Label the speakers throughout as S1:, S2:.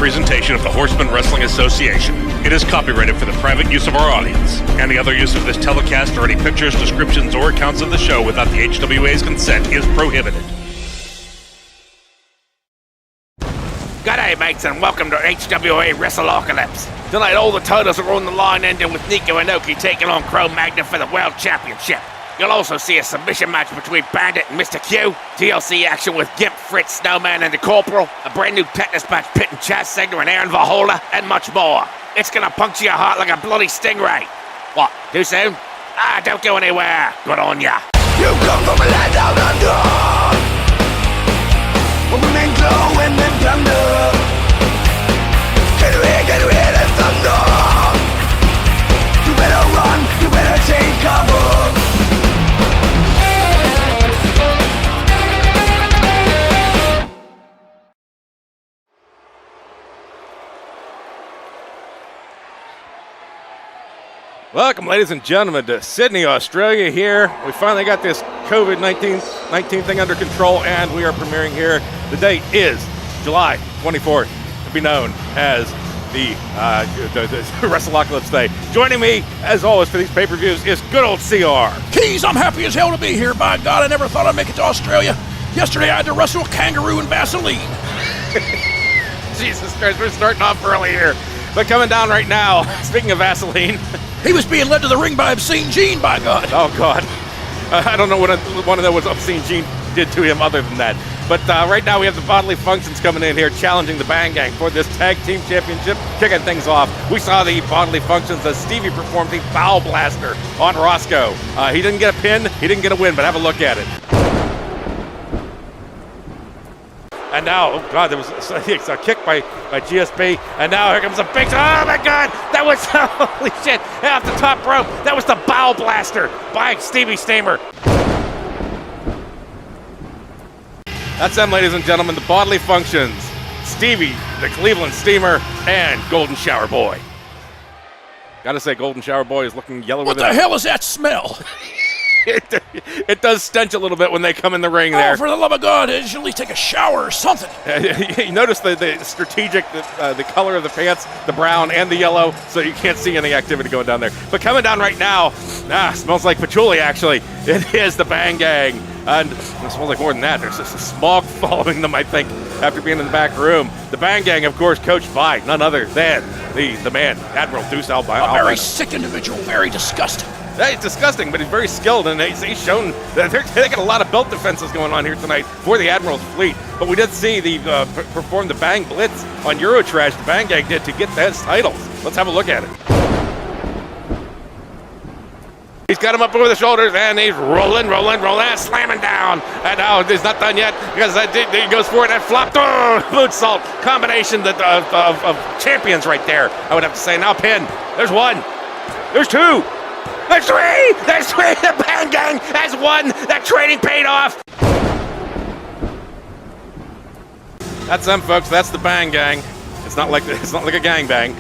S1: presentation of the Horsemen Wrestling Association. It is copyrighted for the private use of our audience, and the other use of this telecast or any pictures, descriptions, or accounts of the show without the HWA's consent is prohibited.
S2: G'day mates and welcome to HWA Wrestleocalypse. Tonight all the titles are on the line, ending with Niko Inoki taking on Crow Magnon for the World Championship. You'll also see a submission match between Bandit and Mr. Q, TLC action with Gimp, Fritz, Snowman, and the Corporal, a brand new Tetanus Match pitting Chaz, Segner, and Varhola, and much more. It's gonna puncture your heart like a bloody stingray. What, too soon? Don't go anywhere. Good on ya.
S3: You come from a land down under, where women glow and men plunder. Get away, the thunder. You better run, you better take cover.
S4: Welcome, ladies and gentlemen, to Sydney, Australia here. We finally got this COVID-19 thing under control, and we are premiering here. The date is July 24th, to be known as the Wrestleocalypse Day. Joining me, as always, for these pay-per-views is good old CR.
S5: Keys, I'm happy as hell to be here. By God, I never thought I'd make it to Australia. Yesterday, I had to wrestle a kangaroo in Vaseline.
S4: Jesus Christ, we're starting off early here. But coming down right now, speaking of Vaseline...
S5: He was being led to the ring by Obscene Gene, by God.
S4: Oh, God. I don't know what one of them was Obscene Gene did to him other than that. But right now we have the Bodily Functions coming in here challenging the Bhang Gang for this tag team championship, kicking things off. We saw the Bodily Functions as Stevie performed the Bow Blaster on Roscoe. He didn't get a pin, he didn't get a win, but have a look at it. And now, oh God, there was a kick by GSP, and now here comes a big, oh my God, that was, holy shit, off the top rope, that was the Bow Blaster by Stevie Steamer. That's them, ladies and gentlemen, the Bodily Functions, Stevie, the Cleveland Steamer, and Golden Shower Boy. Gotta say, Golden Shower Boy is looking yellower
S5: What
S4: than...
S5: the hell is that smell?
S4: It does stench a little bit when they come in the ring there.
S5: Oh, for the love of God, they should at least take a shower or something.
S4: You notice the strategic, the color of the pants, the brown and the yellow, so you can't see any activity going down there. But coming down right now, smells like patchouli actually. It is the Bhang Gang. And it smells like more than that. There's just a smog following them, I think, after being in the back room. The Bhang Gang, of course, coached by none other than the man, Admiral Deuce Albino.
S5: A very sick individual, very disgusting.
S4: He's disgusting, but he's very skilled, and he's shown that they got a lot of belt defenses going on here tonight for the Admiral's fleet. But we did see perform the Bang Blitz on Eurotrash, the Bang Gang did, to get those titles. Let's have a look at it. He's got him up over the shoulders, and he's rolling, and slamming down. And now he's not done yet, because he goes for it and flopped. Oh, boot salt combination of champions right there, I would have to say. Now pin. There's one. There's two. There's three! There's three! The Bhang Gang has won! That training paid off! That's them, folks. That's the Bhang Gang. It's not like a gangbang,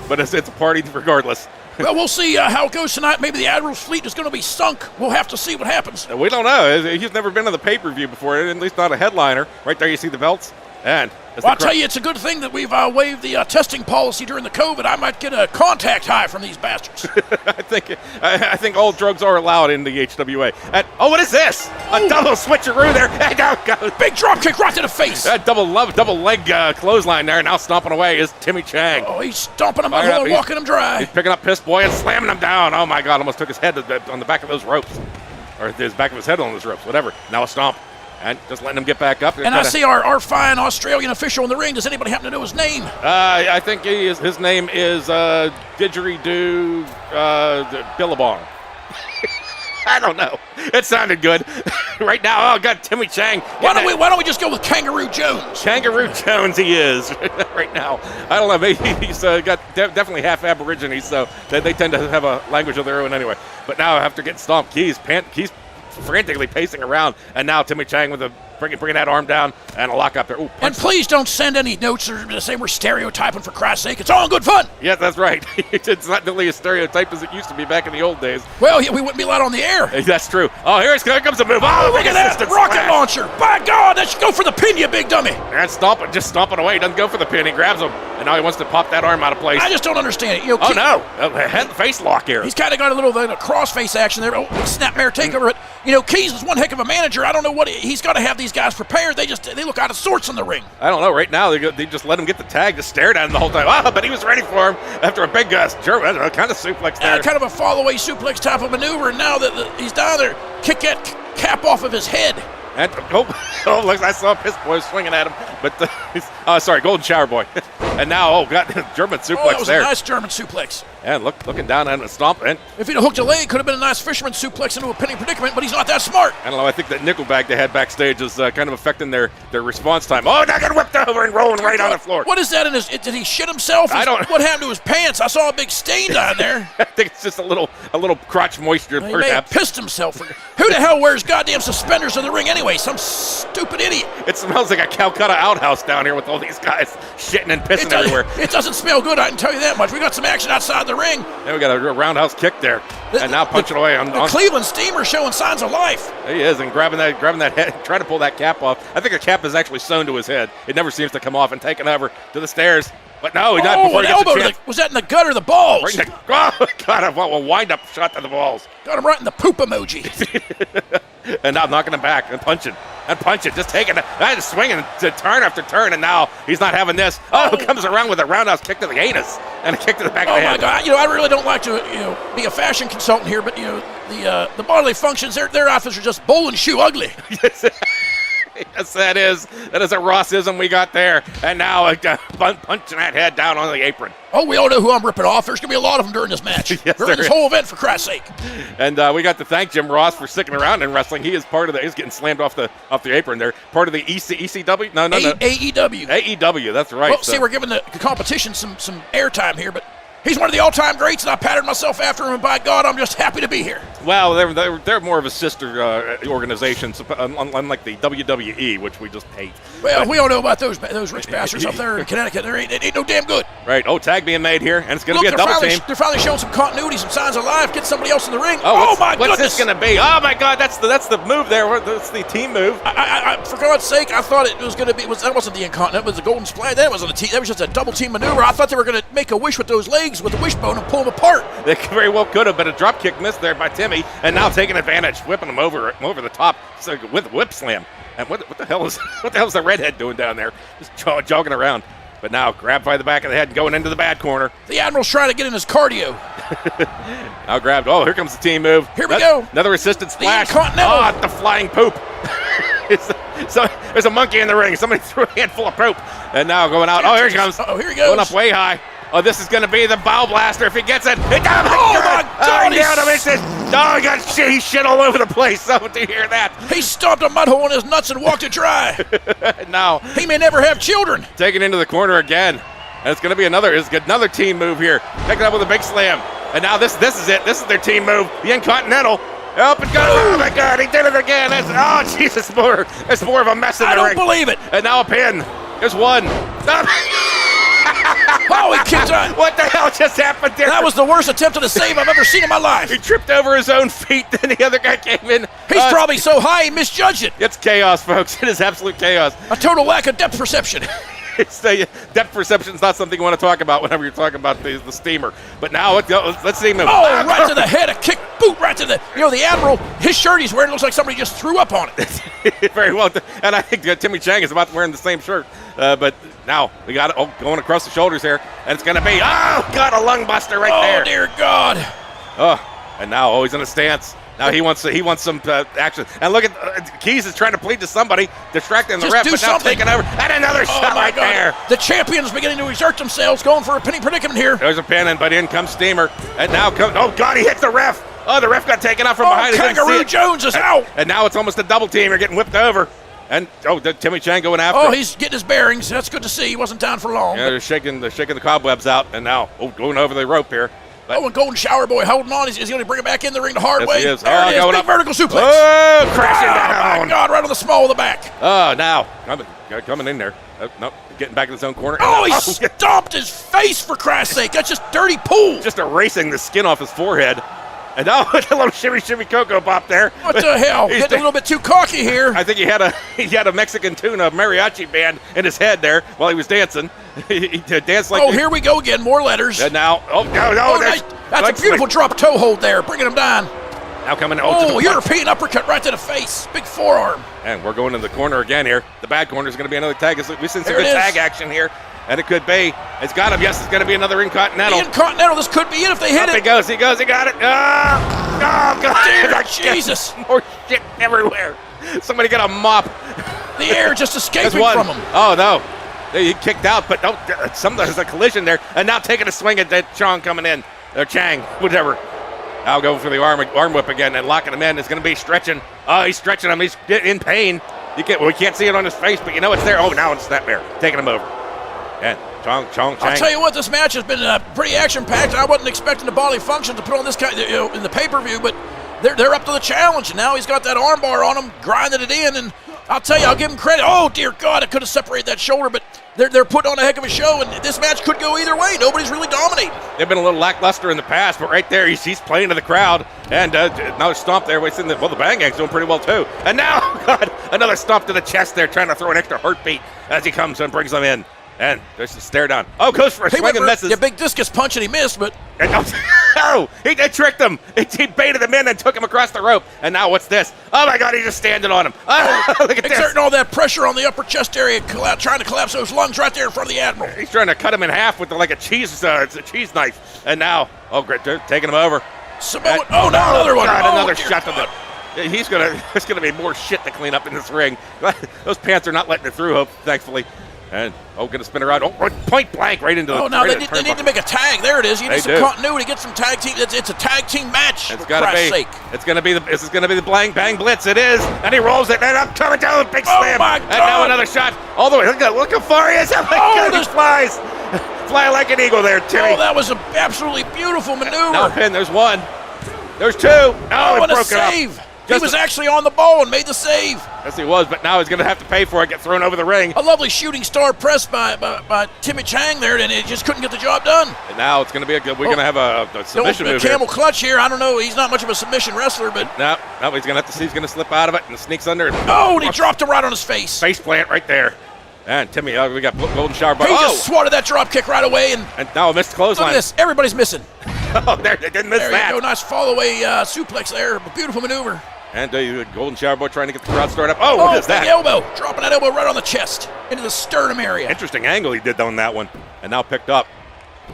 S4: but it's a party regardless.
S5: Well, we'll see how it goes tonight. Maybe the Admiral's fleet is going to be sunk. We'll have to see what happens.
S4: We don't know. He's never been to the pay-per-view before, at least not a headliner. Right there you see the belts. And
S5: well, I'll tell you, it's a good thing that we've waived the testing policy during the COVID. I might get a contact high from these bastards.
S4: I think all drugs are allowed in the HWA. And, oh, what is this? A double switcheroo there.
S5: Big drop kick right to the face.
S4: That double leg clothesline there. Now stomping away is Timmy Chang.
S5: Oh, he's stomping him out and walking him dry.
S4: He's picking up Piss Boy and slamming him down. Oh my God! Almost took his head on the back of those ropes, or his back of his head on those ropes. Whatever. Now a stomp. And just letting him get back up.
S5: And I see our fine Australian official in the ring. Does anybody happen to know his name?
S4: I think his name is Didgeridoo Billabong. I don't know. It sounded good. Right now, oh, God, Timmy Chang.
S5: Why don't we just go with Kangaroo Jones?
S4: Kangaroo Jones he is right now. I don't know. Maybe he's got definitely half Aborigine, so they tend to have a language of their own anyway. But now after getting stomped, Keys frantically pacing around, and now Timmy Chang with a bringing that arm down and a lock up there. Ooh,
S5: And please don't send any notes or to say we're stereotyping, for Christ's sake. It's all in good fun.
S4: Yeah, that's right. It's not nearly as stereotyped as it used to be back in the old days.
S5: Well, we wouldn't be allowed on the air.
S4: That's true. Oh, here comes a move.
S5: Oh, look at that rocket launcher. By God, that should go for the pin, you big dummy.
S4: And just stomping away. He doesn't go for the pin. He grabs him, and now he wants to pop that arm out of place.
S5: I just don't understand it.
S4: Oh, no. Head and face lock here.
S5: He's kind of got a little cross-face action there. Oh, snapmare takeover. Keys is one heck of a manager. I don't know what he's got to have these guys prepared. They look out of sorts in the ring.
S4: I don't know. Right now, they just let him get the tag, just stared at him the whole time. Ah, but he was ready for him after a big kind of suplex there.
S5: Kind of a fall-away suplex type of maneuver, and now that he's down there, kick that cap off of his head.
S4: And look, I saw Piss Boy swinging at him, but sorry, Golden Shower Boy. And now, got German suplex
S5: that was
S4: there.
S5: a nice German suplex.
S4: And looking down at him and stomp. And
S5: if he'd have hooked a leg, it could have been a nice fisherman suplex into a pinning predicament, but he's not that smart.
S4: I don't know. I think that nickel bag they had backstage is kind of affecting their response time. Oh, now got whipped over and rolling right on the floor.
S5: What is that in his? Did he shit himself?
S4: I don't.
S5: What happened to his pants? I saw a big stain down there.
S4: I think it's just a little crotch moisture,
S5: He
S4: perhaps.
S5: may have pissed himself. Who the hell wears goddamn suspenders in the ring anyway? Some stupid idiot.
S4: It smells like a Calcutta outhouse down here with all these guys shitting and pissing everywhere.
S5: It doesn't smell good, I can tell you that much. We got some action outside the ring.
S4: Then we got a roundhouse kick there, and now punching away on
S5: the Cleveland Steamer showing signs of life.
S4: He is, and grabbing that head, trying to pull that cap off. I think the cap is actually sewn to his head. It never seems to come off, and taking over to the stairs. But no, he not before he gets the chance.
S5: Was that in the gut or the balls?
S4: Right in oh, God, a wind-up shot to the balls.
S5: Got him right in the poop emoji.
S4: And now knocking him back and punching, just taking it, just swinging to turn after turn, and now he's not having this. Oh, comes around with a roundhouse kick to the anus and a kick to the back of the head.
S5: Oh my God! I really don't like to be a fashion consultant here, but the bodily functions, their outfits are just bowl and shoe ugly.
S4: Yes, that is a Rossism we got there. And now punching that head down on the apron.
S5: Oh, we all know who I'm ripping off. There's going to be a lot of them during this match.
S4: Yes,
S5: during this whole event, for Christ's sake.
S4: And we got to thank Jim Ross for sticking around in wrestling. He is part of he's getting slammed off the apron there. Part of the ECW? No.
S5: AEW.
S4: AEW, that's right.
S5: Well, see, we're giving the competition some airtime here, but he's one of the all-time greats, and I patterned myself after him, and by God, I'm just happy to be here.
S4: Well, they're more of a sister organization, unlike the WWE, which we just hate.
S5: Well, we all know about those rich bastards up there in Connecticut. They ain't no damn good.
S4: Right. Oh, tag being made here, and it's going to be a double team.
S5: They're finally showing some continuity, some signs of life. Get somebody else in the ring.
S4: Oh,
S5: my goodness.
S4: What's this going to be? Oh, my God, that's the move there. That's the team move.
S5: I for God's sake, I thought it was going to be. That wasn't the Incontinent. It was the Golden Splash. That was just a double team maneuver. I thought they were going to make a wish with those legs, with the wishbone, and pull them apart.
S4: They very well could have, but a drop kick missed there by Timmy, and now taking advantage, whipping him over the top with a whip slam. And what the hell is the redhead doing down there? Just jogging around. But now grabbed by the back of the head and going into the bad corner.
S5: The Admiral's trying to get in his cardio.
S4: Now grabbed. Oh, here comes the team move.
S5: Here we go.
S4: Another assisted splash.
S5: The Intercontinental.
S4: Oh, the flying poop. So there's a monkey in the ring. Somebody threw a handful of poop. And now going out. Oh, here he comes.
S5: Oh, here he goes.
S4: Going up way high. Oh, this is going to be the bow blaster if he gets it. Oh, my
S5: God.
S4: Oh, God, he shit all over the place. Oh, do you hear that?
S5: He stomped a mud hole in his nuts and walked it dry.
S4: Now
S5: he may never have children.
S4: Taken into the corner again. And it's going to be another team move here. Taken up with a big slam. And now this is it. This is their team move. The Intercontinental. Up and goes. Oh, my God, he did it again. Oh, Jesus, it's more of a mess in the ring.
S5: I don't believe it.
S4: And now a pin. There's one.
S5: Oh, he kicked on.
S4: What the hell just happened there?
S5: That was the worst attempt at a save I've ever seen in my life.
S4: He tripped over his own feet, then the other guy came in.
S5: He's probably so high he misjudged it.
S4: It's chaos, folks. It is absolute chaos.
S5: A total lack of depth perception.
S4: Depth perception is not something you want to talk about whenever you're talking about the steamer. But now, let's see him.
S5: Oh, right to the head, a kick, boot right to the, the Admiral, his shirt he's wearing looks like somebody just threw up on it.
S4: Very well. And I think Timmy Chang is about wearing the same shirt. But now we got it going across the shoulders here. And it's going to be, God, a lung buster right there.
S5: Oh, dear God.
S4: Oh, and now, he's in a stance. Now he wants some action. And look at Keys is trying to plead to somebody, distracting the ref, but now taking over. And another shot right there.
S5: The champion's beginning to exert themselves, going for a pinning predicament here.
S4: There's a pin, but in comes Steamer. And now comes, oh, God, he hits the ref. Oh, the ref got taken out from behind.
S5: Kangaroo Jones is out.
S4: And now it's almost a double team. You're getting whipped over. And, Timmy Chang going after.
S5: Oh, he's getting his bearings. That's good to see. He wasn't down for long.
S4: Yeah, they're shaking the cobwebs out. And now, going over the rope here.
S5: Oh, and Golden Shower Boy holding on. He's going to bring it back in the ring the hard way.
S4: He is.
S5: There it is.
S4: Going
S5: Big
S4: up.
S5: vertical suplex.
S4: Oh, crashing
S5: Oh,
S4: down.
S5: my God, right on the small of the back.
S4: Oh, now coming in there. Nope, getting back in his own corner.
S5: Oh, he stomped his face, for Christ's sake. That's just dirty pool.
S4: Just erasing the skin off his forehead. And a little shimmy cocoa pop there.
S5: What the hell?
S4: He's
S5: Getting a little bit too cocky here.
S4: I think he had a Mexican tuna mariachi band in his head there while he was dancing. he danced like.
S5: Oh, here we go again. More letters.
S4: And now, no,
S5: Nice. That's a beautiful drop toe hold there, bringing him down.
S4: Now coming.
S5: Oh, European uppercut right to the face. Big forearm.
S4: And we're going to the corner again here. The bad corner is going to be another tag. We've seen some
S5: There
S4: good
S5: it is.
S4: tag action here. And it could be. It's got him. Yes, it's going to be another Intercontinental.
S5: The Intercontinental, this could be it if they hit
S4: Up he
S5: it.
S4: goes. He got it. Oh, God.
S5: Dear Jesus.
S4: More shit everywhere. Somebody get a mop.
S5: The air just
S4: There's
S5: escaping
S4: one.
S5: from him.
S4: Oh, no. He kicked out, but no, there's a collision there. And now taking a swing at that Chong coming in. Or Chang, whatever. I'll go for the arm whip again and locking him in. It's going to be stretching. Oh, he's stretching him. He's in pain. We can't see it on his face, but you know it's there. Oh, now it's Snapmare taking him over. And Chang.
S5: I'll tell you what, this match has been pretty action-packed. I wasn't expecting the Bodily Functions to put on this kind, in the pay-per-view, but they're up to the challenge. And now he's got that armbar on him, grinding it in, and I'll tell you, I'll give him credit. Oh, dear God, I could have separated that shoulder, but they're putting on a heck of a show, and this match could go either way. Nobody's really dominating.
S4: They've been a little lackluster in the past, but right there, he's playing to the crowd. And now stomp there. The Bhang Gang's doing pretty well, too. And now, God, another stomp to the chest there, trying to throw an extra heartbeat as he comes and brings them in. And there's the stare down. Oh, goes for a swing and misses.
S5: Yeah, big discus punch, and he missed, but
S4: And, he tricked him. He baited him in and took him across the rope. And now what's this? Oh, my God, he's just standing on him. Oh, look at this.
S5: exerting all that pressure on the upper chest area, trying to collapse those lungs right there in front of the Admiral.
S4: He's trying to cut him in half with like a cheese knife. And now, great, they're taking him over.
S5: Sabu, oh, no, another one.
S4: God,
S5: Oh,
S4: another
S5: dear
S4: shot to
S5: God.
S4: there's gonna be more shit to clean up in this ring. Those pants are not letting it through, thankfully. And gonna spin around. Point blank right into the.
S5: Oh, now
S4: right
S5: they
S4: into the
S5: need to make a tag. There it is. You
S4: They
S5: need some
S4: do.
S5: continuity. Get some tag team. It's a tag team match.
S4: It's
S5: For
S4: gotta
S5: Christ's
S4: be.
S5: sake.
S4: It's gonna be this is gonna be the Bang Blitz. It is, and he rolls it, and up coming down, big
S5: Oh,
S4: slam,
S5: my
S4: and now
S5: God.
S4: another shot all the way. Look how far he is! Oh my
S5: Oh,
S4: God, he
S5: this-
S4: flies, fly like an eagle there, Timmy.
S5: Oh, that was an absolutely beautiful maneuver.
S4: Now pin. There's one. There's two. Oh,
S5: Oh,
S4: it
S5: and a
S4: broke it up.
S5: save. He
S4: Just
S5: was actually on the ball and made the save.
S4: Yes, he was, but now he's going to have to pay for it, get thrown over the ring.
S5: A lovely shooting star press by Timmy Chang there, and it just couldn't get the job done.
S4: And now it's going to be we're going to have a submission
S5: The
S4: move here.
S5: camel clutch here. I don't know. He's not much of a submission wrestler, but
S4: No, he's going to have to see. He's going to slip out of it and sneaks under.
S5: oh, and he dropped him right on his face.
S4: Face plant right there. And Timmy, we got Golden Shower.
S5: He just swatted that drop kick right away, and
S4: And now a missed
S5: look
S4: clothesline.
S5: at this. Everybody's missing.
S4: Oh, there, they didn't miss
S5: There
S4: that.
S5: you go. Nice fall-away suplex there. A beautiful maneuver.
S4: And Golden Shower Boy trying to get the crowd started up. Oh, what is
S5: big
S4: that?
S5: elbow. Dropping that elbow right on the chest into the sternum area.
S4: Interesting angle he did on that one. And now picked up.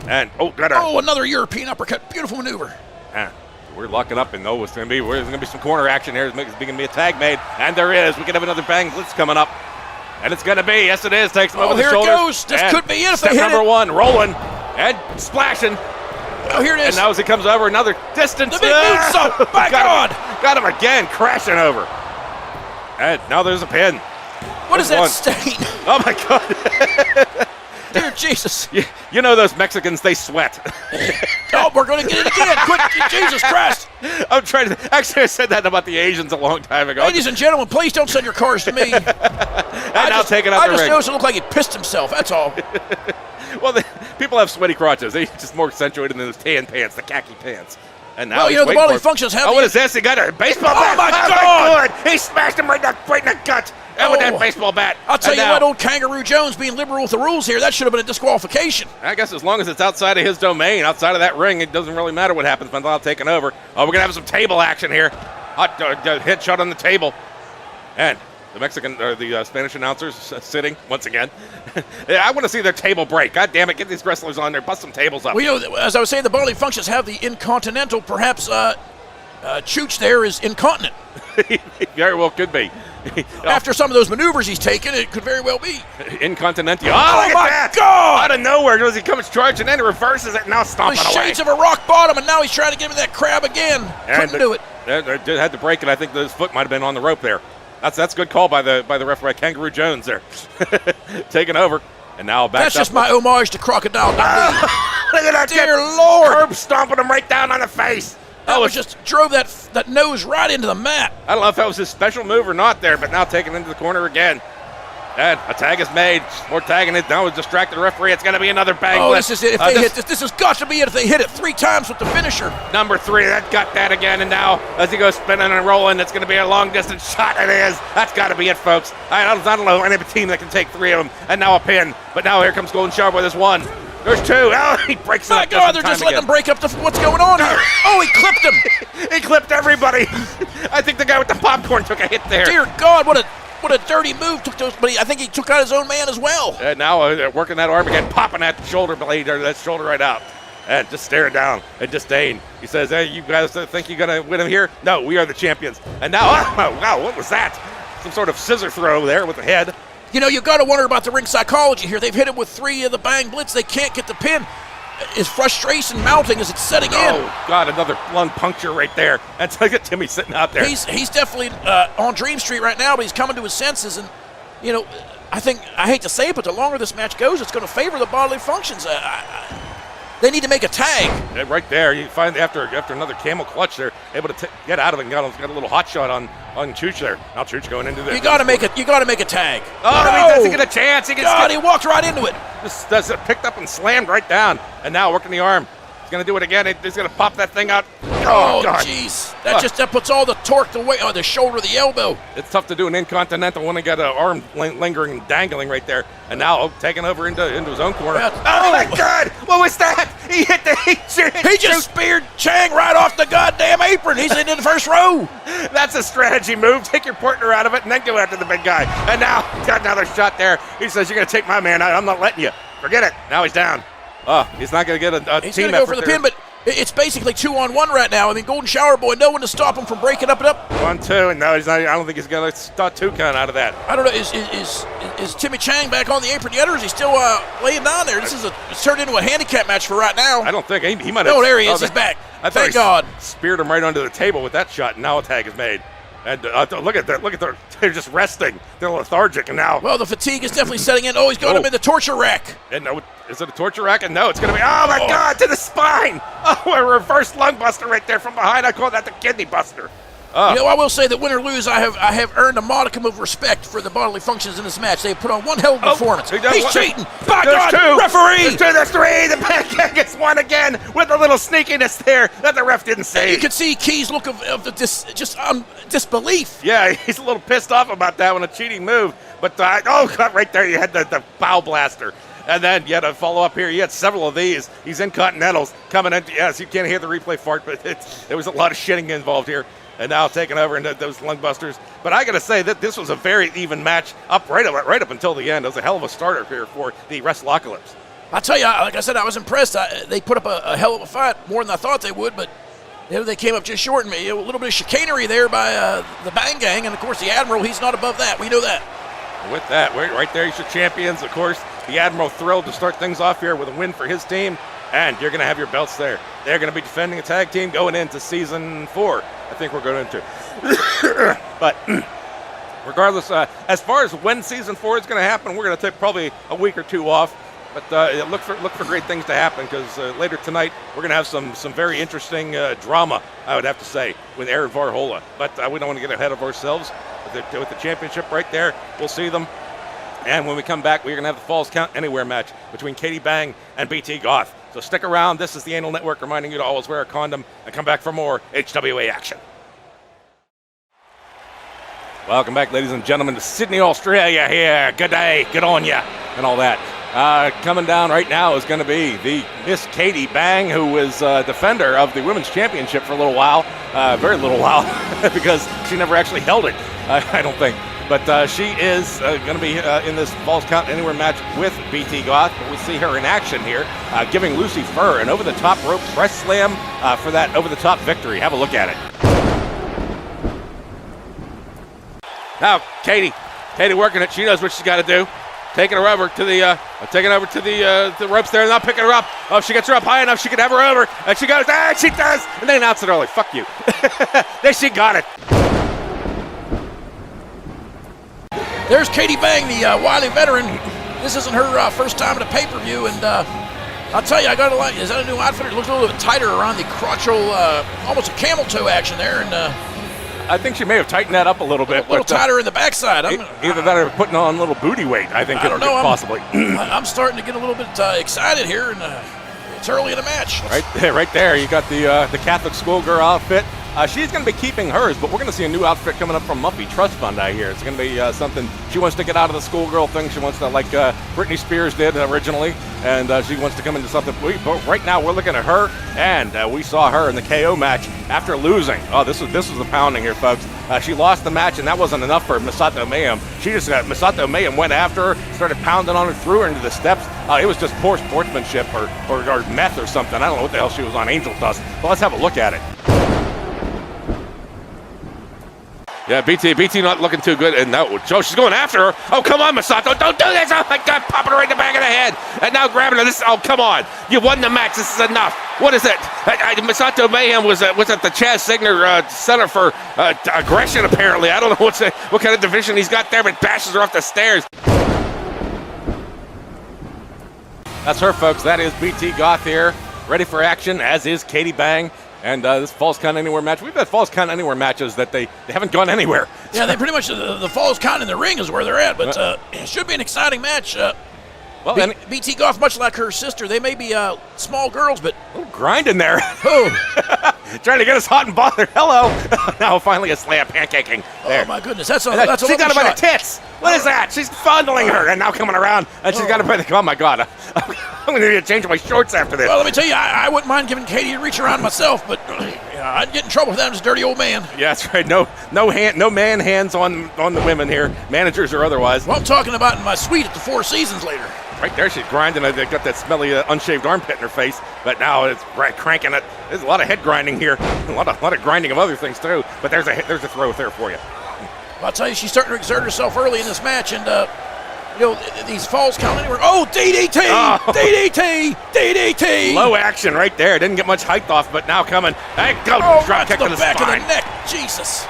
S4: And got a.
S5: Oh, another European uppercut. Beautiful maneuver.
S4: We're locking up, and there's going to be some corner action here. There's going to be a tag made, and there is. We could have another Bang Blitz coming up, and it's going to be. Yes, it is. Takes him over the
S5: here it
S4: shoulders.
S5: goes. This
S4: And
S5: could be it if
S4: step
S5: they hit
S4: number
S5: it.
S4: one, rolling and splashing.
S5: Oh, here it
S4: And
S5: is.
S4: now as he comes over, another distance.
S5: The big moonsault. My God.
S4: Got him again, crashing over. And now there's a pin.
S5: What is
S4: There's
S5: that
S4: one.
S5: stain?
S4: Oh my God.
S5: Dear Jesus.
S4: You know those Mexicans, they sweat.
S5: Oh, we're going to get it again. Quick. Jesus Christ.
S4: I'm trying to. Actually, I said that about the Asians a long time ago.
S5: Ladies and gentlemen, please don't send your cars to me.
S4: and now taking out
S5: I
S4: the
S5: just
S4: ring.
S5: noticed it looked like he pissed himself. That's all.
S4: Well, people have sweaty crotches. They're just more accentuated than those tan pants, the khaki pants. And now
S5: Well,
S4: he's
S5: you know, the
S4: waiting
S5: Bodily
S4: for it.
S5: Functions have
S4: Oh,
S5: the-
S4: what is this? He got a baseball
S5: Oh,
S4: bat.
S5: my God.
S4: God. He smashed him right in the gut. And with that baseball bat.
S5: I'll tell
S4: And
S5: you
S4: now-
S5: what, old Kangaroo Jones being liberal with the rules here, that should have been a disqualification.
S4: I guess as long as it's outside of his domain, outside of that ring, it doesn't really matter what happens. Mandela taking over. Oh, we're going to have some table action here. Hot hit shot on the table. And the Mexican, or the Spanish announcers sitting once again. Yeah, I want to see their table break. God damn it, get these wrestlers on there, bust some tables up.
S5: Well, you know, as I was saying, the Bodily Functions have the incontinental. Perhaps Chooch there is incontinent.
S4: Very well could be.
S5: After some of those maneuvers he's taken, it could very well be.
S4: Incontinental. Oh,
S5: Oh,
S4: look
S5: my
S4: at that.
S5: God.
S4: Out of nowhere, as he comes charging in, he reverses it, and now
S5: The
S4: stomping away.
S5: shades of a rock bottom, and now he's trying to get him that crab again. Couldn't do it.
S4: They had to break it. I think his foot might have been on the rope there. That's a good call by the referee, Kangaroo Jones there. Taking over. And now back
S5: That's just my homage to Crocodile Dundee.
S2: Look at that.
S5: Dear Lord.
S2: Curb stomping him right down on the face.
S5: That was just drove that nose right into the mat.
S4: I don't know if that was his special move or not there, but now taken into the corner again. And a tag is made. More tagging it. Now it's distracted the referee. It's going to be another bang.
S5: Oh, this is it. If they hit this, this has got to be it. If they hit it 3 times with the finisher.
S4: Number 3, that got that again. And now, as he goes spinning and rolling, it's going to be a long-distance shot. It is. That's got to be it, folks. I don't know any team that can take 3 of them. And now a pin. But now here comes Golden Shower Boy. There's 1. There's 2. Oh, he breaks it
S5: My
S4: up.
S5: God, they're just letting him break up what's going on here. Oh, he clipped him.
S4: He clipped everybody. I think the guy with the popcorn took a hit there.
S5: Dear God, what a dirty move. Took those, but I think he took out his own man as well.
S4: And now working that arm again, popping that shoulder blade or that shoulder right out. And just staring down at disdain. He says, hey, you guys think you're going to win him here? No, we are the champions. And now, oh, wow, what was that? Some sort of scissor throw there with the head.
S5: You know, you got to wonder about the ring psychology here. They've hit him with 3 of the Bang Blitz. They can't get the pin. Is frustration mounting as it's setting in?
S4: Oh, God, another lung puncture right there. And look at Timmy sitting out there.
S5: He's definitely on Dream Street right now, but he's coming to his senses. And, you know, I hate to say it, but the longer this match goes, it's going to favor the Bodily Functions. They need to make a tag.
S4: Yeah, right there, you find after another camel clutch, they're able to get out of it and got a little hot shot on Chooch there. Now Chooch going into this.
S5: You got to make a tag.
S4: Oh, no! He doesn't get a chance.
S5: He walked right into it.
S4: Just does it, picked up and slammed right down. And now working the arm. He's going to do it again. He's going to pop that thing out.
S5: Oh, jeez. That puts all the torque away, the shoulder, the elbow.
S4: It's tough to do an incontinental when he got an arm lingering and dangling right there. And now taking over into his own corner.
S2: Oh, my God. What was that? He hit the...
S5: He just speared Chang right off the goddamn apron. He's into the first row.
S4: That's a strategy move. Take your partner out of it and then go after the big guy. And now, got another shot there. He says, you're going to take my man out. I'm not letting you. Forget it. Now he's down. Oh, he's not going to get a team effort.
S5: He's going to go for the pin, but it's basically 2-on-1 right now. I mean, Golden Shower Boy, no one to stop him from breaking up and up.
S4: 1-2, and no, he's not. I don't think he's going to start 2 count out of that.
S5: I don't know. Is Timmy Chang back on the apron yet, or is he still laying down there? It's turned into a handicap match for right now.
S4: I don't think he might have.
S5: Oh, there he is. He's back. Thank God.
S4: Speared him right under the table with that shot, and now a tag is made. And look at that. They're just resting. They're lethargic, and now.
S5: Well, the fatigue is definitely setting in. Oh, he's got him in the torture rack.
S4: And no, is it a torture rack? And no, it's going to be. Oh my God, to the spine! Oh, a reverse lung buster right there from behind. I call that the kidney buster.
S5: You know, I will say that win or lose, I have earned a modicum of respect for the Bodily Functions in this match. They have put on one hell of a performance. He's cheating. By God,
S4: 2.
S5: referee!
S4: There's 3. The Bang Gang gets 1 again with a little sneakiness there that the ref didn't see.
S5: You can see Key's look of disbelief.
S4: Yeah, he's a little pissed off about that one, a cheating move. But right there, you had the bow blaster. And then you had a follow-up here. You had several of these. These Incontinentals coming in. Yes, you can't hear the replay fart, but there was a lot of shitting involved here. And now taking over into those lung busters. But I got to say that this was a very even match right up until the end. It was a hell of a starter here for the Wrestleocalypse.
S5: I'll tell you, like I said, I was impressed. They put up a hell of a fight, more than I thought they would, but they came up just short of me. A little bit of chicanery there by the Bang Gang, and of course the Admiral, he's not above that. We know that.
S4: With that, right there, he's your champions. Of course, the Admiral thrilled to start things off here with a win for his team. And you're going to have your belts there. They're going to be defending a tag team going into season 4. I think we're going into. But regardless, as far as when season 4 is going to happen, we're going to take probably a week or 2 off. But look for great things to happen, because later tonight we're going to have some very interesting drama, I would have to say, with Aaron Varhola. But we don't want to get ahead of ourselves. With the championship right there, we'll see them. And when we come back, we're going to have the Falls Count Anywhere match between Katie Bang and BT Goth. So stick around. This is the Anal Network reminding you to always wear a condom, and come back for more HWA action. Welcome back, ladies and gentlemen, to Sydney, Australia here. Good day, good on ya, and all that. Coming down right now is going to be the Miss Katie Bang, who was defender of the Women's Championship for a little while, very little while, because she never actually held it, I don't think. But she is going to be in this Falls Count Anywhere match with BT Goth. But we see her in action here, giving Lucy Ferr an over-the-top rope press slam for that over-the-top victory. Have a look at it. Now, Katie working it. She knows what she's got to do. Taking her over to the ropes there, not picking her up. Oh, if she gets her up high enough, she could have her over. And she goes, she does. And they announce it early. Fuck you. There, she got it. There's
S5: Katie Bang, the wily veteran. This isn't her first time at a pay-per-view, and I'll tell you, I got to like. Is that a new outfit? It looks a little bit tighter around the crotchal, almost a camel toe action there, and
S4: I think she may have tightened that up a little bit.
S5: a little tighter in the backside.
S4: Either that or putting on a little booty weight. I think it'll possibly.
S5: I'm starting to get a little bit excited here, and it's early in the match.
S4: Right there. You got the Catholic schoolgirl outfit. She's going to be keeping hers, but we're going to see a new outfit coming up from Muffy Trust Fund out here. It's going to be something she wants to get out of the schoolgirl thing. She wants to, like Britney Spears did originally, and she wants to come into something. But right now, we're looking at her, and we saw her in the KO match after losing. Oh, this was the pounding here, folks. She lost the match, and that wasn't enough for Masato Mayhem. She just Masato Mayhem went after her, started pounding on her, threw her into the steps. It was just poor sportsmanship or meth or something. I don't know what the hell she was on, angel dust. But let's have a look at it. Yeah, BT not looking too good, and now she's going after her. Oh, come on, Masato, don't do this! Oh my God, popping her right in the back of the head, and now grabbing her. Oh, come on, you won the match. This is enough. What is it? Masato Mayhem was at the Chaz Segner Center for Aggression. Apparently, I don't know what kind of division he's got there, but bashes her off the stairs. That's her, folks. That is BT Goth here, ready for action, as is Katie Bang. And this Falls Count Anywhere match, we've had Falls Count Anywhere matches that they haven't gone anywhere.
S5: Yeah, they pretty much, the Falls Count in the ring is where they're at, but it should be an exciting match. BT Goth, much like her sister, they may be small girls, but...
S4: Oh, grinding there. Trying to get us hot and bothered. Hello. Now finally a slam pancakking. There.
S5: Oh, my goodness. That's a lovely
S4: She's got her by
S5: shot.
S4: the tits. What is that? She's fondling her and now coming around. And she's got her by the... Oh, my God. I'm going to need to change my shorts after this.
S5: Well, let me tell you, I wouldn't mind giving Katie a reach around myself, but I'd get in trouble with that. I'm just a dirty old man.
S4: Yeah, that's right. No man hands on the women here, managers or otherwise.
S5: Well, I'm talking about in my suite at the Four Seasons later.
S4: Right there, she's grinding. They got that smelly, unshaved armpit in her face. But now it's cranking it. There's a lot of head grinding here. A lot of grinding of other things too. But there's a throw there for you.
S5: Well, I'll tell you, she's starting to exert herself early in this match, and these falls count anywhere. Oh, DDT! Oh. DDT! DDT!
S4: Low action right there. Didn't get much height off, but now coming. Hey, go! Drop kick to the
S5: back
S4: spine.
S5: of the neck. Jesus.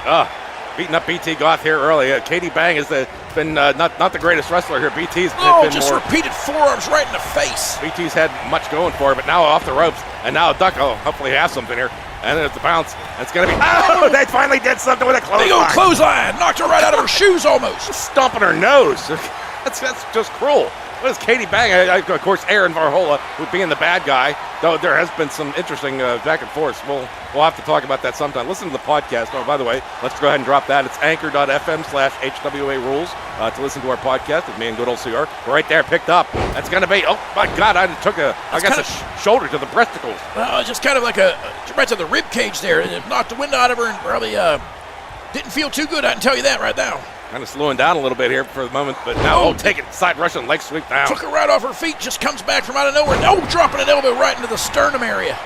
S4: Beating up BT Goth here early. Katie Bang has been not the greatest wrestler here. BT's been
S5: just
S4: more,
S5: repeated forearms right in the face.
S4: BT's had much going for her, but now off the ropes, and now a duck. Oh, hopefully he has something here. And it's a bounce. It's going to be... Oh, they finally did something with a clothesline.
S5: Big old clothesline. Knocked her right out of her shoes almost.
S4: Stomping her nose. That's just cruel. What is Katie Bang? Of course, Aaron Varhola would be in the bad guy, though there has been some interesting back and forth. We'll have to talk about that sometime. Listen to the podcast. Oh, by the way, let's go ahead and drop that. It's anchor.fm/HWA Rules to listen to our podcast with me and good old CR. We're right there, picked up. That's going to be... Oh, my God, I took a shoulder to the breasticles.
S5: Just kind of like right to the rib cage there. And it knocked the wind out of her and probably didn't feel too good. I can tell you that right now.
S4: Kind of slowing down a little bit here for the moment, but now taking side Russian leg sweep down.
S5: Took her right off her feet, just comes back from out of nowhere. Dropping an elbow right into the sternum area.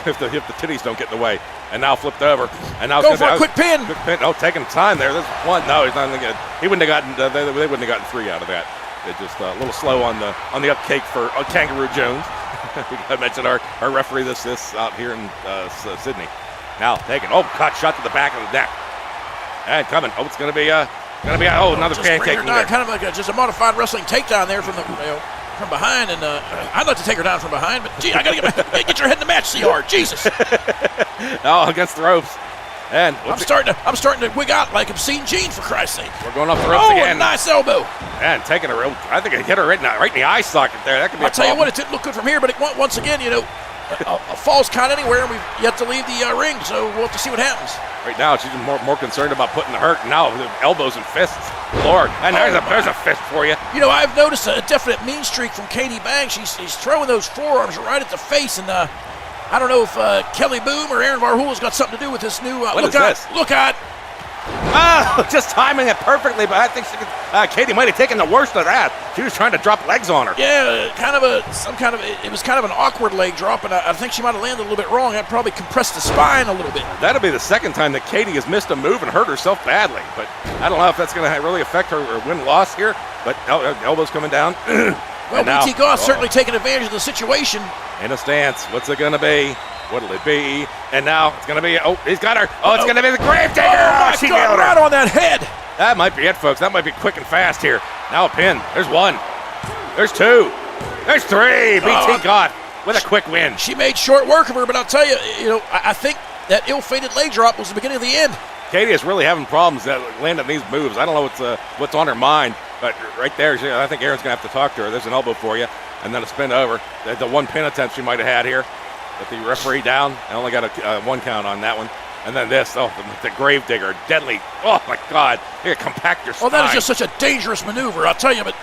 S4: If the titties don't get in the way. And now flipped over. And now
S5: go for a quick pin.
S4: Quick pin. Oh, taking time there. There's one. No, he's not going to get. He wouldn't have gotten. They wouldn't have gotten 3 out of that. They're just a little slow on the uptake for Kangaroo Jones. I mentioned our referee this out here in Sydney. Now taking. Caught shot to the back of the neck. And coming. It's going to be another pancake.
S5: Kind of like just a modified wrestling takedown there from behind, and I'd like to take her down from behind, but gee, I gotta get your head in the match, CR. Jesus.
S4: Against the ropes. And
S5: I'm starting to wig out like obscene Gene, for Christ's sake.
S4: We're going off the ropes again.
S5: A nice elbow.
S4: And taking her. I think I hit her right in the eye socket there. That could be.
S5: I'll tell you what, it didn't look good from here, but once again, a falls count anywhere, and we've yet to leave the ring, so we'll have to see what happens.
S4: Right now, she's more concerned about putting the hurt. Now, the elbows and fists. Lord, and there's a fist for you.
S5: I've noticed a definite mean streak from Katie Bang. She's throwing those forearms right at the face, and I don't know if Kelly Boom or Aaron Varhola's got something to do with this new. Look out!
S4: Just timing it perfectly, but I think Katie might have taken the worst of that. She was trying to drop legs on her.
S5: Yeah, it was kind of an awkward leg drop, and I think she might have landed a little bit wrong. That probably compressed the spine a little bit.
S4: That'll be the second time that Katie has missed a move and hurt herself badly, but I don't know if that's going to really affect her win-loss here, but elbows coming down.
S5: Well, BT Goth certainly taking advantage of the situation.
S4: In a stance. What's it going to be? What'll it be? And now it's going to be, he's got her. It's going to be the Gravedigger.
S5: Oh, my God, right on that head.
S4: That might be it, folks. That might be quick and fast here. Now a pin. There's one. There's 2. There's 3. BT Goth with a quick win.
S5: She made short work of her, but I'll tell you, I think that ill-fated leg drop was the beginning of the end.
S4: Katie is really having problems landing these moves. I don't know what's on her mind, but right there, I think Aaron's going to have to talk to her. There's an elbow for you, and then a spin over. The one pin attempt she might have had here. But the referee down. I only got a 1 count on that one. And then this, the grave digger, deadly. Oh, my God. You gotta compact your spine.
S5: Oh, that is just such a dangerous maneuver, I'll tell you, but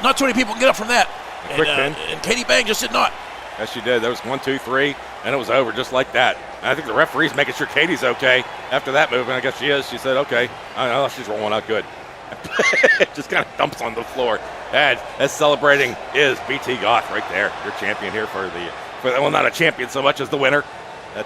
S5: not too many people can get up from that.
S4: Quick pin.
S5: And Katie Bang just did not.
S4: Yes, she did. There was 1, 2, 3, and it was over just like that. And I think the referee's making sure Katie's okay after that move, and I guess she is. She said, okay. I don't know, she's rolling out good. Just kind of dumps on the floor. And as celebrating is BT Goth right there. Your champion here well, not a champion so much as the winner.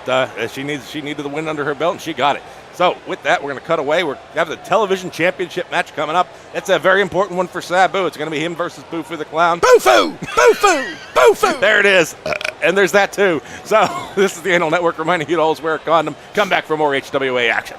S4: That she needed the win under her belt, and she got it. So with that, we're going to cut away. We're going to have the television championship match coming up. It's a very important one for Sabu. It's going to be him versus Bufu the Clown.
S5: Bufu! Bufu! Bufu!
S4: There it is. And there's that too. So this is the Anal Network reminding you to always wear a condom. Come back for more HWA action.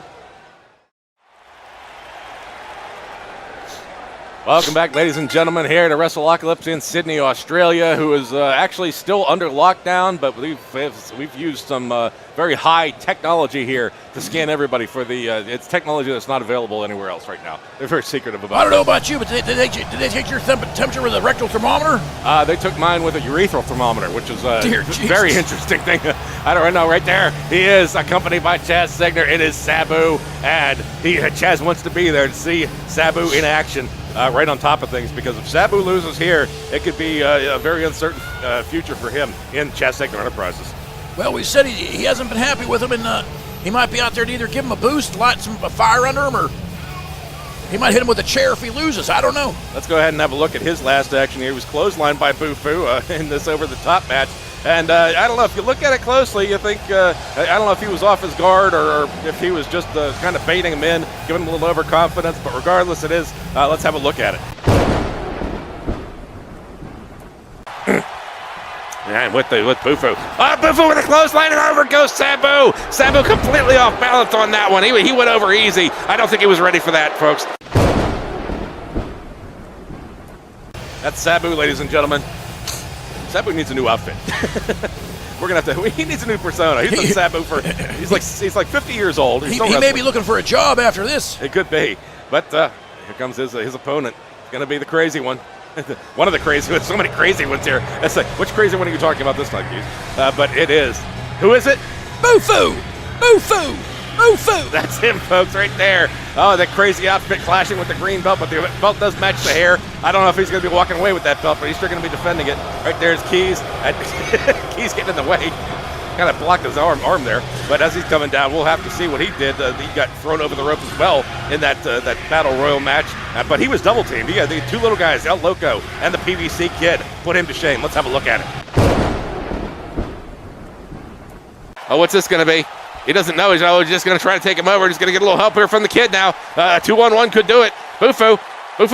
S4: Welcome back, ladies and gentlemen, here to Wrestleocalypse in Sydney, Australia, who is actually still under lockdown, but we've used some very high technology here to scan everybody for it's technology that's not available anywhere else right now. They're very secretive about it.
S5: I don't know about you, but did they take your temperature with a rectal thermometer?
S4: They took mine with a urethral thermometer, which is a
S5: Dear
S4: very
S5: Jesus.
S4: interesting thing. I don't know, right there. He is accompanied by Chaz Segner. It is Sabu, and Chaz wants to be there to see Sabu in action. Right on top of things, because if Sabu loses here, it could be a very uncertain future for him in Chaz Segner Enterprises.
S5: Well, we said he hasn't been happy with him, and he might be out there to either give him a boost, light some fire under him, or he might hit him with a chair if he loses. I don't know.
S4: Let's go ahead and have a look at his last action. He was clotheslined by Bufu in this over-the-top match. And I don't know, if you look at it closely, you think, I don't know if he was off his guard or if he was just kind of baiting him in, giving him a little overconfidence, but regardless it is, let's have a look at it. And with Bufu. Bufu with a clothesline, and over goes Sabu. Sabu completely off balance on that one. He went over easy. I don't think he was ready for that, folks. That's Sabu, ladies and gentlemen. Sabu needs a new outfit. We're gonna have to. He needs a new persona. He's been Sabu for. He's like 50 years old.
S5: He may be looking for a job after this.
S4: It could be, but here comes his opponent. It's gonna be the crazy one. One of the crazy ones. So many crazy ones here. It's like, which crazy one are you talking about this time, Keith? But it is. Who is it?
S5: Bufu! Bufu! Bufu!
S4: That's him, folks, right there. Oh, that crazy outfit clashing with the green belt, but the belt does match the hair. I don't know if he's going to be walking away with that belt, but he's still going to be defending it. Right there's Keys. Keys getting in the way. Kind of blocked his arm there. But as he's coming down, we'll have to see what he did. He got thrown over the rope as well in that Battle Royal match. But he was double teamed. He had the 2 little guys, El Loco and the PVC Kid. Put him to shame. Let's have a look at it. Oh, what's this going to be? He doesn't know. He's just going to try to take him over. He's going to get a little help here from the Kid now. 2-on-1 could do it. Bufu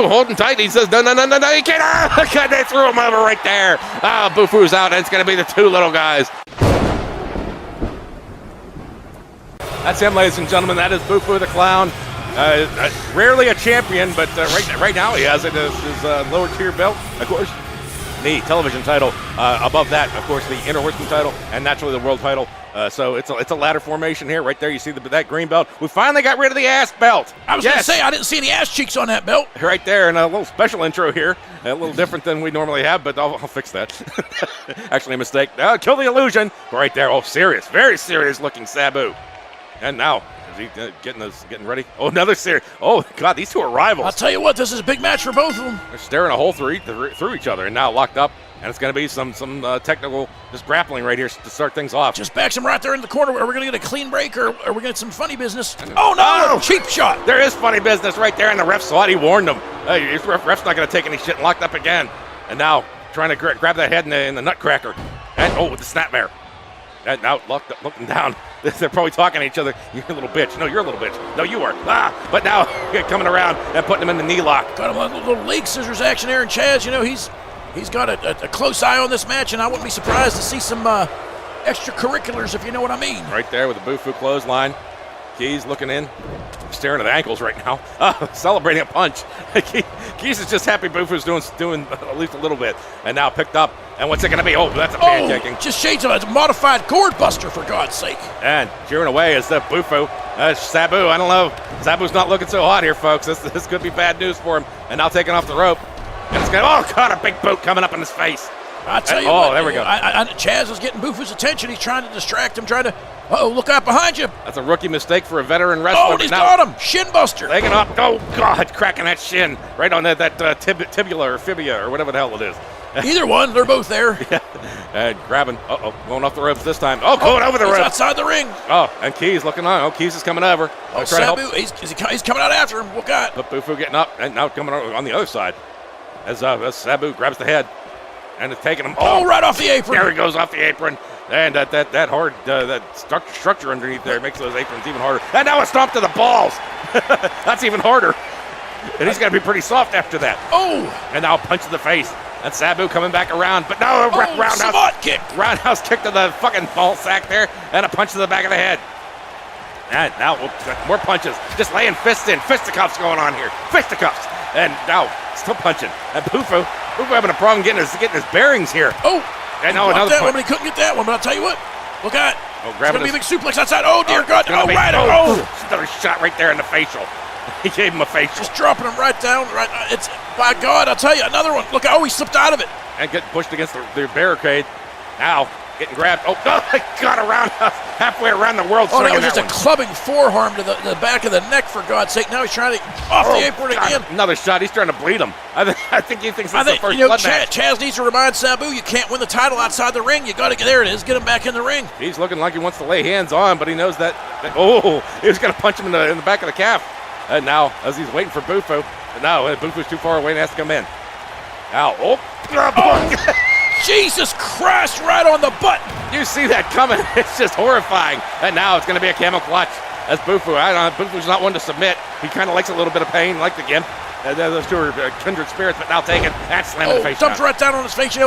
S4: holding tight. He says, no, he can't. Oh, God, they threw him over right there. Oh, Bufu's out, and it's going to be the 2 little guys. That's him, ladies and gentlemen. That is Bufu the Clown. Rarely a champion, but right now he has it as his lower tier belt. Of course, the television title. Above that, of course, the Interhorsemen title, and naturally the world title. So it's a ladder formation here. Right there, you see that green belt. We finally got rid of the ass belt.
S5: I was going to say, I didn't see any ass cheeks on that belt.
S4: Right there, and a little special intro here. A little different than we normally have, but I'll fix that. Actually, a mistake. Kill the illusion. Right there. Oh, serious. Very serious looking Sabu. And now, is he getting ready? Oh, another serious. Oh, God, these 2 are rivals.
S5: I'll tell you what, this is a big match for both of them.
S4: They're staring a hole through each other, and now locked up. And it's going to be some technical just grappling right here to start things off.
S5: Just backs him right there in the corner. Are we going to get a clean break, or are we going to get some funny business? Oh, no! Cheap shot.
S4: There is funny business right there, and the ref saw it. He warned him. Hey, ref's not going to take any shit, and locked up again. And now trying to grab that head in the nutcracker. And, with the snapmare. And now looking down. They're probably talking to each other. You're a little bitch. No, you're a little bitch. No, you are. But now coming around and putting him in the knee lock.
S5: Got him a little leg scissors action there, and Chaz, he's got a close eye on this match, and I wouldn't be surprised to see some extracurriculars, if you know what I mean.
S4: Right there with the Bufu clothesline. Keys looking in, staring at ankles right now. Celebrating a punch. Keys is just happy Bufu's doing at least a little bit. And now picked up. And what's it going to be? Oh, that's a pancaking.
S5: Just shades of a modified gourd buster, for God's sake.
S4: And cheering away is the Bufu. Sabu, I don't know. Sabu's not looking so hot here, folks. This could be bad news for him. And now taking off the rope. And it's going to, oh, God, a big boot coming up in his face.
S5: I tell you what, there we go. Chaz is getting Bufu's attention. He's trying to distract him, uh-oh, look out behind you.
S4: That's a rookie mistake for a veteran wrestler.
S5: Oh, and he's got him. Shin buster.
S4: Taking up. Oh, God, cracking that shin right on that tibia or fibia or whatever the hell it is.
S5: Either one, they're both there.
S4: Yeah. And grabbing. Going off the ropes this time. Oh, going over the ropes.
S5: Outside the ring.
S4: Oh, and Keys looking on. Oh, Keys is coming over.
S5: Oh, Sabu, he's coming out after him. Look out.
S4: But Bufu getting up and now coming on the other side. As Sabu grabs the head. And it's taking him.
S5: Oh, right off the apron.
S4: There he goes off the apron. And that hard structure underneath there makes those aprons even harder. And now a stomp to the balls. That's even harder. And he's going to be pretty soft after that.
S5: Oh.
S4: And now a punch to the face. And Sabu coming back around. But no, roundhouse
S5: kick.
S4: Roundhouse kick to the fucking ball sack there. And a punch to the back of the head. And now more punches. Just laying fists in. Fisticuffs going on here. Fisticuffs. And now still punching. And Bufu having a problem getting his bearings here.
S5: Oh.
S4: And now another
S5: that
S4: punch.
S5: one, but he couldn't get that one. But I'll tell you what. Look out.
S4: Oh,
S5: it's going to be a big suplex outside. Oh, dear God.
S4: Oh,
S5: right.
S4: Another shot right there in the facial. He gave him a facial.
S5: Just dropping him right down. Right. It's, by God, I'll tell you, another one. Look, he slipped out of it.
S4: And getting pushed against the barricade. Now getting grabbed. Oh, my God, around halfway around the world.
S5: Oh, that was just a clubbing forearm to the back of the neck, for God's sake. Now he's trying to off the apron again.
S4: Another shot. He's trying to bleed him. I think he thinks that's the first blood match.
S5: Chaz needs to remind Sabu, you can't win the title outside the ring. You got to get there. It is. Get him back in the ring.
S4: He's looking like he wants to lay hands on, but he knows that he was going to punch him in the back of the calf. And now, as he's waiting for Bufu, but now Bufu's too far away and has to come in. Now,
S5: Jesus Christ, right on the butt.
S4: You see that coming. It's just horrifying. And now it's going to be a camel clutch as Bufu. Bufu's not one to submit. He kind of likes a little bit of pain, like the Gimp. Those two are kindred spirits, but now taking that slam in the face.
S5: Dumped right down on his face.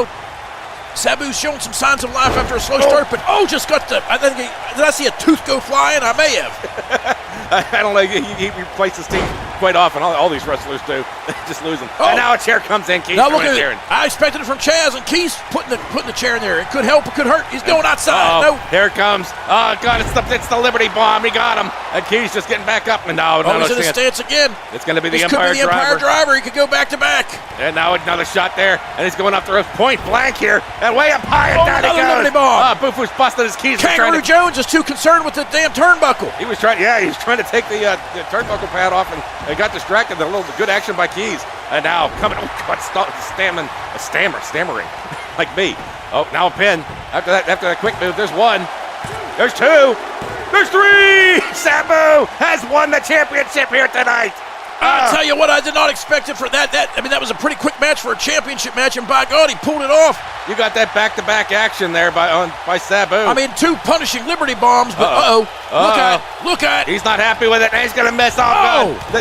S5: Sabu's showing some signs of life after a slow start, but just got did I see a tooth go flying? I may have.
S4: I don't know. He replaces his team quite often. All these wrestlers do. Just lose them. And now a chair comes in. Keys
S5: now look at it. I expected it from Chaz, and Keys putting the chair in there. It could help. It could hurt. He's going outside. No.
S4: Here it comes. Oh, God, it's the Liberty Bomb. He got him. And Keys just getting back up. And now
S5: he's in his stance again.
S4: It's going to be the
S5: This
S4: Empire
S5: could be the Empire Driver. He could go back to back.
S4: And now another shot there. And he's going off the ropes. Point blank here. And way up high. And down he goes.
S5: Liberty Bomb.
S4: Bufu's busted his Keys.
S5: Kangaroo Jones is too concerned with the damn turnbuckle.
S4: He was trying to take the turnbuckle pad off and got distracted. A little good action by Keys. And now coming, stammering, like me. Oh, now a pin. After that quick move, there's one. There's two. There's three. Sabu has won the championship here tonight.
S5: I'll tell you what, I did not expect it for that. That was a pretty quick match for a championship match, and by God, he pulled it off.
S4: You got that back-to-back action there by Sabu.
S5: I mean, two punishing Liberty Bombs, but look out.
S4: He's not happy with it, and he's going to miss off. The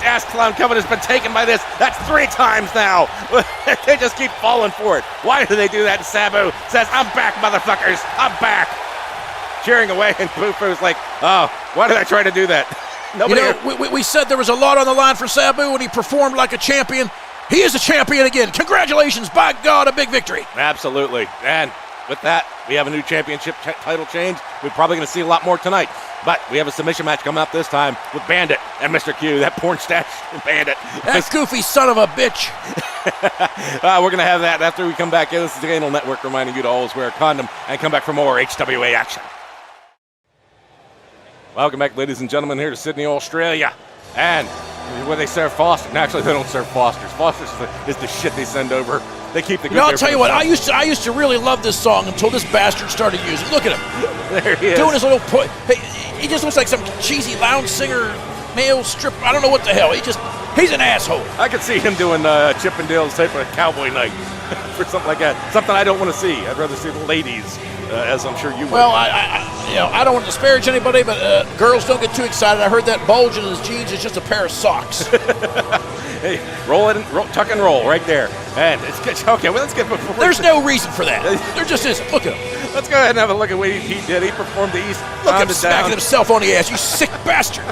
S4: ass clown cover has been taken by this. That's 3 times now. They just keep falling for it. Why do they do that? And Sabu says, I'm back, motherfuckers. I'm back. Cheering away, and Bufu's like, why did I try to do that?
S5: We said there was a lot on the line for Sabu, and he performed like a champion. He is a champion again. Congratulations, by God, a big victory.
S4: Absolutely. And with that, we have a new championship title change. We're probably going to see a lot more tonight. But we have a submission match coming up this time with Bandit and Mr. Q, that porn stash Bandit.
S5: That goofy son of a bitch.
S4: We're going to have that after we come back. This is the Anal Network reminding you to always wear a condom and come back for more HWA action. Welcome back, ladies and gentlemen, here to Sydney, Australia. And where they serve Foster. Actually, they don't serve Fosters. Fosters is the shit they send over. They keep the good.
S5: I'll tell you what, I used to really love this song until this bastard started using it. Look at him.
S4: There he is.
S5: Doing his little he just looks like some cheesy lounge singer, male strip. I don't know what the hell. He's an asshole.
S4: I could see him doing Chippendales type of cowboy night for something like that. Something I don't want to see. I'd rather see the ladies, as I'm sure you would.
S5: Well, I don't want to disparage anybody, but girls don't get too excited. I heard that bulge in his jeans is just a pair of socks.
S4: Hey, tuck and roll right there. And it's good. Okay, well, let's get before.
S5: There's no reason for that. There just isn't. Look at him.
S4: Let's go ahead and have a look at what he did. He performed the
S5: Look at
S4: Eastbound
S5: him
S4: and
S5: smacking
S4: Down.
S5: himself on the ass. You sick bastard.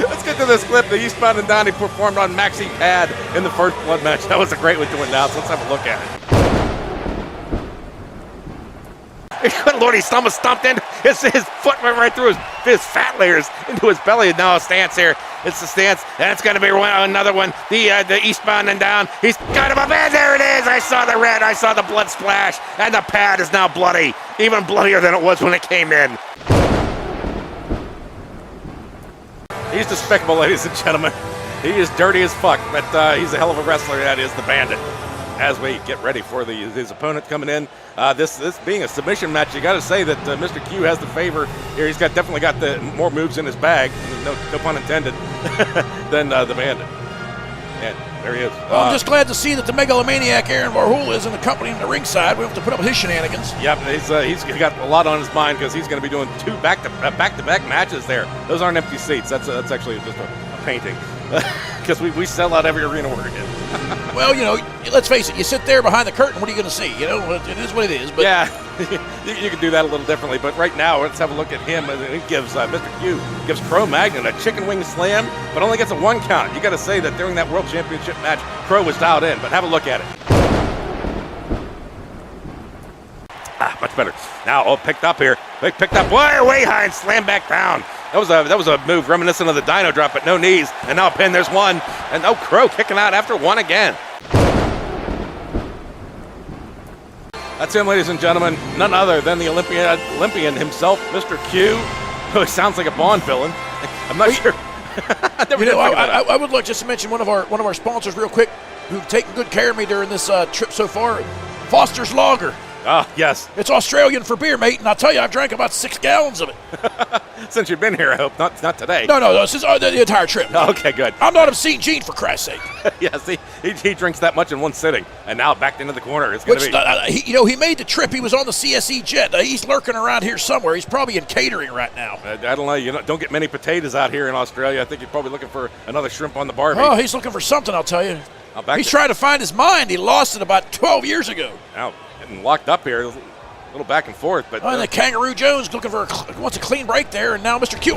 S4: Let's get to this clip. The Eastbound and Down he performed on Maxi Pad in the first blood match. That was a great one to win now, so let's have a look at it. Good Lord, he almost stomped in. His foot went right through his fat layers into his belly. And now a stance here. It's the stance, and it's going to be another one. The Eastbound and Down. He's got him up, and there it is. I saw the red. I saw the blood splash, and the pad is now bloody, even bloodier than it was when it came in. He's despicable, ladies and gentlemen. He is dirty as fuck, but he's a hell of a wrestler. That is the Bandit. As we get ready for his opponent coming in, this being a submission match, you got to say that Mr. Q has the favor here. He's definitely got the more moves in his bag, no pun intended, than the Bandit. And there he is.
S5: Well, I'm just glad to see that the megalomaniac Aaron Varhola is in the company in the ringside. We don't have to put up with his shenanigans.
S4: Yep, he's got a lot on his mind because he's going to be doing 2 back-to-back matches there. Those aren't empty seats. That's actually just a painting. Because we sell out every arena we're in.
S5: Well, let's face it. You sit there behind the curtain, what are you going to see? It is what it is. But
S4: yeah, you can do that a little differently. But right now, let's have a look at him. He gives Mr. Q gives Crow Magnon a chicken wing slam, but only gets a 1 count. You got to say that during that World Championship match, Crow was dialed in. But have a look at it. Much better. Now, picked up here. They picked up way high and slammed back down. That was a move reminiscent of the Dino drop, but no knees. And now a pin, there's 1. And Crow kicking out after 1 again. That's him, ladies and gentlemen. None other than the Olympian himself, Mr. Q, who sounds like a Bond villain. I'm not sure.
S5: I would like just to mention one of our sponsors real quick, who've taken good care of me during this trip so far. Foster's Lager.
S4: Ah, yes.
S5: It's Australian for beer, mate, and I'll tell you, I've drank about 6 gallons of it.
S4: Since you've been here, I hope. Not today.
S5: No, this is the entire trip.
S4: Okay, good.
S5: I'm not obscene Gene, for Christ's sake.
S4: Yes, he drinks that much in one sitting, and now backed into the corner. It's going to be.
S5: He made the trip. He was on the CSE jet. He's lurking around here somewhere. He's probably in catering right now.
S4: I don't know. Don't get many potatoes out here in Australia. I think you're probably looking for another shrimp on the barbie.
S5: Oh, he's looking for something, I'll tell you. He's trying to find his mind. He lost it about 12 years ago.
S4: Now, getting locked up here. A little back and forth, but
S5: and the Kangaroo Jones looking for wants a clean break there, and now Mr. Q.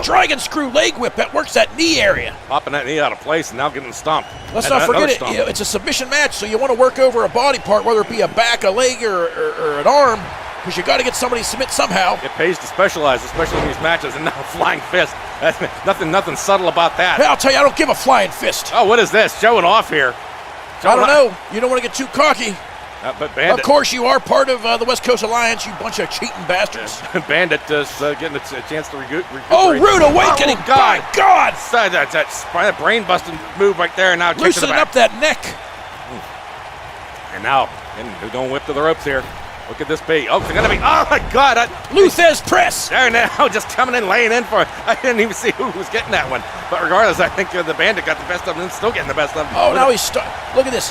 S5: Dragon screw leg whip that works that knee area.
S4: Popping that knee out of place and now getting stomped.
S5: Let's not forget it. It's a submission match, so you want to work over a body part, whether it be a back, a leg, or an arm, because you got to get somebody to submit somehow.
S4: It pays to specialize, especially in these matches. And now flying fist. Nothing subtle about that.
S5: Hey, I'll tell you, I don't give a flying fist.
S4: Oh, what is this? Showing off here.
S5: I don't know. You don't want to get too cocky.
S4: But Bandit.
S5: Of course, you are part of the West Coast Alliance, you bunch of cheating bastards.
S4: Bandit is getting a chance to recuperate.
S5: Oh, rude awakening!
S4: Oh, God.
S5: My God!
S4: That brain-busting move right there. Now
S5: loosening up that neck.
S4: And now, we're going whip to the ropes here. What could this be? Oh, it's going to be. Oh, my God.
S5: Luthez press.
S4: There now, just coming in, laying in for it. I didn't even see who was getting that one. But regardless, I think the Bandit got the best of him and still getting the best of him.
S5: Oh, now he's look at this.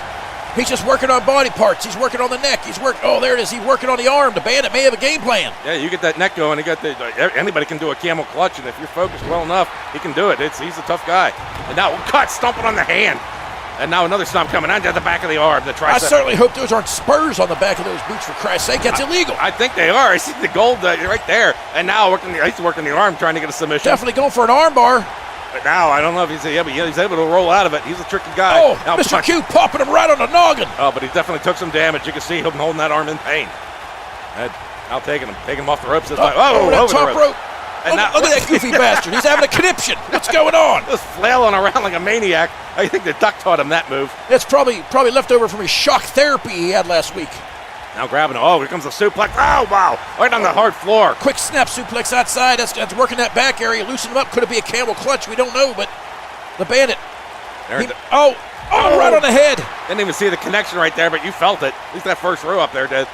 S5: He's just working on body parts. He's working on the neck. Oh, there it is. He's working on the arm. The Bandit may have a game plan.
S4: Yeah, you get that neck going. Anybody can do a camel clutch, and if you're focused well enough, he can do it. He's a tough guy. And now, stomping on the hand. And now another stomp coming on to the back of the arm, the tricep.
S5: I certainly hope those aren't spurs on the back of those boots, for Christ's sake. That's illegal.
S4: I think they are. I see the gold right there. And now he's working the arm, trying to get a submission.
S5: Definitely going for an arm bar.
S4: But now, I don't know if he's able to roll out of it. He's a tricky guy.
S5: Oh, now, Mr. Q popping him right on the noggin.
S4: Oh, but he definitely took some damage. You can see him holding that arm in pain. And now taking him off the ropes this time.
S5: Oh, over the top rope. And look at that goofy bastard. He's having a conniption. What's going on?
S4: Just flailing around like a maniac. I think the Duck taught him that move.
S5: It's probably left over from his shock therapy he had last week.
S4: Now grabbing him. Oh, here comes the suplex. Oh, wow. Right on the hard floor.
S5: Quick snap suplex outside. That's working that back area. Loosen him up. Could it be a camel clutch? We don't know, but the Bandit. Right on the head.
S4: Didn't even see the connection right there, but you felt it. At least that first row up there did.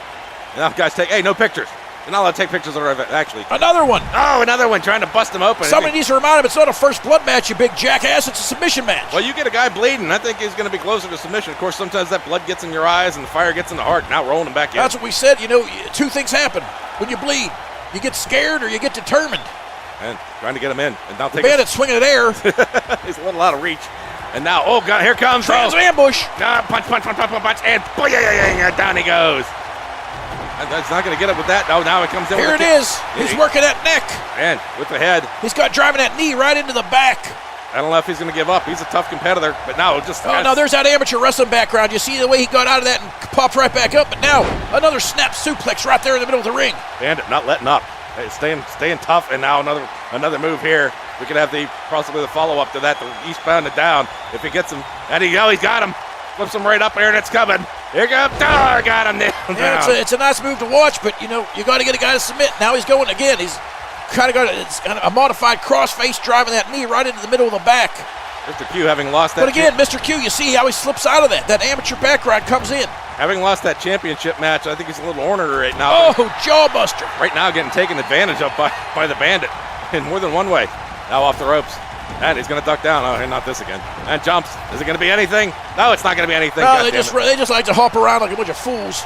S4: Now guys no pictures. You're not allowed to take pictures of it, actually.
S5: Another one.
S4: Oh, another one trying to bust him open.
S5: Somebody needs to remind him it's not a first blood match, you big jackass. It's a submission match.
S4: Well, you get a guy bleeding. I think he's going to be closer to submission. Of course, sometimes that blood gets in your eyes and the fire gets in the heart. Now rolling him back in.
S5: That's what we said. Two things happen when you bleed. You get scared or you get determined.
S4: And trying to get him in. And now
S5: The Bandit's swinging at air.
S4: He's a little out of reach. And now, oh, God, here comes.
S5: Trans ambush.
S4: Punch, and boing, down he goes. That's not going to get it with that. Oh, now it comes in.
S5: Here
S4: with
S5: it is. He's working that neck.
S4: And with the head.
S5: He's got driving that knee right into the back.
S4: I don't know if he's going to give up. He's a tough competitor. But now just.
S5: Oh, no, there's that amateur wrestling background. You see the way he got out of that and popped right back up. But now another snap suplex right there in the middle of the ring.
S4: Bandit not letting up. Staying tough. And now another move here. We could have possibly the follow-up to that, the eastbound and down. If he gets him, and he's got him. Flips him right up there, and it's coming. Here comes. Oh, got him.
S5: Yeah, it's a nice move to watch, but, you got to get a guy to submit. Now he's going again. He's kind of got a modified crossface driving that knee right into the middle of the back.
S4: Mr. Q having lost that.
S5: But again, Mr. Q, you see how he slips out of that. That amateur back ride comes in.
S4: Having lost that championship match, I think he's a little ornery right now.
S5: Oh, jawbuster.
S4: Right now getting taken advantage of by the Bandit in more than one way. Now off the ropes. And he's going to duck down. Oh, not this again. And jumps. Is it going to be anything? No, it's not going to be anything.
S5: No, they just like to hop around like a bunch of fools.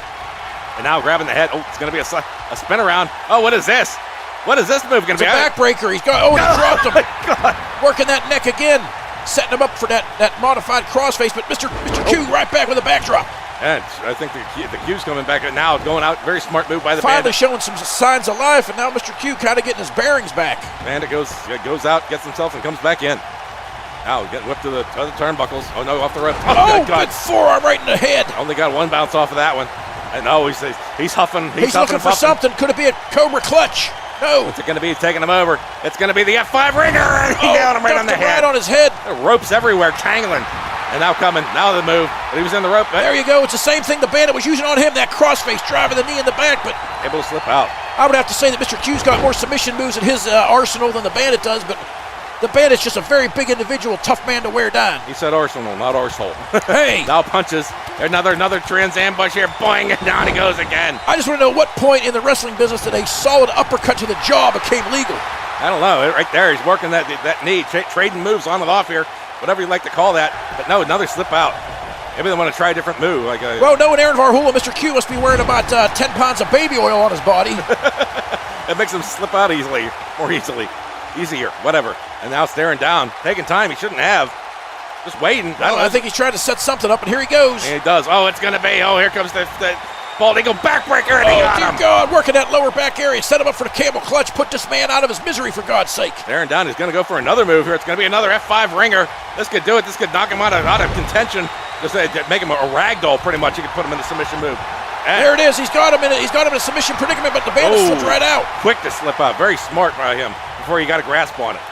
S4: And now grabbing the head. Oh, it's going to be a spin around. Oh, what is this? What is this move going to be?
S5: It's a backbreaker. He dropped him.
S4: God.
S5: Working that neck again. Setting him up for that modified crossface. But Mr. Q right back with a backdrop.
S4: And I think the Q's coming back now, going out. Very smart move by the
S5: Finally
S4: Bandit.
S5: showing some signs of life, and now Mr. Q kind of getting his bearings back.
S4: Bandit goes out, gets himself, and comes back in. Now getting whipped to the other turnbuckles. Oh, no, off the rope.
S5: Oh, good forearm right in the head.
S4: Only got one bounce off of that one. And no, he's huffing.
S5: He's looking for something. Could it be a Cobra clutch? No.
S4: What's it going to be? Taking him over. It's going to be the F5 ringer. And he nailed him right on the head.
S5: Right on his head.
S4: There are ropes everywhere, tangling. And now the move. But he was in the rope.
S5: There you go. It's the same thing the Bandit was using on him, that crossface, driving the knee in the back, but
S4: able to slip out.
S5: I would have to say that Mr. Q's got more submission moves in his arsenal than the Bandit does, but the Bandit's just a very big individual, tough man to wear down.
S4: He said arsenal, not arsehole.
S5: Hey!
S4: Now punches. Another trans ambush here. Boing, and down he goes again.
S5: I just want to know what point in the wrestling business that a solid uppercut to the jaw became legal.
S4: I don't know. Right there, he's working that knee, trading moves on and off here. Whatever you like to call that. But no, another slip out. Maybe they want to try a different move.
S5: Well, knowing Aaron Varhola, Mr. Q must be wearing about 10 pounds of baby oil on his body.
S4: It makes him slip out more easily. Easier, whatever. And now staring down, taking time he shouldn't have. Just waiting.
S5: I think he's trying to set something up, and here he goes.
S4: And he does. Oh, it's going to be. Oh, here comes the bald eagle backbreaker. And he got him.
S5: God, working that lower back area. Set him up for the camel clutch. Put this man out of his misery, for God's sake.
S4: Staring down. He's going to go for another move here. It's going to be another F5 ringer. This could do it. This could knock him out of contention. Just make him a ragdoll, pretty much. You could put him in the submission move. And
S5: there it is. He's got him in a submission predicament, but the Bandit slipped right out.
S4: Quick to slip out. Very smart by him before he got a grasp on it.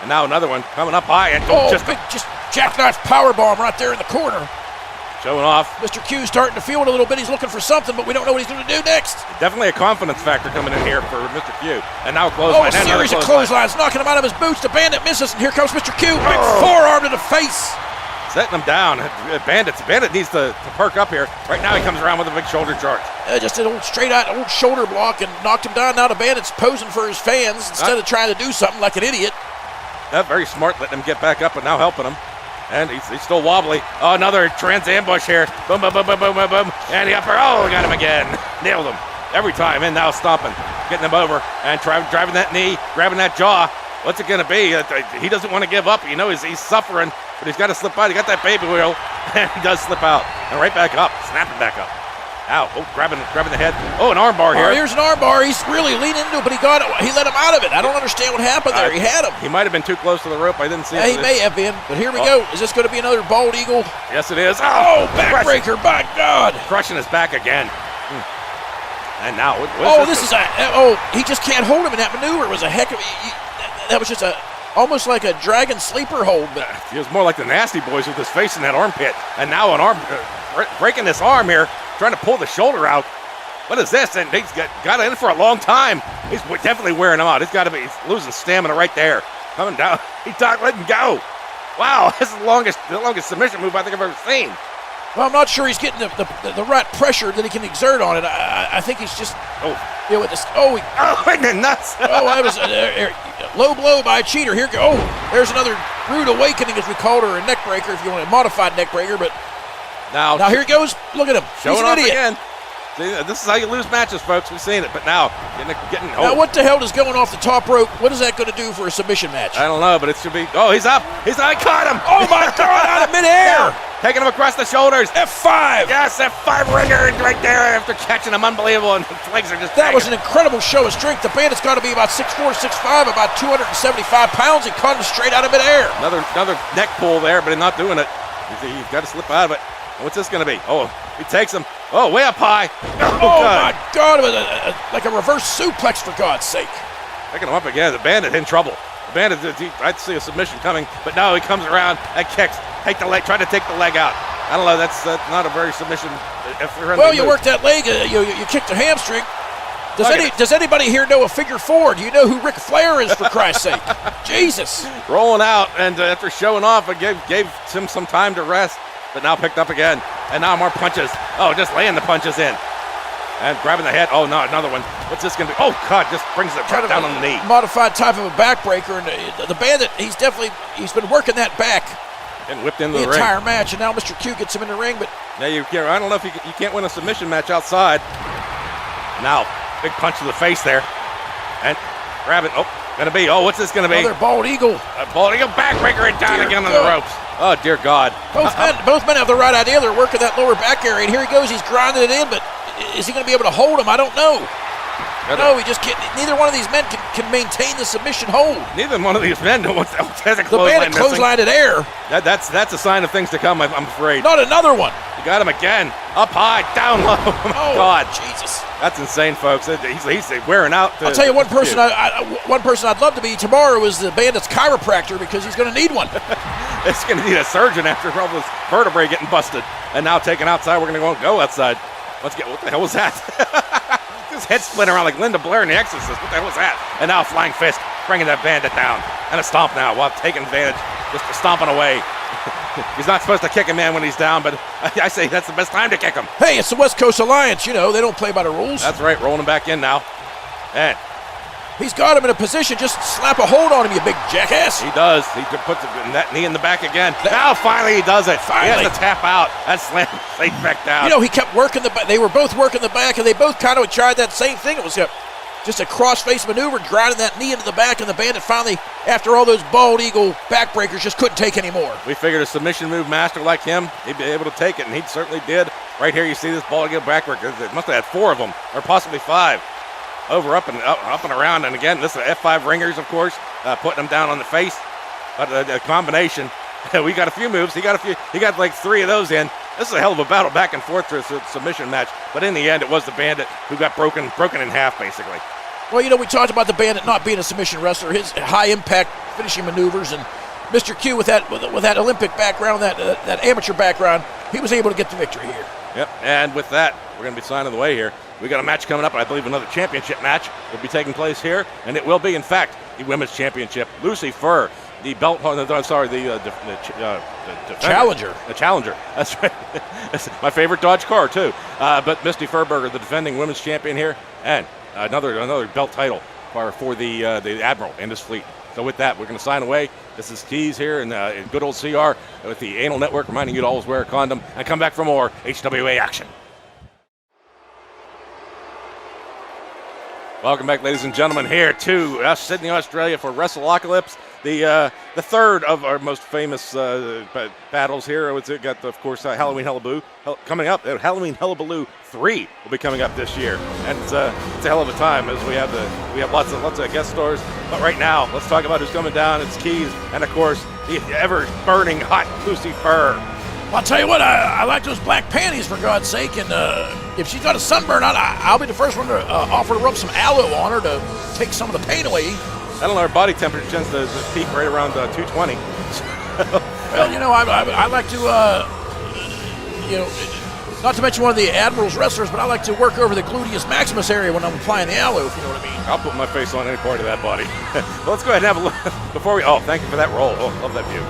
S4: And now another one coming up high. And
S5: just jackknife powerbomb right there in the corner.
S4: Showing off.
S5: Mr. Q's starting to feel it a little bit. He's looking for something, but we don't know what he's going to do next.
S4: Definitely a confidence factor coming in here for Mr. Q. And now a clothesline.
S5: A series of clotheslines, knocking him out of his boots. The Bandit misses, and here comes Mr. Q. Big forearm to the face.
S4: Setting him down. Bandit needs to perk up here. Right now he comes around with a big shoulder charge.
S5: Just an old straight-out shoulder block and knocked him down. Now the Bandit's posing for his fans instead of trying to do something like an idiot.
S4: That's very smart, letting him get back up and now helping him. And he's still wobbly. Oh, another trans ambush here. Boom, boom, boom, boom, boom, boom, boom. And the upper. Oh, got him again. Nailed him. Every time. And now stomping. Getting him over. And driving that knee. Grabbing that jaw. What's it going to be? He doesn't want to give up. He's suffering. But he's got to slip out. He got that baby wheel. And he does slip out. And right back up. Snapping back up. Ow. Oh, grabbing the head. Oh, an arm bar here.
S5: Oh, here's an arm bar. He's really leaning into it, but he let him out of it. I don't understand what happened there. He had him.
S4: He might have been too close to the rope. I didn't see it.
S5: He may have been, but here we go. Is this going to be another bald eagle?
S4: Yes, it is.
S5: Oh, backbreaker, by God.
S4: Crushing his back again. And now,
S5: he just can't hold him in that maneuver. It was a heck of that was just almost like a dragon sleeper hold. But
S4: he was more like the Nasty Boys with his face in that armpit. And now an arm, breaking this arm here, trying to pull the shoulder out. What is this? And he's got it in for a long time. He's definitely wearing him out. He's losing stamina right there. Coming down. He's not letting go. Wow, this is the longest submission move I think I've ever seen.
S5: Well, I'm not sure he's getting the right pressure that he can exert on it. I think he's just with this.
S4: The nuts.
S5: That was a low blow by a cheater. Here go. There's another rude awakening, as we called her, a neck breaker, if you want a modified neck breaker. But now here he goes. Look at him.
S4: Showing
S5: He's an
S4: off
S5: idiot.
S4: again. See, this is how you lose matches, folks. We've seen it. But now, getting
S5: Now, what the hell does going off the top rope, what is that going to do for a submission match?
S4: I don't know, but it should be. Oh, he's up. I caught him.
S5: Oh, my God, out of midair.
S4: Taking him across the shoulders.
S5: F5.
S4: Yes, F5 ringer right there after catching him. Unbelievable. And his legs are just
S5: That was an incredible show of strength. The Bandit's got to be about 6'4", 6'5", about 275 pounds. He caught him straight out of midair.
S4: Another neck pull there, but he's not doing it. He's got to slip out of it. What's this going to be? Oh, he takes him. Oh, way up high.
S5: Oh my God. It was like a reverse suplex, for God's sake.
S4: Taking him up again. The Bandit in trouble. The Bandit, I'd see a submission coming, but no, he comes around and kicks. Take the leg, try to take the leg out. I don't know, that's not a very submission.
S5: Well, you work that leg, you kick the hamstring. Does anybody here know a figure four? Do you know who Ric Flair is, for Christ's sake? Jesus.
S4: Rolling out, and after showing off, it gave him some time to rest, but now picked up again. And now more punches. Oh, just laying the punches in. And grabbing the head. Oh, no, another one. What's this going to be? Oh, God, just brings it right down on the knee.
S5: Modified type of a backbreaker. And the Bandit, he's been working that back.
S4: And whipped into
S5: the
S4: ring.
S5: entire match, and now Mr. Q gets him in the ring, but...
S4: Now, I don't know if you can't win a submission match outside. Now, big punch to the face there. And grab it. Oh, gonna be. Oh, what's this gonna be?
S5: Another bald eagle.
S4: A bald eagle backbreaker and down again on the ropes. Oh, dear God.
S5: Both men have the right idea. They're working that lower back area, and here he goes. He's grinding it in, but is he going to be able to hold him? I don't know. No, he just can't. Neither one of these men can maintain the submission hold.
S4: Neither one of these men has a
S5: clothesline. The Bandit clotheslined at air.
S4: That's a sign of things to come, I'm afraid.
S5: Not another one.
S4: You got him again. Up high, down low. Oh, God.
S5: Jesus.
S4: That's insane, folks. He's wearing out.
S5: I'll tell you one person I'd love to be tomorrow is the Bandit's chiropractor, because he's going to need one.
S4: It's going to need a surgeon after all this vertebrae getting busted. And now taken outside, we're going to go outside. What the hell was that? His head split around like Linda Blair in The Exorcist. What the hell was that? And now a flying fist, bringing that Bandit down. And a stomp now while taking advantage, just stomping away. He's not supposed to kick a man when he's down, but I say that's the best time to kick him.
S5: Hey, it's the West Coast Alliance. You know, they don't play by the rules.
S4: That's right, rolling him back in now. And
S5: he's got him in a position. Just slap a hold on him, you big jackass.
S4: He does. He puts that knee in the back again. Now finally he does it. Finally. He has to tap out. That slam safe back down.
S5: You know, he kept working the back. They were both working the back, and they both kind of tried that same thing. It was just a cross-face maneuver, grinding that knee into the back, and the Bandit finally, after all those bald eagle backbreakers, just couldn't take anymore.
S4: We figured a submission move master like him, he'd be able to take it, and he certainly did. Right here you see this bald eagle backbreaker. It must have had 4 of them, or possibly 5. Over, up and around, and again, this is F5 ringers, of course, putting them down on the face. But a combination. We got a few moves. He got like 3 of those in. This is a hell of a battle back and forth through a submission match. But in the end, it was the Bandit who got broken in half, basically.
S5: Well, you know, we talked about the Bandit not being a submission wrestler. His high-impact finishing maneuvers, and Mr. Q with that Olympic background, that amateur background, he was able to get the victory here.
S4: Yep, and with that, we're going to be signing the way here. We got a match coming up, and I believe another championship match will be taking place here, and it will be, in fact, the Women's Championship. Lucy Ferr, the belt, the
S5: Challenger.
S4: The Challenger, that's right. That's my favorite Dodge car, too. But Misty Firberger, the defending Women's Champion here, and another belt title for the Admiral and his fleet. So with that, we're going to sign away. This is Keys here in good old CR with the Anal Network, reminding you to always wear a condom, and come back for more HWA action. Welcome back, ladies and gentlemen, here to Sydney, Australia for Wrestleocalypse, the third of our most famous battles here. It's got, of course, Halloween Hullabaloo coming up. Halloween Hullabaloo 3 will be coming up this year, and it's a hell of a time as we have lots of guest stars. But right now, let's talk about who's coming down. It's Keys, and of course, the ever burning hot Lucy Ferr.
S5: Well, I'll tell you what, I like those black panties, for God's sake, and if she's got a sunburn, I'll be the first one to offer to rub some aloe on her to take some of the pain away.
S4: I don't know, her body temperature tends to peak right around 220.
S5: Well, you know, I like to, not to mention one of the Admiral's wrestlers, but I like to work over the gluteus maximus area when I'm applying the aloe, if you know what I mean.
S4: I'll put my face on any part of that body. Well, let's go ahead and have a look before we. Oh, thank you for that roll. Oh, love that view.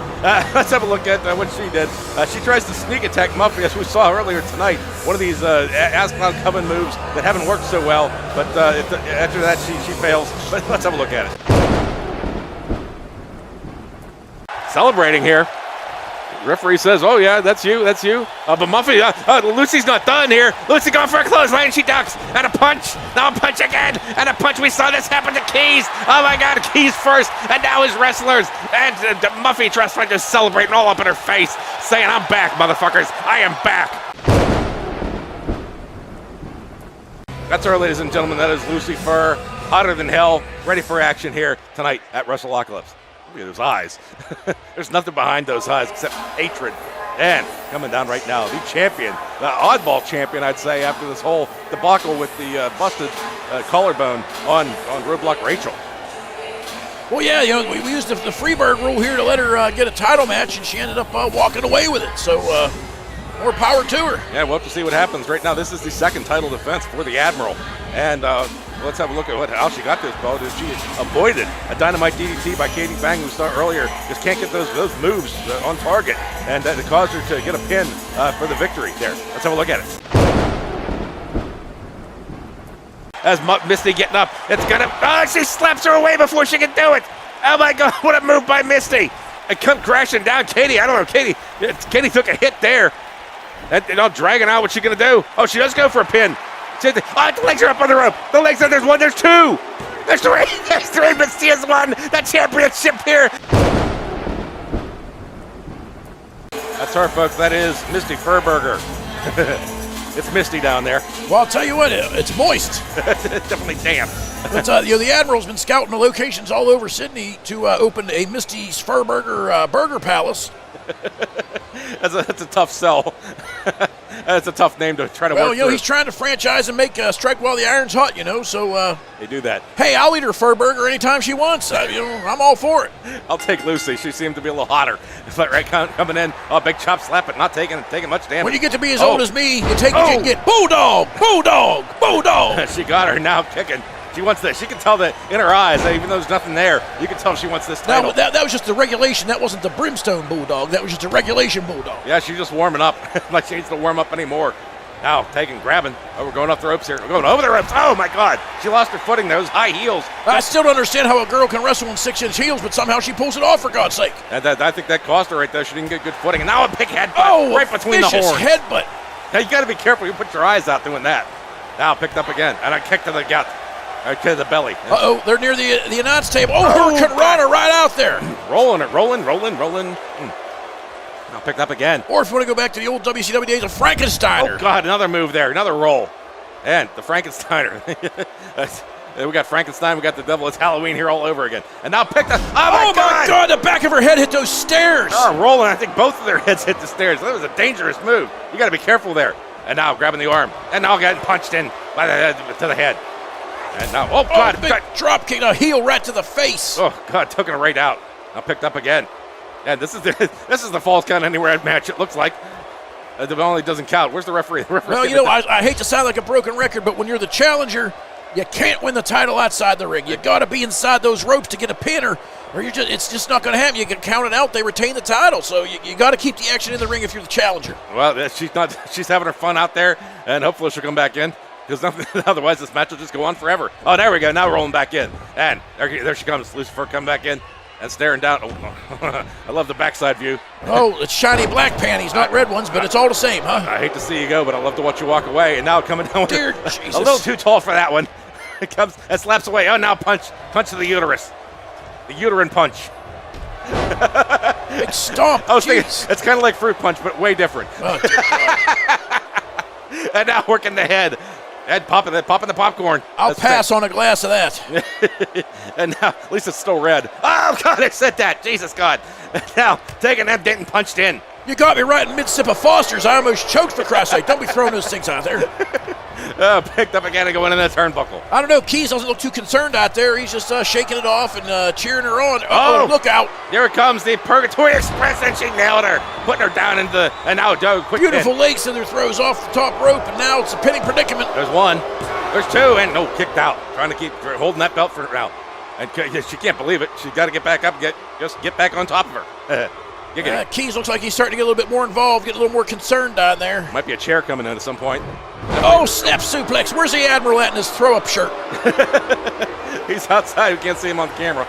S4: Let's have a look at what she did. She tries to sneak attack Muffy, as we saw earlier tonight. One of these astronaut coven moves that haven't worked so well, but after that she fails. But let's have a look at it. Celebrating here. Referee says, oh, yeah, that's you. But Muffy, Lucy's not done here. Lucy going for a clothesline. She ducks. And a punch. Now a punch again. And a punch. We saw this happen to Keys. Oh, my God. Keys first. And now his wrestlers. And Muffy Trust Fund just celebrating all up in her face, saying, I'm back, motherfuckers. I am back. That's her, ladies and gentlemen. That is Lucy Ferr, hotter than hell, ready for action here tonight at Wrestleocalypse. Look at those eyes. There's nothing behind those eyes except hatred. And coming down right now, the champion, the oddball champion, I'd say, after this whole debacle with the busted collarbone on Roadblock Rachel.
S5: Well, yeah, we used the Firberger rule here to let her get a title match, and she ended up walking away with it. So, more power to her.
S4: Yeah, we'll have to see what happens. Right now, this is the second title defense for the Admiral. And let's have a look at how she got this belt. She avoided a dynamite DDT by Katie Bang, who we saw earlier. Just can't get those moves on target. And that caused her to get a pin for the victory there. Let's have a look at it. As Misty getting up, it's gonna. Oh, she slaps her away before she can do it. Oh my God, what a move by Misty! And come crashing down, Katie. I don't know, Katie took a hit there. And dragging out. What's she gonna do? Oh, she does go for a pin. The legs are up on the rope. The legs are. There's one. There's two. There's three. There's three. Misty has won the championship here. That's her, folks. That is Misty Firberger. It's Misty down there.
S5: Well, I'll tell you what, it's moist.
S4: It's definitely damp.
S5: But the Admiral's been scouting the locations all over Sydney to open a Misty's Firberger burger palace.
S4: That's a tough sell. That's a tough name to try to work through.
S5: He's trying to franchise and make strike while the iron's hot, so...
S4: they do that.
S5: Hey, I'll eat her Firberger anytime she wants. I'm all for it.
S4: I'll take Lucy. She seemed to be a little hotter. But right coming in, big chop slap, but not taking much damage.
S5: When you get to be as old as me, you take what you can get. Bulldog! Bulldog! Bulldog!
S4: She got her now kicking. She wants this. She can tell that in her eyes, even though there's nothing there, you can tell she wants this title.
S5: No, that was just the regulation. That wasn't the Brimstone Bulldog. That was just a regulation Bulldog.
S4: Yeah, she's just warming up. Like she needs to warm up anymore. Now, grabbing. Oh, we're going up the ropes here. We're going over the ropes. Oh, my God. She lost her footing. Those high heels.
S5: I still don't understand how a girl can wrestle in 6-inch heels, but somehow she pulls it off, for God's sake.
S4: I think that cost her right there. She didn't get good footing. And now a big headbutt right between the horns.
S5: Headbutt.
S4: Now, you got to be careful. You put your eyes out doing that. Now, picked up again. And a kick to the gut. To the belly.
S5: Uh-oh, they're near the announce table. Hurricane Rana right out there.
S4: Rolling. Now picked up again.
S5: Or if you want to go back to the old WCW days of Frankensteiner.
S4: Oh, God, another move there. Another roll. And the Frankensteiner. We got Frankenstein. We got the devil. It's Halloween here all over again. And now picked up. Oh, my God.
S5: The back of her head hit those stairs.
S4: Oh, rolling. I think both of their heads hit the stairs. That was a dangerous move. You got to be careful there. And now grabbing the arm. And now getting punched in by to the head. And now, oh, God.
S5: Big drop kick, a heel right to the face.
S4: Oh, God, took it right out. Now picked up again. And this is the Falls Count Anywhere match, it looks like. The only doesn't count. Where's the referee?
S5: Well, I hate to sound like a broken record, but when you're the challenger, you can't win the title outside the ring. You got to be inside those ropes to get a pin, or it's just not going to happen. You can count it out. They retain the title, so you got to keep the action in the ring if you're the challenger.
S4: Well, she's having her fun out there, and hopefully she'll come back in. Because otherwise this match will just go on forever. Oh, there we go. Now rolling back in. And there she comes. Lucifer come back in and staring down. Oh, I love the backside view.
S5: Oh, it's shiny black panties, not red ones, but it's all the same, huh?
S4: I hate to see you go, but I love to watch you walk away. And now coming down with
S5: Dear Jesus.
S4: A little too tall for that one. It comes and slaps away. Oh, now punch to the uterus. The uterine punch.
S5: Big stomp.
S4: I was thinking, it's kind of like fruit punch, but way different.
S5: Oh,
S4: and now working the head. And popping the popcorn.
S5: I'll pass on a glass of that.
S4: And now, at least it's still red. Oh, God, I said that. Jesus, God. And now, taking them, getting punched in.
S5: You got me right in mid-sip of Foster's. I almost choked, for Christ's sake. Don't be throwing those things out there.
S4: Picked up again and going in the turnbuckle.
S5: I don't know. Keys doesn't look too concerned out there. He's just shaking it off and cheering her on. Oh, look out.
S4: There it comes, the Purgatory Express, and she nailed her. Putting her down into the, and now quick
S5: beautiful
S4: pin.
S5: leg scissor throws off the top rope, and now it's a pinning predicament.
S4: There's one. There's two, and kicked out. Trying to keep holding that belt for now. And she can't believe it. She's got to get back up, just get back on top of her.
S5: Keys looks like he's starting to get a little bit more involved, get a little more concerned down there.
S4: Might be a chair coming in at some point.
S5: Oh, snap suplex. Where's the Admiral at in his throw-up shirt?
S4: He's outside. We can't see him on camera.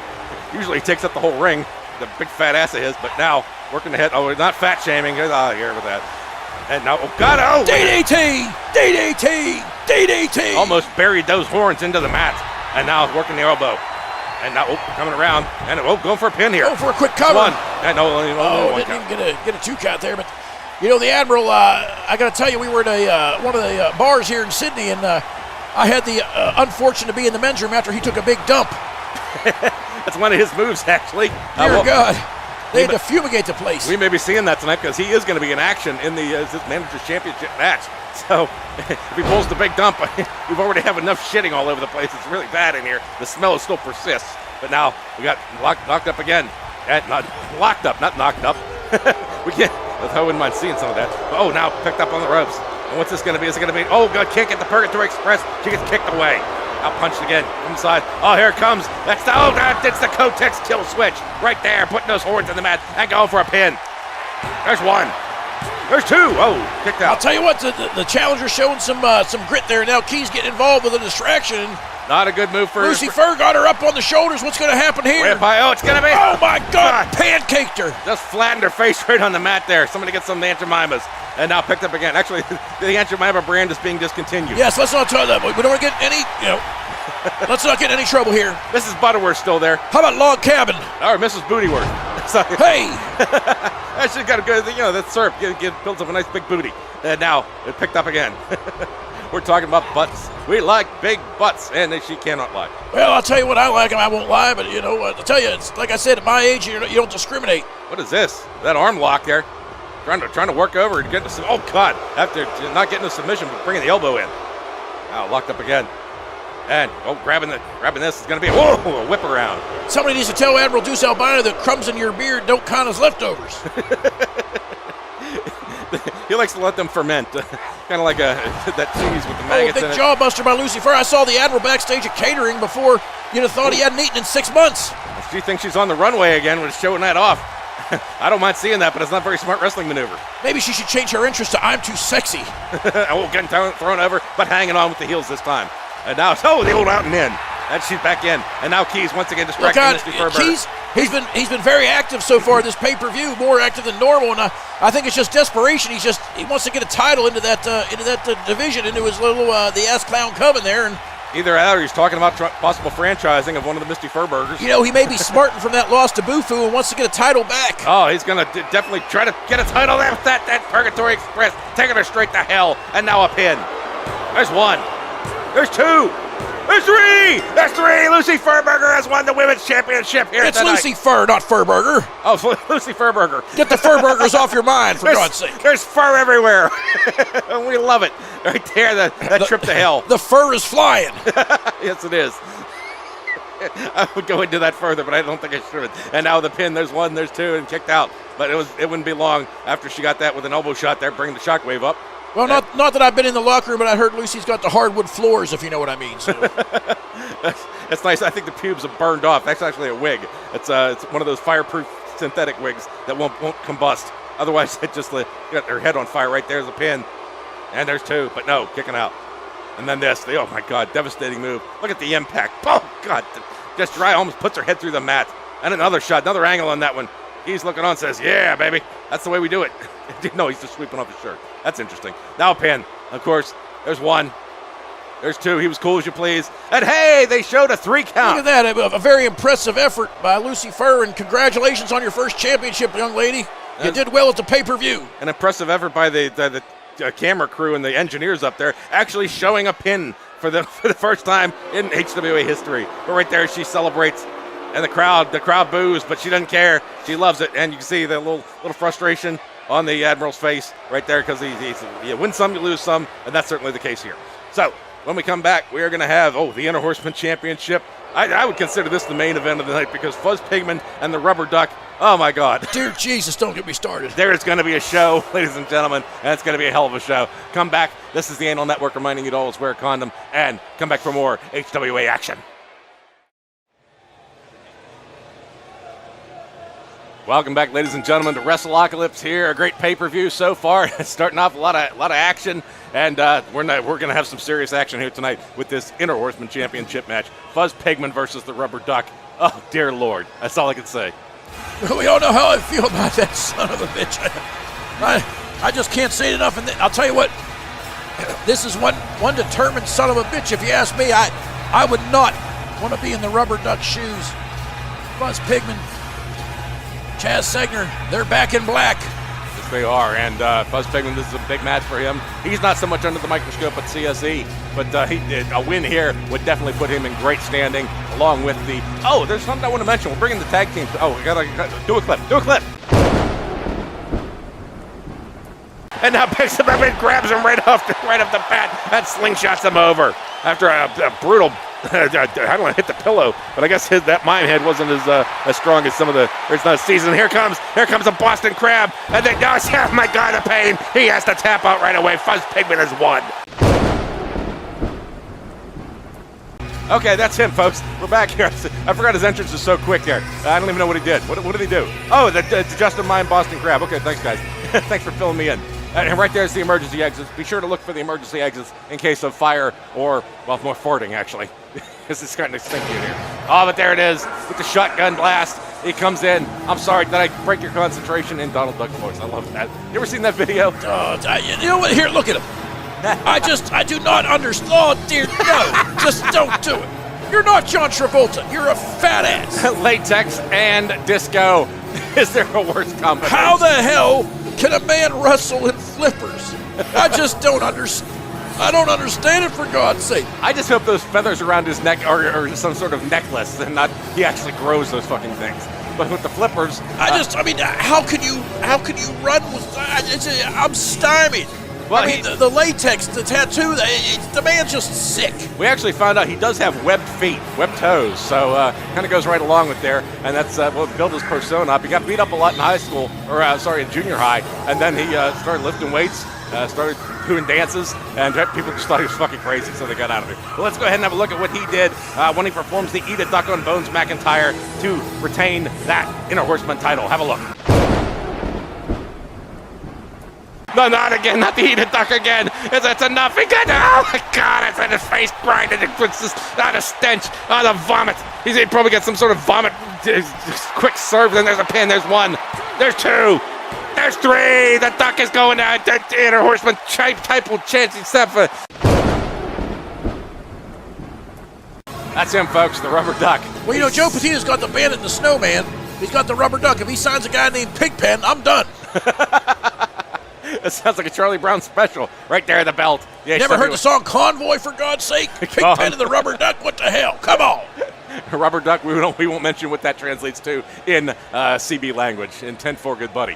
S4: Usually he takes up the whole ring, the big fat ass of his, but now working the head. Oh, not fat shaming. Get out of here with that. And now, oh, God, oh!
S5: DDT! DDT! DDT!
S4: Almost buried those horns into the mat. And now working the elbow. And now, coming around. And, going for a pin here.
S5: Go for a quick cover.
S4: One. And only one
S5: didn't
S4: count.
S5: even get a 2 count there. But, the Admiral, I got to tell you, we were at one of the bars here in Sydney, and I had the unfortunate to be in the men's room after he took a big dump.
S4: That's one of his moves, actually.
S5: Dear God. They had to fumigate the place.
S4: We may be seeing that tonight because he is going to be in action in the Manager's Championship match. So if he pulls the big dump, we've already have enough shitting all over the place. It's really bad in here. The smell still persists. But now we got knocked up again. Not locked up, not knocked up. We can't. I wouldn't mind seeing some of that. But, now picked up on the ropes. And what's this going to be? Is it going to be? Oh, God, can't get the Purgatory Express. She gets kicked away. Out punched again. Inside. Oh, here it comes. That's the Kotex kill switch. Right there. Putting those horns in the mat and going for a pin. There's one. There's two. Oh, kicked out.
S5: I'll tell you what, the challenger's showing some grit there. Now Key's getting involved with a distraction.
S4: Not a good move for
S5: Lucy Ferr got her up on the shoulders. What's going to happen here?
S4: It's going to be.
S5: Oh, my God. Pancaked her.
S4: Just flattened her face right on the mat there. Somebody get some Aunt Jemimas. And now picked up again. Actually, the Aunt Jemima brand is being discontinued.
S5: Yes, let's not talk that. We don't want to get any, let's not get in any trouble here.
S4: Mrs. Butterworth still there.
S5: How about Log Cabin?
S4: Or Mrs. Bootyworth.
S5: Hey!
S4: She's got a good, that syrup builds up a nice big booty. And now it picked up again. We're talking about butts. We like big butts, and she cannot lie.
S5: Well, I'll tell you what I like, and I won't lie, but I'll tell you, it's like I said, at my age, you don't discriminate.
S4: What is this? That arm lock there. Trying to work over and get the. Oh, God. After not getting the submission, but bringing the elbow in. Now locked up again. And, grabbing this is going to be a whip around.
S5: Somebody needs to tell Admiral Deuce Albino that crumbs in your beard don't count as leftovers.
S4: He likes to let them ferment. Kind of like that cheese with the maggots in it.
S5: Big jawbuster by Lucy Ferr. I saw the Admiral backstage at catering before you'd have thought he hadn't eaten in 6 months.
S4: She thinks she's on the runway again when it's showing that off. I don't mind seeing that, but it's not a very smart wrestling maneuver.
S5: Maybe she should change her interest to I'm too sexy.
S4: Getting thrown over, but hanging on with the heels this time. And now, the old out and in. And she's back in. And now Keys once again distracting Misty Firberger.
S5: Keys, he's been very active so far this pay-per-view, more active than normal, and I think it's just desperation. He wants to get a title into that division, into his little the ass clown coven there, and
S4: either that or he's talking about possible franchising of one of the Misty Firbergers.
S5: He may be smarting from that loss to Bufu and wants to get a title back.
S4: Oh, he's going to definitely try to get a title there with that Purgatory Express, taking her straight to hell, and now a pin. There's one. There's two. There's three. There's three. Lucy Firberger has won the Women's Championship here
S5: It's
S4: tonight.
S5: Lucy Ferr, not Firberger.
S4: Oh, Lucy Firberger.
S5: Get the Firbergers off your mind, for God's sake.
S4: There's fur everywhere. We love it. Right there, that trip to hell.
S5: The fur is flying.
S4: Yes, it is. I would go into that further, but I don't think I should. And now the pin, there's one, there's two, and kicked out. But it wouldn't be long after she got that with an elbow shot there, bringing the shockwave up.
S5: Well, not that I've been in the locker room, but I heard Lucy's got the hardwood floors, if you know what I mean. So.
S4: That's nice. I think the pubes have burned off. That's actually a wig. It's one of those fireproof synthetic wigs that won't combust. Otherwise, it just got her head on fire. Right there's a pin. And there's two, but no, kicking out. And then this. Oh, my God, devastating move. Look at the impact. Oh, God. Just dry, almost puts her head through the mat. And another shot, another angle on that one. He's looking on, says, yeah, baby. That's the way we do it. No, he's just sweeping off his shirt. That's interesting. Now a pin. Of course, there's one. There's two. He was cool as you please. And, hey, they showed a 3 count.
S5: Look at that. A very impressive effort by Lucy Ferr, and congratulations on your first championship, young lady. You did well at the pay-per-view.
S4: An impressive effort by the camera crew and the engineers up there, actually showing a pin for the first time in HWA history. But right there, she celebrates, and the crowd boos, but she doesn't care. She loves it, and you can see the little frustration on the Admiral's face right there, because you win some, you lose some, and that's certainly the case here. So when we come back, we are going to have the Interhorsemen Championship. I would consider this the main event of the night, because Fuzz Pigman and the Rubber Duck. Oh, my God.
S5: Dear Jesus, don't get me started.
S4: There is going to be a show, ladies and gentlemen, and it's going to be a hell of a show. Come back. This is the Anal Network reminding you to always wear a condom, and come back for more HWA action. Welcome back, ladies and gentlemen, to Wrestleocalypse here. A great pay-per-view so far. Starting off a lot of action, and we're going to have some serious action here tonight with this Interhorsemen Championship match. Fuzz Pigman versus the Rubber Duck. Oh, dear Lord. That's all I can say.
S5: We all know how I feel about that son of a bitch. I just can't say it enough. And I'll tell you what, this is one determined son of a bitch. If you ask me, I would not want to be in the rubber duck shoes. Fuzz Pigman, Chaz Segner, they're back in black.
S4: Yes, they are. And Fuzz Pigman, this is a big match for him. He's not so much under the microscope at CSE, but a win here would definitely put him in great standing, along with the... Oh, there's something I want to mention. We're bringing the tag team... Oh, we gotta do a clip. Do a clip. And now picks him up and grabs him right off the bat. That slingshots him over after a brutal... I don't want to hit the pillow, but I guess that mime head wasn't as strong as some of the... There's no season. Here comes a Boston Crab. And then, oh my God, the pain. He has to tap out right away. Fuzz Pigman has won. Okay, that's him, folks. We're back here. I forgot his entrance was so quick there. I don't even know what he did. What did he do? Oh, the Justin Mime Boston Crab. Okay, thanks, guys. Thanks for filling me in. And right there's the emergency exits. Be sure to look for the emergency exits in case of fire or, well, more farting, actually. Because it's starting to stink in here. Oh, but there it is with the shotgun blast. He comes in. I'm sorry, did I break your concentration in Donald Duck's voice? I love that. You ever seen that video?
S5: You know what? Here, look at him. I do not understand. Oh, dear, no. Just don't do it. You're not John Travolta. You're a fat ass.
S4: Latex and disco. Is there a worse combination?
S5: How the hell can a man wrestle in flippers? I just don't understand. I don't understand it, for God's sake.
S4: I just hope those feathers around his neck are some sort of necklace and not he actually grows those fucking things. But with the flippers,
S5: I mean, how can you run with? I'm stymied. Well, I mean, the latex, the tattoo, the man's just sick.
S4: We actually found out he does have webbed feet, webbed toes, so kind of goes right along with there, and that's what built his persona up. He got beat up a lot in high school, or in junior high, and then he started lifting weights, started doing dances, and people just thought he was fucking crazy, so they got out of it. But let's go ahead and have a look at what he did when he performs the Eat a Duck on Bones McIntyre to retain that Interhorsemen title. Have a look. No, not again, not the Eat a Duck again. It's enough. He got, oh my God, it's in his face grinded. It's just a stench. Oh, the vomit. He's probably got some sort of vomit. Quick serve, then there's a pin. There's one. There's two. There's three. The Duck is going out. The Interhorsemen title championship. That's him, folks, the rubber duck.
S5: Well, you know, Joe Petito's got the Bandit and the Snowman. He's got the rubber duck. If he signs a guy named Pigpen, I'm done.
S4: It sounds like a Charlie Brown special. Right there, the belt. Yeah,
S5: never heard the song Convoy, for God's sake? Pigpen and the rubber duck? What the hell? Come on.
S4: Rubber duck, we won't mention what that translates to in CB language, in 10-4 good buddy.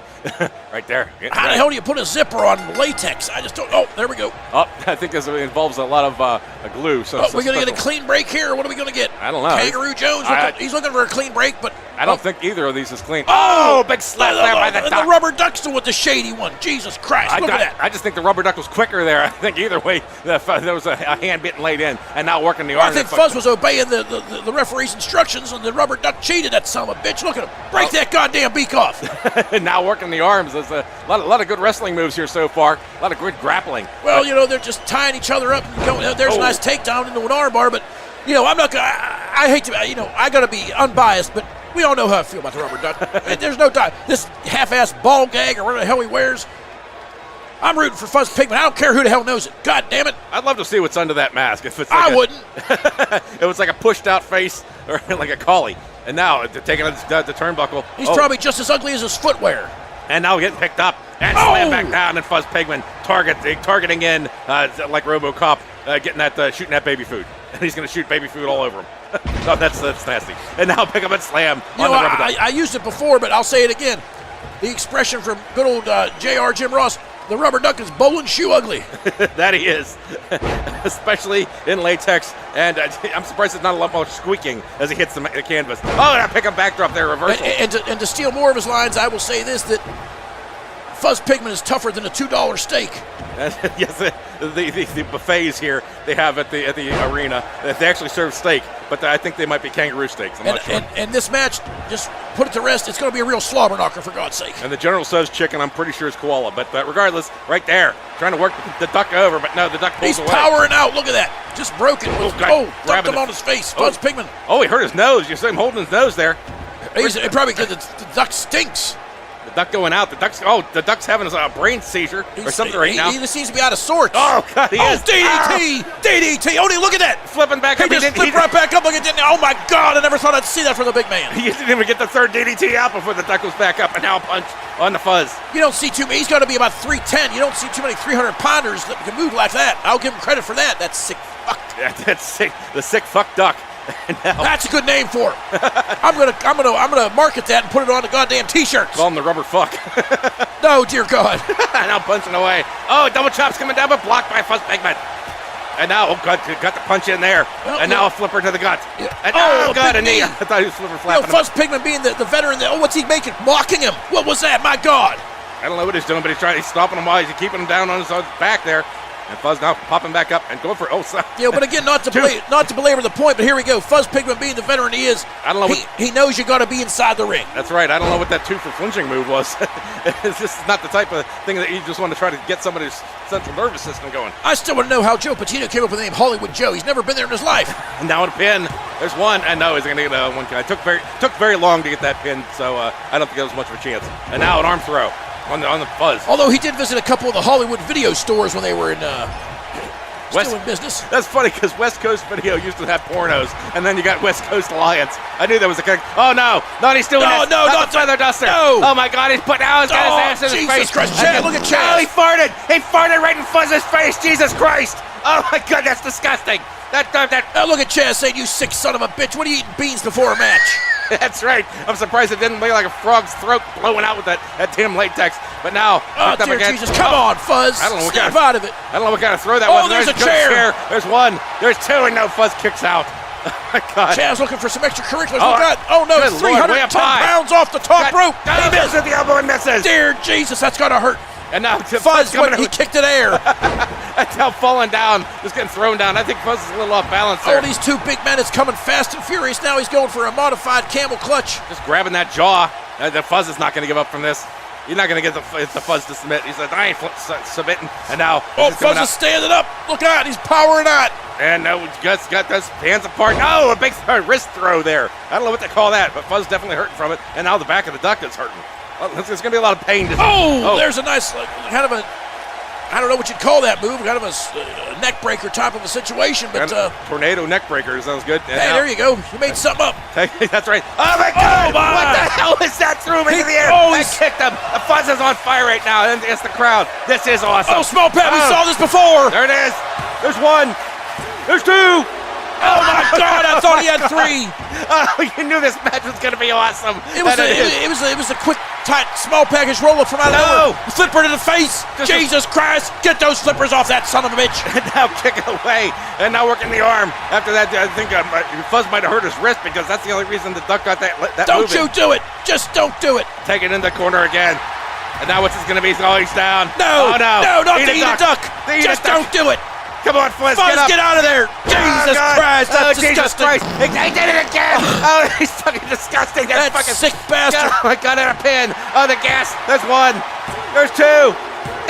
S4: Right there.
S5: How the hell do you put a zipper on latex? I just don't. Oh, there we go.
S4: Oh, I think this involves a lot of glue. So
S5: we're going to get a clean break here, or what are we going to get?
S4: I don't know.
S5: Kangaroo Jones, he's looking for a clean break, but...
S4: I don't think either of these is clean. Oh, big slap there by the duck.
S5: The rubber duck's the one, the shady one. Jesus Christ, look at that.
S4: I just think the rubber duck was quicker there. I think either way, there was a hand bitten laid in and not working the arm.
S5: I think Fuzz was obeying the referee's instructions, and the rubber duck cheated, that son of a bitch. Look at him. Break that goddamn beak off.
S4: Now working the arms. There's a lot of good wrestling moves here so far. A lot of good grappling.
S5: Well, you know, they're just tying each other up. And going, there's a nice takedown into an arm bar, but, you know, I'm not going to, I hate to, you know, I got to be unbiased, but we all know how I feel about the rubber duck. There's no doubt. This half-ass ball gag or whatever the hell he wears, I'm rooting for Fuzz Pigman. I don't care who the hell knows it. God damn it.
S4: I'd love to see what's under that mask. If it's
S5: I wouldn't.
S4: It was like a pushed-out face or like a collie. And now, taking the turnbuckle.
S5: He's probably just as ugly as his footwear.
S4: And now getting picked up and slammed back down, and Fuzz Pigman targeting in like RoboCop, getting that shooting that baby food. And he's going to shoot baby food all over him. Oh, that's nasty. And now pick up and slam on the rubber duck.
S5: I used it before, but I'll say it again. The expression from good old JR Jim Ross, the rubber duck is bowling shoe ugly.
S4: That he is. Especially in latex. And I'm surprised there's not a lot more squeaking as he hits the canvas. Oh, and I pick up backdrop there, reversal.
S5: And to steal more of his lines, I will say this, that Fuzz Pigman is tougher than a $2 steak.
S4: Yes, the buffets here they have at the arena, they actually serve steak, but I think they might be kangaroo steaks. I'm not sure.
S5: And this match, just put it to rest, it's going to be a real slobber knocker, for God's sake.
S4: And the General says chicken, I'm pretty sure it's koala, but regardless, right there, trying to work the duck over, but no, the duck pulls away.
S5: He's powering out, look at that, just broke it. Dumped him on his face, Fuzz Pigman.
S4: Oh, he hurt his nose, you see him holding his nose there.
S5: Probably because the duck stinks.
S4: The duck going out. The duck's having a brain seizure or something right now.
S5: He seems to be out of sorts.
S4: Oh, God, he is.
S5: DDT! DDT! Only look at that!
S4: Flipping back up.
S5: He just flipped right back up like it didn't. Oh, my God, I never thought I'd see that from the big man.
S4: He didn't even get the third DDT out before the duck was back up, and now a punch on the Fuzz.
S5: You don't see too many. He's got to be about 310. You don't see too many 300-pounders that can move like that. I'll give him credit for that. That's sick fuck.
S4: Yeah, that's sick. The sick fuck duck.
S5: That's a good name for it. I'm gonna market that and put it on the goddamn t-shirts.
S4: Call him the rubber fuck.
S5: No, dear God.
S4: Now punching away. Oh, double chops coming down, but blocked by Fuzz Pigman. And now, oh God, got the punch in there. And now a flipper to the gut.
S5: Yeah.
S4: And oh God, a knee.
S5: knee.
S4: I thought he was flipper flapping.
S5: Fuzz Pigman being the veteran. What's he making? Mocking him. What was that? My God.
S4: I don't know what he's doing, but he's stopping him while he's keeping him down on his own back there. And Fuzz now popping back up and going for
S5: But again, not to belabor the point, but here we go. Fuzz Pigman being the veteran he is,
S4: I don't know
S5: he knows you got to be inside the ring.
S4: That's right. I don't know what that 2 for flinching move was. It's just not the type of thing that you just want to try to get somebody's central nervous system going.
S5: I still want to know how Joe Patino came up with the name Hollywood Joe. He's never been there in his life.
S4: And now a pin. There's one. And no, he's going to get one. It took very long to get that pin, so I don't think there was much of a chance. And now an arm throw on the Fuzz.
S5: Although he did visit a couple of the Hollywood video stores when they were in still in business.
S4: That's funny because West Coast Video used to have pornos, and then you got West Coast Alliance. I knew there was a kick. Oh no, he's doing this.
S5: No,
S4: not the feather duster.
S5: No.
S4: Oh my God, he's got his ass in his face.
S5: Jesus Christ, Chaz, look at Chaz.
S4: Oh, he farted. He farted right in Fuzz's face. Jesus Christ. Oh my God, that's disgusting.
S5: Look at Chaz saying, "You sick son of a bitch. What are you eating beans before a match?"
S4: That's right. I'm surprised it didn't look like a frog's throat blowing out with that damn latex. But now,
S5: dear Jesus, come on, Fuzz.
S4: I don't know what
S5: Snap out of it.
S4: I don't know what kind of throw that was.
S5: Oh, there's a chair.
S4: There's one. There's two, and no, Fuzz kicks out. Oh my God.
S5: Chaz looking for some extracurriculars. Oh no,
S4: good
S5: 310 pounds off the top rope.
S4: He misses at the elbow and misses.
S5: Dear Jesus, that's gotta hurt.
S4: And now
S5: Fuzz he kicked it air.
S4: That's how falling down, just getting thrown down. I think Fuzz is a little off balance there.
S5: Oh, these two big men is coming fast and furious. Now he's going for a modified camel clutch.
S4: Just grabbing that jaw. The Fuzz is not going to give up from this. He's not going to get the Fuzz to submit. He said, I ain't submitting. And now
S5: Fuzz is standing up. Look out, he's powering out.
S4: And now Gus got those hands apart. Oh, a big wrist throw there. I don't know what to call that, but Fuzz definitely hurting from it. And now the back of the duck is hurting. Well, there's going to be a lot of pain.
S5: There's a nice kind of a, I don't know what you'd call that move, kind of a neck breaker type of a situation, but
S4: tornado neck breaker sounds good. And
S5: hey, there you go. You made something up.
S4: That's right. Oh my God!
S5: Oh, my.
S4: What the hell is that? Threw him into the air. I kicked him. The Fuzz is on fire right now, and it's the crowd. This is awesome.
S5: Oh, small pad. We saw this before.
S4: There it is. There's one. There's two.
S5: Oh my God! I thought he had 3.
S4: Oh, you knew this match was going to be awesome.
S5: It was a quick, tight, small package roll-up from out of nowhere. Flipper to the face. Jesus Christ! Get those flippers off that son of a bitch.
S4: And now kicking away, and now working the arm. After that, I think Fuzz might have hurt his wrist because that's the only reason the duck got that
S5: Don't
S4: moving.
S5: you do it! Just don't do it.
S4: Take it in the corner again. And now what's this going to be? Oh, he's down.
S5: No!
S4: Oh, no!
S5: No, not to eat a duck.
S4: Just
S5: don't do it.
S4: Come on, Fuzz,
S5: get out of there! Jesus Christ, that's disgusting!
S4: Jesus Christ. He did it again! Oh, he's fucking disgusting!
S5: That
S4: fucking
S5: sick bastard!
S4: Oh my God, and a pin! Oh, the gas! There's one! There's two!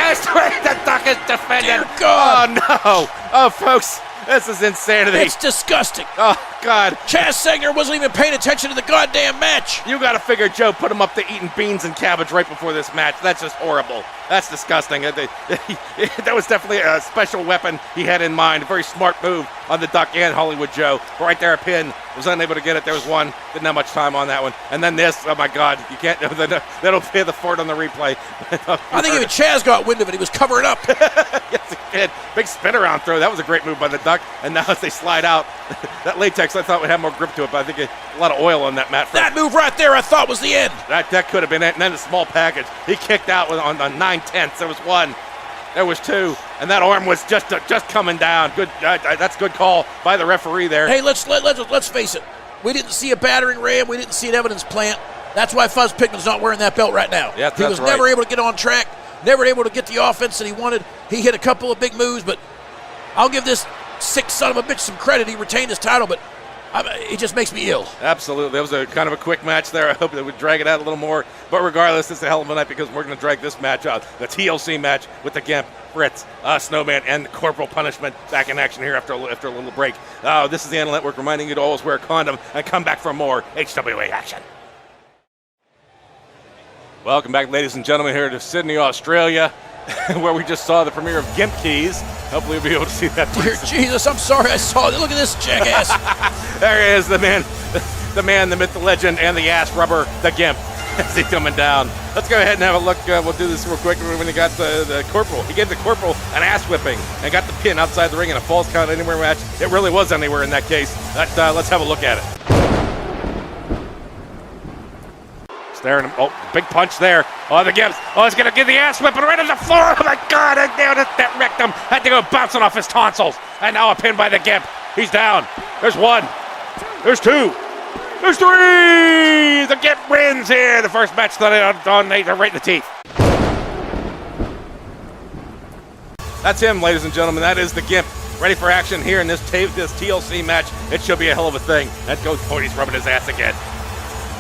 S4: There's 3! The duck is defended!
S5: Dear God!
S4: Oh, no! Oh, folks, this is insanity!
S5: It's disgusting!
S4: Oh, God!
S5: Chaz Segner wasn't even paying attention to the goddamn match!
S4: You gotta figure Joe put him up to eating beans and cabbage right before this match. That's just horrible. That's disgusting. That was definitely a special weapon he had in mind. A very smart move on the duck and Hollywood Joe. Right there, a pin. Was unable to get it. There was one. Didn't have much time on that one. And then this. Oh, my God. You can't. That'll pay the fort on the replay.
S5: I think even Chaz got wind of it. He was covering up.
S4: Yes, he did. Big spin around throw. That was a great move by the duck. And now as they slide out, that latex I thought would have more grip to it, but I think a lot of oil on that mat.
S5: That move right there I thought was the end.
S4: That could have been it. And then the small package. He kicked out on 9/10. There was one. There was two. And that arm was just coming down. Good. That's a good call by the referee there.
S5: Hey, let's face it. We didn't see a battering ram. We didn't see an evidence plant. That's why Fuzz Pigman's not wearing that belt right now.
S4: Yeah,
S5: he was never able to get on track. Never able to get the offense that he wanted. He hit a couple of big moves, but I'll give this sick son of a bitch some credit. He retained his title, but it just makes me ill.
S4: Absolutely. That was a kind of a quick match there. I hope they would drag it out a little more. But regardless, it's a hell of a night because we're going to drag this match out. The TLC match with the Gimp, Fritz, Snowman, and Corporal Punishment back in action here after a little break. This is the Animal Network reminding you to always wear a condom and come back for more HWA action. Welcome back, ladies and gentlemen, here to Sydney, Australia, where we just saw the premiere of Gimp keys. Hopefully we'll be able to see that.
S5: Dear Jesus, I'm sorry I saw it. Look at this jackass.
S4: There he is, the man, the myth, the legend, and the ass rubber, the Gimp. As he's coming down. Let's go ahead and have a look. We'll do this real quick when he got the Corporal. He gave the Corporal an ass whipping and got the pin outside the ring in a falls count anywhere match. It really was anywhere in that case. Let's have a look at it. Staring him. Oh, big punch there. Oh, the Gibbs. Oh, he's going to give the ass whipping right on the floor. Oh, my God. That wrecked him. Had to go bouncing off his tonsils. And now a pin by the Gimp. He's down. There's one. There's two. There's three! The Gimp wins here. The first match on right in the teeth. That's him, ladies and gentlemen. That is the Gimp. Ready for action here in this TLC match. It should be a hell of a thing. That goes Cody's rubbing his ass again.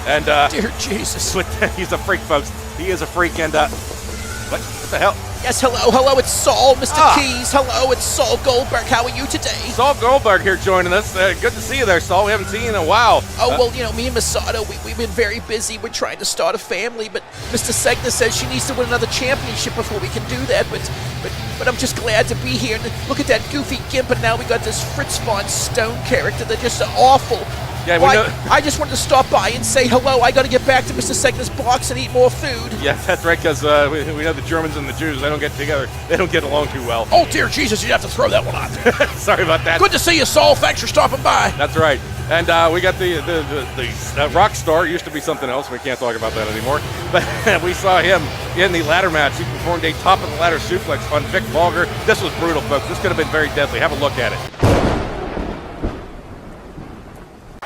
S4: And
S5: Dear Jesus.
S4: He's a freak, folks. He is a freak. And what the hell?
S5: Yes, hello, it's Saul, Mr. Keys. Hello, it's Saul Goldberg. How are you today?
S4: Saul Goldberg here joining us. Good to see you there, Saul. We haven't seen you in a while.
S5: Oh, well, me and Masato, we've been very busy. We're trying to start a family, but Mr. Segner says she needs to win another championship before we can do that. But I'm just glad to be here. And look at that goofy Gimp, and now we got this Fritz Von Stone character. They're just awful.
S4: Yeah,
S5: I just wanted to stop by and say hello. I got to get back to Mr. Segner's box and eat more food.
S4: Yeah, that's right, because we know the Germans and the Jews, they don't get together. They don't get along too well.
S5: Oh, dear Jesus, you'd have to throw that one on.
S4: Sorry about that.
S5: Good to see you, Saul. Thanks for stopping by.
S4: That's right. And we got the rock star. Used to be something else. We can't talk about that anymore. But we saw him in the ladder match. He performed a top-of-the-ladder suplex on Vic Vulgar. This was brutal, folks. This could have been very deadly. Have a look at it.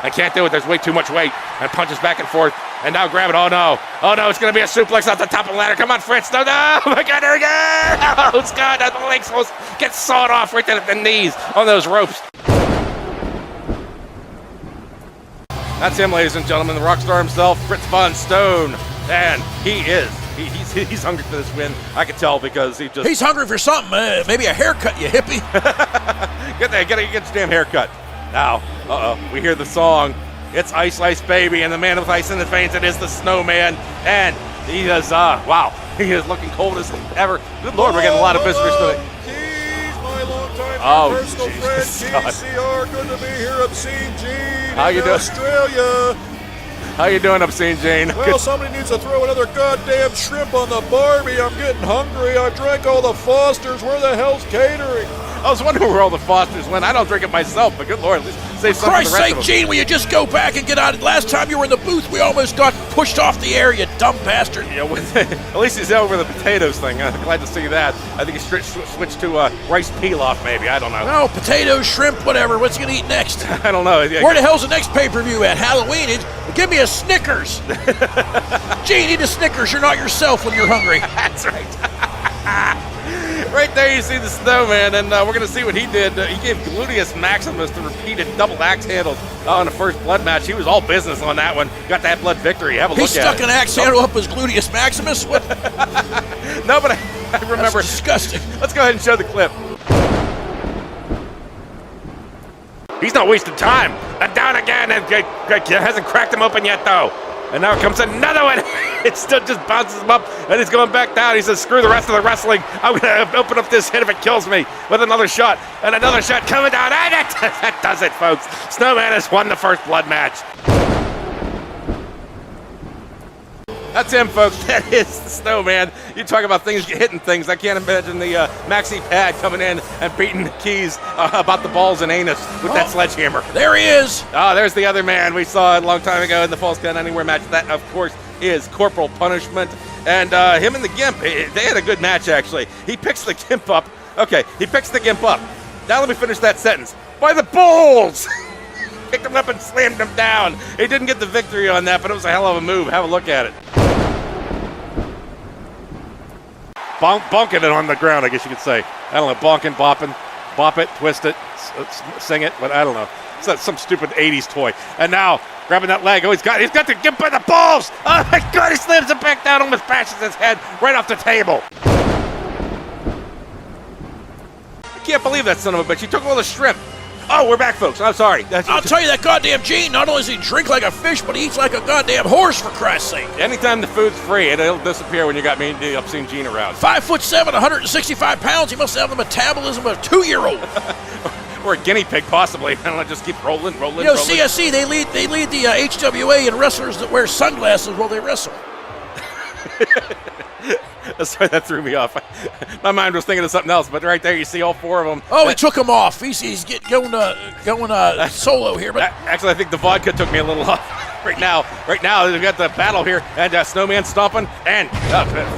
S4: I can't do it. There's way too much weight. And punches back and forth. And now grab it. Oh, no. Oh, no. It's going to be a suplex off the top of the ladder. Come on, Fritz. No, no. Oh, my God. There we go. Oh, Scott. The legs almost get sawed off right there at the knees on those ropes. That's him, ladies and gentlemen. The rock star himself, Fritz Von Stone. And he's hungry for this win. I can tell because he's
S5: hungry for something. Maybe a haircut, you hippie.
S4: Get your damn haircut. Now, we hear the song. It's Ice Ice Baby, and the man with ice in his veins, it is the Snowman. And he is, wow, he is looking cold as ever. Good Lord, we're getting a lot of visitors today.
S6: My longtime
S4: personal
S6: friend, KCR. Good to be here, Obscene Gene.
S4: How you doing?
S6: Australia.
S4: How you doing, Obscene Gene?
S6: Well, somebody needs to throw another goddamn shrimp on the Barbie. I'm getting hungry. I drank all the Fosters. Where the hell's catering?
S4: I was wondering where all the Fosters went. I don't drink it myself, but good Lord, at least save some for the
S5: Christ's
S4: rest
S5: sake,
S4: of them.
S5: Gene, will you just go back and get out? Last time you were in the booth, we almost got pushed off the air, you dumb bastard.
S4: Yeah, at least he's over the potatoes thing. I'm glad to see that. I think he switched to rice pilaf, maybe. I don't know.
S5: No, potatoes, shrimp, whatever. What's he going to eat next?
S4: I don't know.
S5: Where the hell's the next pay-per-view at? Halloween? Give me a Snickers. Gene, eat a Snickers. You're not yourself when you're hungry.
S4: That's right. Right there you see the Snowman, and we're going to see what he did. He gave Gluteus Maximus the repeated double axe handles on the first blood match. He was all business on that one. Got that blood victory. Have a look at it.
S5: He stuck an axe handle up his Gluteus Maximus? What?
S4: No, but I remember.
S5: That's disgusting.
S4: Let's go ahead and show the clip. He's not wasting time. Down again. And hasn't cracked him open yet, though. And now comes another one. It still just bounces him up, and he's going back down. He says, screw the rest of the wrestling. I'm going to open up this head if it kills me with another shot. And another shot coming down. And that does it, folks. Snowman has won the first blood match. That's him, folks. That is the Snowman. You talk about things hitting things. I can't imagine the maxi pad coming in and beating the Keys about the balls and anus with that sledgehammer.
S5: There he is.
S4: Oh, there's the other man we saw a long time ago in the Falls Count Anywhere match. That, of course, is Corporal Punishment. And him and the Gimp, they had a good match, actually. He picks the Gimp up. Okay, he picks the Gimp up. Now let me finish that sentence. By the balls! Picked him up and slammed him down. He didn't get the victory on that, but it was a hell of a move. Have a look at it. Bonking it on the ground, I guess you could say. I don't know, bonking, bopping, bop it, twist it, sing it, but I don't know. It's some stupid 80s toy. And now, grabbing that leg. Oh, he's got the Gimp by the balls. Oh, my God, he slams it back down, almost bashes his head right off the table. I can't believe that son of a bitch. He took all the shrimp, Oh, we're back, folks. I'm sorry.
S5: I'll tell you, that goddamn Gene, not only does he drink like a fish, but he eats like a goddamn horse, for Christ's sake.
S4: Anytime the food's free, it'll disappear when you got me the obscene Gene around.
S5: 5'7", 165 pounds. He must have the metabolism of a 2-year-old.
S4: Or a guinea pig, possibly. I don't know, just keep rolling.
S5: You know, CSC, they lead the HWA in wrestlers that wear sunglasses while they wrestle.
S4: Sorry, that threw me off. My mind was thinking of something else, but right there you see all 4 of them.
S5: Oh, he took him off. He's going solo here. But
S4: actually, I think the vodka took me a little off. Right now, we've got the battle here, and Snowman stomping, and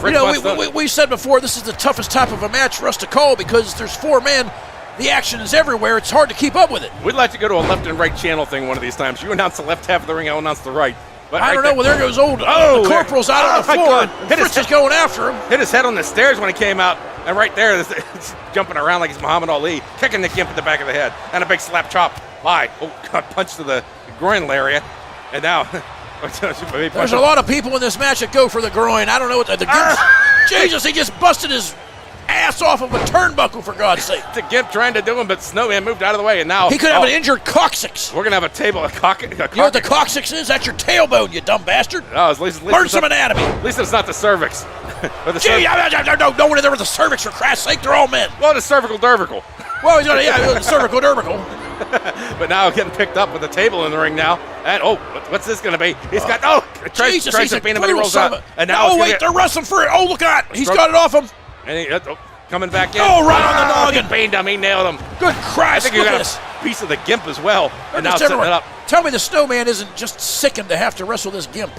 S4: Fritz Von Stone.
S5: We said before, this is the toughest type of a match for us to call because there's 4 men. The action is everywhere. It's hard to keep up with it.
S4: We'd like to go to a left and right channel thing one of these times. You announce the left half of the ring, I'll announce the right. But
S5: I don't know. Well, there goes the Corporal's out on the floor. Fritz is going after him.
S4: Hit his head on the stairs when he came out. And right there, it's jumping around like he's Muhammad Ali, kicking the Gimp in the back of the head. And a big slap chop. Oh, God, punch to the groin area. And now...
S5: There's a lot of people in this match that go for the groin. I don't know what the Gimp... Jesus, he just busted his ass off of a turnbuckle, for God's sake.
S4: The Gimp trying to do him, but Snowman moved out of the way, and now...
S5: He could have an injured coccyx.
S4: We're going to have a table of
S5: You know what the coccyx is? That's your tailbone, you dumb bastard.
S4: Oh, at least
S5: learn some anatomy.
S4: At least it's not the cervix.
S5: No one there with the cervix, for Christ's sake. They're all men.
S4: Well, the cervical dervical.
S5: Well, he's got the cervical dervical.
S4: But now getting picked up with a table in the ring now. And, what's this going to be? He's got... tries to beat him, but he rolls out. And now
S5: they're wrestling for it. Oh, look at that. He's got it off him.
S4: And he... coming back in.
S5: Oh, right on the noggin.
S4: He banged him. He nailed him.
S5: Good Christ.
S4: I think you got a piece of the Gimp as well.
S5: And now setting it up. Tell me the Snowman isn't just sickened to have to wrestle this Gimp.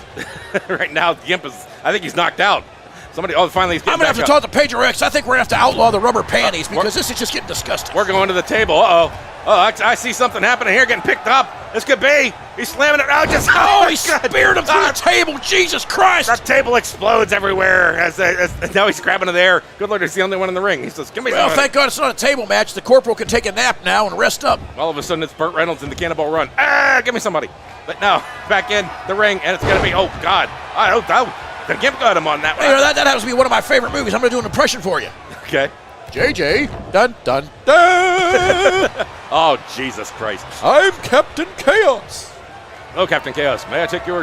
S4: Right now, the Gimp is, I think he's knocked out. Finally he's getting
S5: I'm going to have to talk to Pedro X. I think we're going to have to outlaw the rubber panties because this is just getting disgusting.
S4: We're going to the table. Uh-oh. Oh, I see something happening here, getting picked up. This could be. He's slamming it out.
S5: He speared him through the table. Jesus Christ.
S4: That table explodes everywhere as now he's grabbing it there. Good Lord, he's the only one in the ring. He says, give me some.
S5: Well, thank God it's not a table match. The Corporal can take a nap now and rest up.
S4: All of a sudden, it's Burt Reynolds in the Cannonball Run. Give me somebody. But now, back in the ring, and it's going to be, oh, God. The Gimp got him on that one.
S5: You know, that happens to be one of my favorite movies. I'm going to do an impression for you.
S4: Okay.
S5: JJ, dun, dun, dun.
S4: Oh, Jesus Christ.
S6: I'm Captain Chaos.
S4: Oh, Captain Chaos, may I take your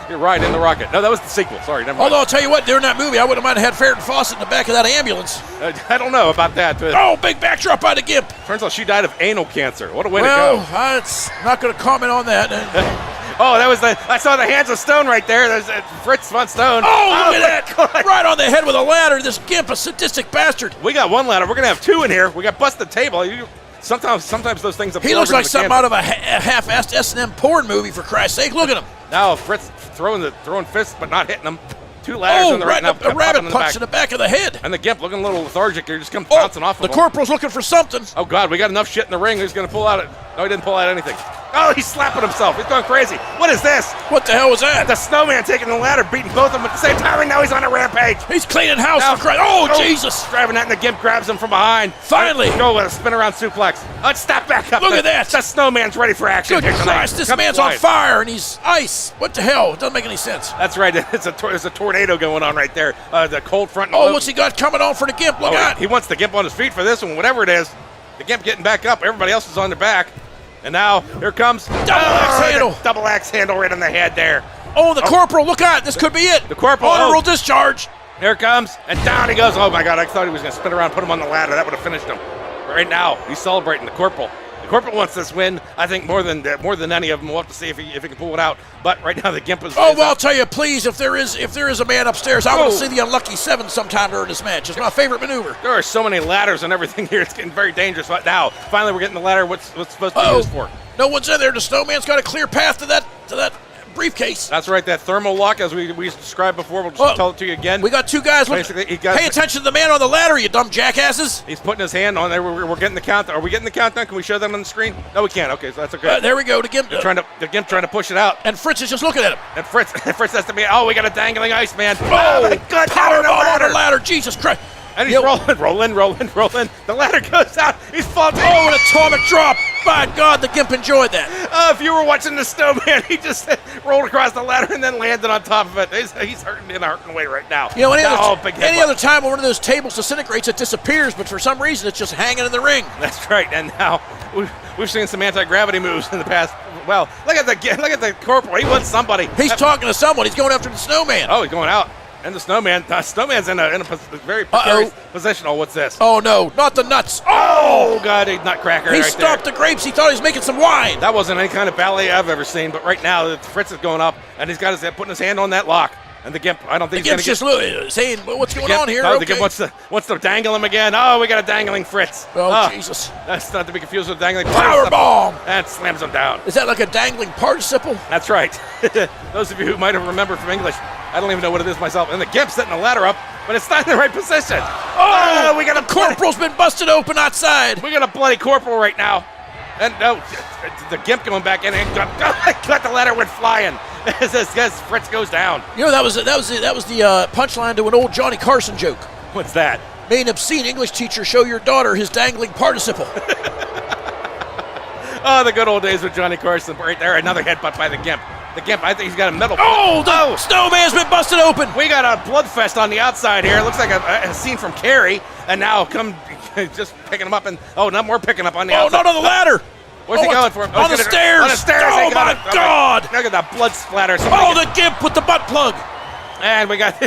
S4: ride in the rocket? No, that was the sequel. Sorry, never mind.
S5: Although, I'll tell you what, during that movie, I wouldn't mind had Ferr and Fawcett in the back of that ambulance.
S4: I don't know about that.
S5: Big backdrop by the Gimp.
S4: Turns out she died of anal cancer. What a way to
S5: go.
S4: Well,
S5: it's not going to comment on that.
S4: I saw the hands of stone right there. There's Fritz Von Stone.
S5: Oh, look at that. God. Right on the head with a ladder. This Gimp, a sadistic bastard.
S4: We got one ladder. We're going to have 2 in here. We got busted table. Sometimes those things...
S5: He looks like something out of a half-assed S&M porn movie, for Christ's sake. Look at him.
S4: Now Fritz throwing fists, but not hitting them. 2 ladders in the right now.
S5: A rabbit punch in the back of the head.
S4: And the Gimp looking a little lethargic here, just comes bouncing off of him.
S5: The Corporal's looking for something.
S4: Oh, God, we got enough shit in the ring. He's going to pull out it. No, he didn't pull out anything. Oh, he's slapping himself. He's going crazy. What is this?
S5: What the hell was that?
S4: The Snowman taking the ladder, beating both of them at the same time, and now he's on a rampage.
S5: He's cleaning house for Christ. Oh, Jesus.
S4: Driving that, and the Gimp grabs him from behind.
S5: Finally.
S4: Go with a spin-around suplex. Let's step back up.
S5: Look at that.
S4: The Snowman's ready for action.
S5: Good Christ. This man's on fire, and he's ice. What the hell? It doesn't make any sense.
S4: That's right. There's a tornado going on right there. The cold front.
S5: What's he got coming on for the Gimp? Look out.
S4: He wants the Gimp on his feet for this one, whatever it is. The Gimp getting back up. Everybody else is on their back. And now, here comes... Double axe handle right on the head there.
S5: Oh, the Corporal, look out. This could be it.
S4: The Corporal.
S5: Honorable discharge.
S4: Here it comes. And down he goes. Oh, my God. I thought he was going to spin around, put him on the ladder. That would have finished him. But right now, he's celebrating the Corporal. The Corporal wants this win. I think more than any of them. We'll have to see if he can pull it out. But right now, the Gimp is...
S5: I'll tell you, please, if there is a man upstairs, I want to see the Unlucky 7 sometime during this match. It's my favorite maneuver.
S4: There are so many ladders and everything here. It's getting very dangerous. But now, finally, we're getting the ladder. What's supposed to be used for?
S5: No one's in there. The Snowman's got a clear path to that briefcase.
S4: That's right, that thermal lock, as we described before. We'll just tell it to you again.
S5: We got 2 guys. Pay attention to the man on the ladder, you dumb jackasses.
S4: He's putting his hand on there. We're getting the count. Are we getting the countdown? Can we show them on the screen? No, we can't. Okay, so that's okay.
S5: There we go. The Gimp
S4: trying to push it out.
S5: And Fritz is just looking at him.
S4: And Fritz has to be. Oh, we got a dangling ice man.
S5: Oh, good powerbomb on the ladder. Jesus Christ.
S4: And he's rolling. The ladder goes out. He's falling.
S5: Oh, an atomic drop. By God, the Gimp enjoyed that.
S4: If you were watching the Snowman, he just rolled across the ladder and then landed on top of it. He's hurting in a hurting way right now.
S5: You know, any
S4: Big
S5: other time when one of those tables disintegrates, it disappears, but for some reason, it's just hanging in the ring.
S4: That's right. And now we've seen some anti-gravity moves in the past. Well, look at the Corporal. He wants somebody.
S5: He's talking to someone. He's going after the Snowman.
S4: Oh, he's going out. And the Snowman. Snowman's in a very precarious position. Oh, what's this?
S5: Oh, no. Not the nuts.
S4: Oh, God, a nutcracker.
S5: He
S4: right
S5: stopped
S4: there.
S5: the grapes. He thought he was making some wine.
S4: That wasn't any kind of ballet I've ever seen. But right now, Fritz is going up, and he's got putting his hand on that lock. And the Gimp, I don't think
S5: the Gimp's just saying, what's going on here?
S4: Oh,
S5: okay.
S4: the Gimp wants to dangle him again. Oh, we got a dangling Fritz.
S5: Oh, Jesus.
S4: That's not to be confused with dangling
S5: Powerbomb.
S4: And slams him down.
S5: Is that like a dangling participle?
S4: That's right. Those of you who might have remembered from English, I don't even know what it is myself. And the Gimp's setting the ladder up, but it's not in the right position. Oh, we got a
S5: Corporal's been busted open outside.
S4: We got a bloody Corporal right now. And the Gimp going back in and got the ladder went flying as Fritz goes down.
S5: You know, that was the punchline to an old Johnny Carson joke.
S4: What's that?
S5: May an obscene English teacher show your daughter his dangling participle.
S4: Oh, the good old days with Johnny Carson. Right there, another headbutt by the Gimp. The Gimp, I think he's got a metal.
S5: Oh, the Snowman's been busted open.
S4: We got a bloodfest on the outside here. It looks like a scene from Carrie. And now just picking him up. And not more picking up on the outside.
S5: Oh, not on the ladder.
S4: Where's he going for?
S5: On the stairs.
S4: On the stairs.
S5: Oh, my God.
S4: Look at that blood splatter.
S5: The Gimp with the butt plug.
S4: And we got,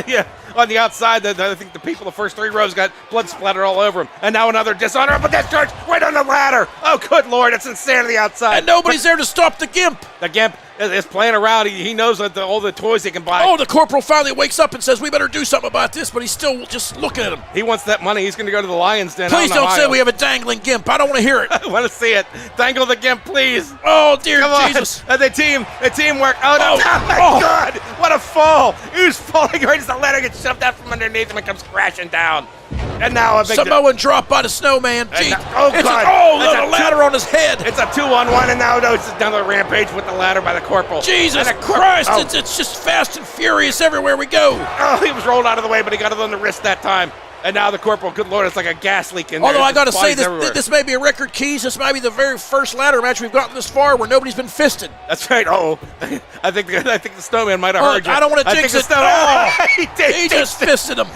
S4: on the outside, I think the people, the first three rows got blood splattered all over him. And now another dishonorable discharge right on the ladder. Oh, good Lord, it's insanity outside.
S5: And nobody's there to stop the Gimp.
S4: The Gimp is playing around. He knows that all the toys he can buy.
S5: Oh, the Corporal finally wakes up and says, we better do something about this, but he's still just looking at him.
S4: He wants that money. He's going to go to the Lion's Den.
S5: Please don't say we have a dangling Gimp. I don't want to hear it.
S4: I want to see it. Dangle the Gimp, please.
S5: Oh, dear
S4: Come
S5: Jesus.
S4: On. The teamwork. Oh, no. Oh, my God. What a fall. Who's falling right as the ladder gets shoved out from underneath him and comes crashing down. And now a big
S5: Samoan drop by the Snowman.
S4: God.
S5: The ladder on his head.
S4: It's a 2-on-1, and now it's another rampage with the ladder by the Corporal.
S5: Jesus Christ, it's just fast and furious everywhere we go.
S4: Oh, he was rolled out of the way, but he got it on the wrist that time. And now the Corporal, good Lord, it's like a gas leak in there.
S5: Although I got to say, this may be a record keys. This might be the very first ladder match we've gotten this far where nobody's been fisted.
S4: That's right. Oh, I think the Snowman might have heard you.
S5: I don't want to jinx it. He just fisted him.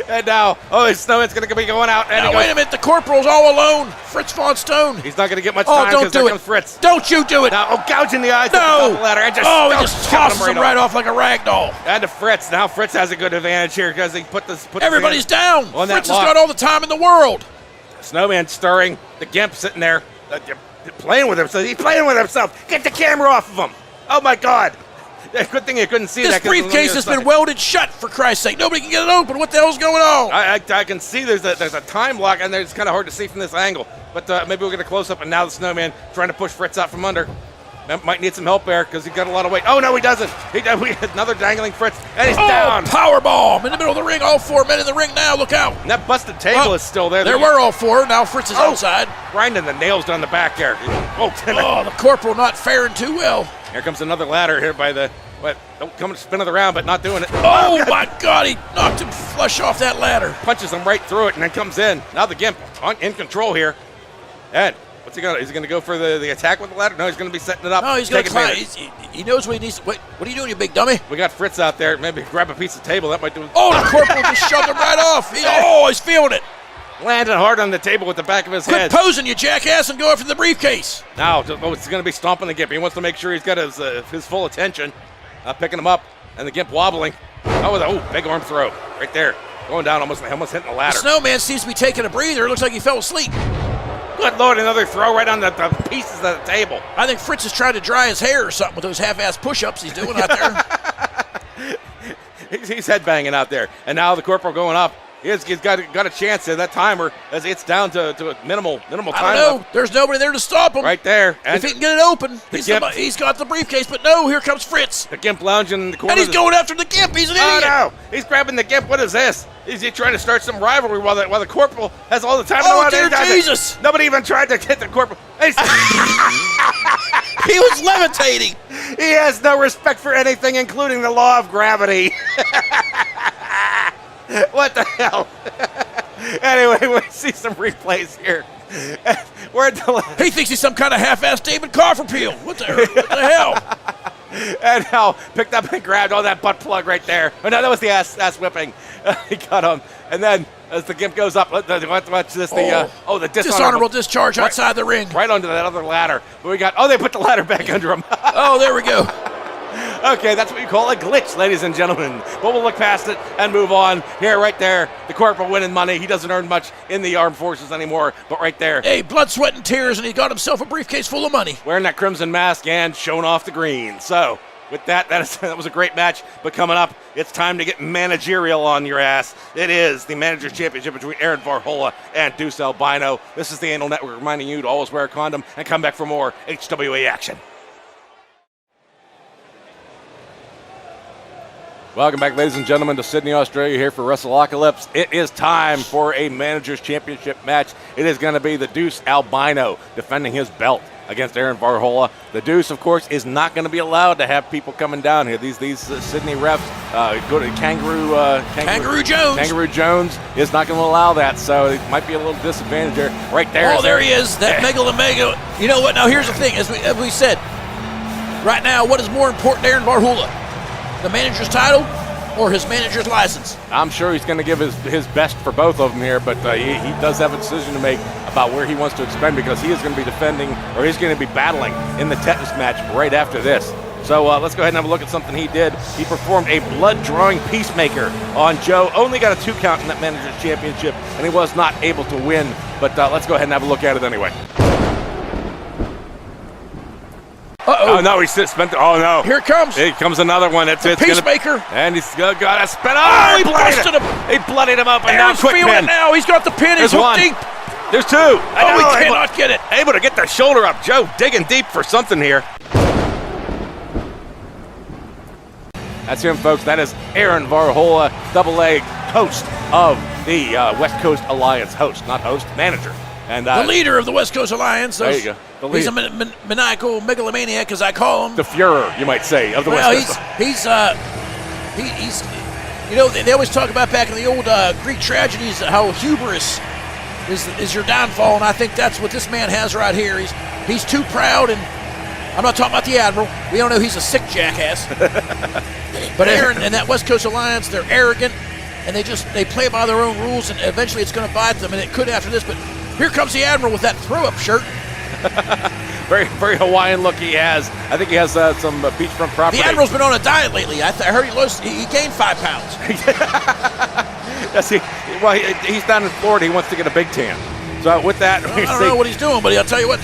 S4: And now, the Snowman's going to be going out. And
S5: wait a minute. The Corporal's all alone. Fritz Von Stone.
S4: He's not going to get much time because there comes Fritz.
S5: Don't you do it.
S4: Now, gouging the eyes
S5: no.
S4: at the top of the ladder. And
S5: he just tosses him right off like a rag doll.
S4: And to Fritz. Now Fritz has a good advantage here because he put
S5: everybody's down.
S4: On
S5: Fritz has got all the time in the world.
S4: Snowman stirring. The Gimp sitting there playing with himself. He's playing with himself. Get the camera off of him. Oh, my God. Good thing you couldn't see
S5: this
S4: that.
S5: This briefcase has been welded shut, for Christ's sake. Nobody can get it open. What the hell's going on?
S4: I can see there's a time lock, and it's kind of hard to see from this angle. But maybe we'll get a close-up, and now the Snowman trying to push Fritz out from under. Might need some help there because he's got a lot of weight. Oh, no, he doesn't. We had another dangling Fritz, and he's down.
S5: Powerbomb in the middle of the ring. All 4 men in the ring now. Look out.
S4: And that busted table is still there.
S5: There were all 4. Now Fritz is outside.
S4: Grinding the nails down the back there.
S5: The Corporal not faring too well.
S4: Here comes another ladder here by the... Don't come to spin it around, but not doing it.
S5: Oh, my God, he knocked him flush off that ladder.
S4: Punches him right through it and then comes in. Now the Gimp in control here. And what's he going to... Is he going to go for the attack with the ladder? No, he's going to be setting it up.
S5: No, he's going to try. He knows what he needs. Wait, what are you doing, you big dummy?
S4: We got Fritz out there. Maybe grab a piece of table. That might do it.
S5: Oh, the Corporal just shoved him right off. He's feeling it.
S4: Landing hard on the table with the back of his head.
S5: Quit posing, you jackass, and go after the briefcase.
S4: Now, it's going to be stomping the Gimp. He wants to make sure he's got his full attention. Picking him up, and the Gimp wobbling. Big arm throw right there. Going down, almost hitting the ladder.
S5: The Snowman seems to be taking a breather. It looks like he fell asleep.
S4: Good Lord, another throw right on the pieces of the table.
S5: I think Fritz is trying to dry his hair or something with those half-ass push-ups he's doing out there.
S4: He's headbanging out there. And now the Corporal going up. He's got a chance there. That timer, as it's down to a minimal time.
S5: I don't know. There's nobody there to stop him.
S4: Right there.
S5: And if he can get it open, he's got the briefcase. But no, here comes Fritz.
S4: The Gimp lounging in the corner.
S5: And he's going after the Gimp. He's an idiot.
S4: Oh, no. He's grabbing the Gimp. What is this? Is he trying to start some rivalry while the Corporal has all the time in the world?
S5: Oh, dear Jesus.
S4: Nobody even tried to hit the Corporal.
S5: He was levitating.
S4: He has no respect for anything, including the law of gravity. What the hell? Anyway, we'll see some replays here. Where'd the
S5: He thinks he's some kind of half-assed David Copperfield. What the hell?
S4: And now picked up and grabbed that butt plug right there. Oh, no, that was the ass whipping. He got him. And then as the Gimp goes up, watch this. The
S5: dishonorable discharge outside the ring.
S4: Right onto that other ladder. But they put the ladder back under him.
S5: Oh, there we go.
S4: Okay, that's what you call a glitch, ladies and gentlemen. But we'll look past it and move on. Here, right there, the Corporal winning money. He doesn't earn much in the armed forces anymore, but right there.
S5: Hey, blood, sweat, and tears, and he got himself a briefcase full of money.
S4: Wearing that crimson mask and showing off the green. So, with that was a great match. But coming up, it's time to get managerial on your ass. It is the Manager's Championship between Aaron Varhola and Deuce Albino. This is the Anal Network reminding you to always wear a condom and come back for more HWA action. Welcome back, ladies and gentlemen, to Sydney, Australia, here for Wrestleocalypse. It is time for a Manager's Championship match. It is going to be the Deuce Albino defending his belt against Aaron Varhola. The Deuce, of course, is not going to be allowed to have people coming down here. These Sydney refs go to Kangaroo Jones. Kangaroo Jones is not going to allow that, so it might be a little disadvantage there. Right there.
S5: Oh, there he is, that Mega. You know what? Now, here's the thing. As we said, right now, what is more important to Aaron Varhola? The manager's title or his manager's license?
S4: I'm sure he's going to give his best for both of them here, but he does have a decision to make about where he wants to expend, because he is going to be defending, or he's going to be battling in the Tetanus match right after this. So let's go ahead and have a look at something he did. He performed a blood-drawing peacemaker on Joe. Only got a 2 count in that Manager's Championship, and he was not able to win. But let's go ahead and have a look at it anyway.
S5: Uh-oh.
S4: Oh, no, he spent it. Oh, no.
S5: Here it comes.
S4: Here comes another one. It's
S5: Peacemaker.
S4: And he's got a spin. Oh,
S5: he busted him.
S4: He bloodied him up. And
S5: Aaron's
S4: now quick
S5: feeling
S4: pin.
S5: it now. He's got the pin. He's hooked deep.
S4: There's 2.
S5: Oh, he cannot get it.
S4: Able to get the shoulder up. Joe digging deep for something here. That's him, folks. That is Aaron Varhola, AA host of the West Coast Alliance. Host, not host, manager. And
S5: the leader of the West Coast Alliance.
S4: There you go.
S5: He's a maniacal megalomaniac, as I call him.
S4: The Führer, you might say, of the West Coast.
S5: He's you know, they always talk about back in the old Greek tragedies how hubris is your downfall, and I think that's what this man has right here. He's too proud, and I'm not talking about the Admiral. We don't know he's a sick jackass. But Aaron and that West Coast Alliance, they're arrogant, and they play by their own rules, and eventually it's going to bite them, and it could after this, but here comes the Admiral with that throw-up shirt.
S4: Very, very Hawaiian look he has. I think he has some beachfront property.
S5: The Admiral's been on a diet lately. I heard he gained 5 pounds.
S4: Yes, he's down in Florida. He wants to get a big tan. So with that,
S5: I don't know what he's doing, but I'll tell you what,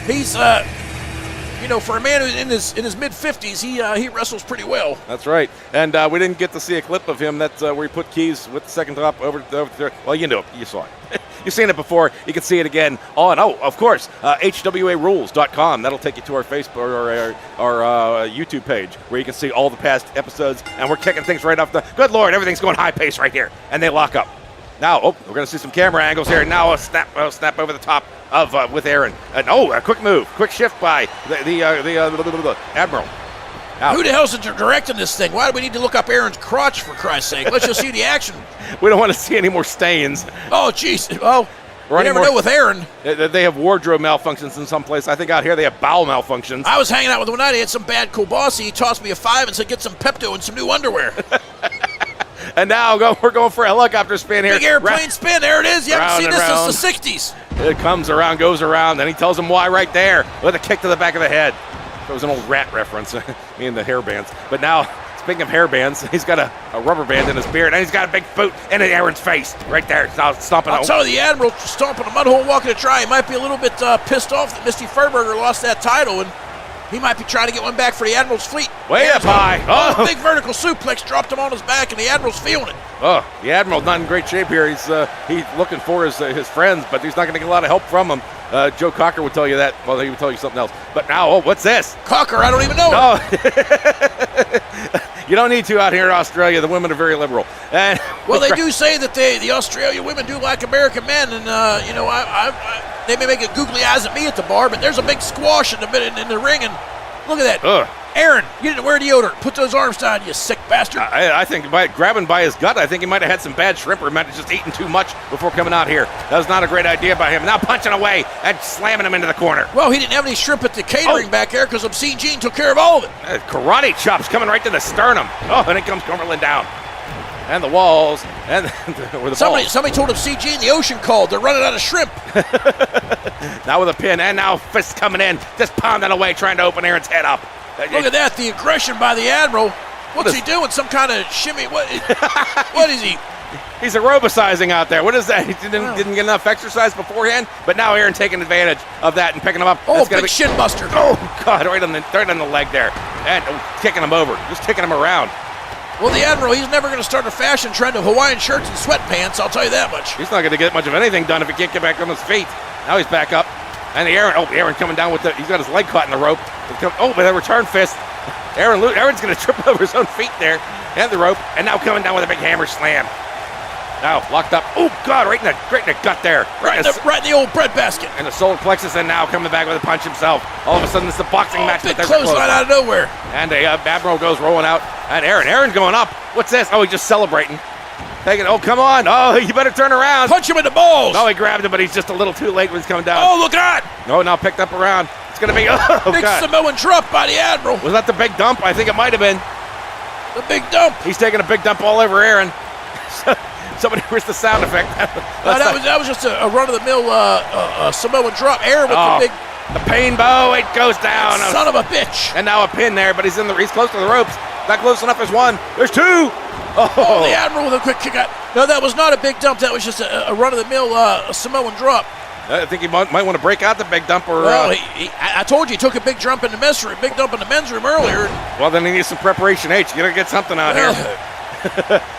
S5: he's for a man who's in his mid-50s, he wrestles pretty well.
S4: That's right. And we didn't get to see a clip of him. That's where he put keys with the second top over there. Well, you know, you saw it. You've seen it before. You can see it again on, of course, HWARules.com. That'll take you to our Facebook or our YouTube page, where you can see all the past episodes. And we're kicking things right off the. Good Lord, everything's going high pace right here, and they lock up. Now, we're going to see some camera angles here. Now a snap over the top of with Aaron. And a quick move, quick shift by the Admiral. Now,
S5: who the hell's directing this thing? Why do we need to look up Aaron's crotch, for Christ's sake? Let's just see the action.
S4: We don't want to see any more stains.
S5: Oh, jeez. Oh, you never know with Aaron.
S4: They have wardrobe malfunctions in some place. I think out here they have bowel malfunctions.
S5: I was hanging out with him one night. He had some bad Kobasi. He tossed me a 5 and said, get some Pepto and some new underwear.
S4: And now we're going for a helicopter spin here.
S5: Big airplane spin. There it is. You haven't seen this since the 60s.
S4: It comes around, goes around, and he tells him why right there with a kick to the back of the head. That was an old rat reference, me and the hairbands. But now, speaking of hairbands, he's got a rubber band in his beard, and he's got a big boot in Aaron's face right there. Now stomping.
S5: I'll tell you, the Admiral stomping a mud hole, walking a try. He might be a little bit pissed off that Misty Firberger lost that title, and he might be trying to get one back for the Admiral's fleet.
S4: Way up high.
S5: Oh, big vertical suplex dropped him on his back, and the Admiral's feeling it.
S4: Oh, the Admiral's not in great shape here. He's looking for his friends, but he's not going to get a lot of help from them. Joe Cocker would tell you that. Well, he would tell you something else. But now, what's this?
S5: Cocker, I don't even know.
S4: Oh. You don't need to out here in Australia. The women are very liberal. And
S5: well, they do say that the Australian women do like American men, and they may make a googly eyes at me at the bar, but there's a big squash in the ring, and look at that. Aaron, you didn't wear deodorant. Put those arms down, you sick bastard.
S4: I think by grabbing by his gut, I think he might have had some bad shrimp or might have just eaten too much before coming out here. That was not a great idea by him. Now punching away and slamming him into the corner.
S5: Well, he didn't have any shrimp at the catering back there because Obscene Gene took care of all of it.
S4: Karate chops coming right to the sternum. Oh, and it comes Cumberland down. And the walls, and where the balls.
S5: Somebody told Obscene Gene the ocean called. They're running out of shrimp.
S4: Now with a pin, and now fist coming in, just pounding away, trying to open Aaron's head up.
S5: Look at that, the aggression by the Admiral. What's he doing? Some kind of shimmy? What is he?
S4: He's aerobicizing out there. What is that? He didn't get enough exercise beforehand, but now Aaron taking advantage of that and picking him up.
S5: Oh, big shin buster.
S4: Oh, God, right on the leg there. And kicking him over, just kicking him around.
S5: Well, the Admiral, he's never going to start a fashion trend of Hawaiian shirts and sweatpants, I'll tell you that much.
S4: He's not going to get much of anything done if he can't get back on his feet. Now he's back up. And Aaron coming down with he's got his leg caught in the rope. Oh, but a return fist. Aaron's going to trip over his own feet there and the rope. And now coming down with a big hammer slam. Now locked up. Oh, God, right in the gut there.
S5: Right in the old bread basket.
S4: And the solar plexus, and now coming back with a punch himself. All of a sudden, it's a boxing match.
S5: Big clothesline out of nowhere.
S4: And Admiral goes rolling out. And Aaron going up. What's this? Oh, he's just celebrating. Come on. Oh, you better turn around.
S5: Punch him in the balls.
S4: Oh, he grabbed him, but he's just a little too late when he's coming down.
S5: Oh, look at that.
S4: Oh, now picked up around. It's going to be,
S5: big
S4: God.
S5: Samoan drop by the Admiral.
S4: Was that the big dump? I think it might have been.
S5: The big dump.
S4: He's taking a big dump all over Aaron. Somebody, where's the sound effect?
S5: That was just a run-of-the-mill Samoan drop. Aaron with
S4: the pain bow. It goes down.
S5: Son of a bitch.
S4: And now a pin there, but he's close to the ropes. Not close enough. There's one. There's two.
S5: Oh, the Admiral with a quick kick out. No, that was not a big dump. That was just a run-of-the-mill Samoan drop.
S4: I think he might want to break out the big dump.
S5: I told you he took a big jump in the men's room, big dump in the men's room earlier.
S4: Well, then he needs some preparation. H, you got to get something out here.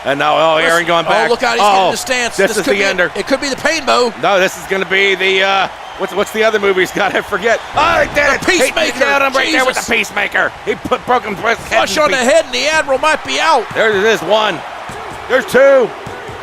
S4: And now, Aaron going back.
S5: Oh, look out, he's getting the stance.
S4: This is the ender.
S5: It could be the pain bow.
S4: No, this is going to be the, what's the other movie he's got? I forget. Oh, he did it.
S5: The Peacemaker.
S4: He nailed him right there with the Peacemaker. He broke him
S5: flush on the head, and the Admiral might be out.
S4: There it is, one. There's two.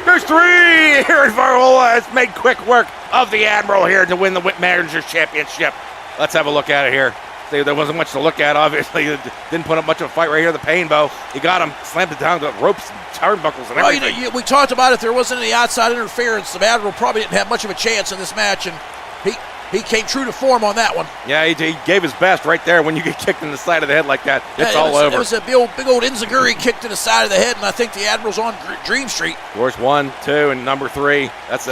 S4: There's three. Aaron Varhola has made quick work of the Admiral here to win the Whip Managers Championship. Let's have a look at it here. There wasn't much to look at, obviously. Didn't put up much of a fight right here. The pain bow. He got him, slammed it down to ropes and turnbuckles and everything.
S5: Well, we talked about if there wasn't any outside interference, the Admiral probably didn't have much of a chance in this match, and he came true to form on that one.
S4: Yeah, he gave his best right there. When you get kicked in the side of the head like that, it's all over.
S5: It was a big old enziguri kick to the side of the head, and I think the Admiral's on Dream Street.
S4: Of course, 1, 2, and number 3. Let's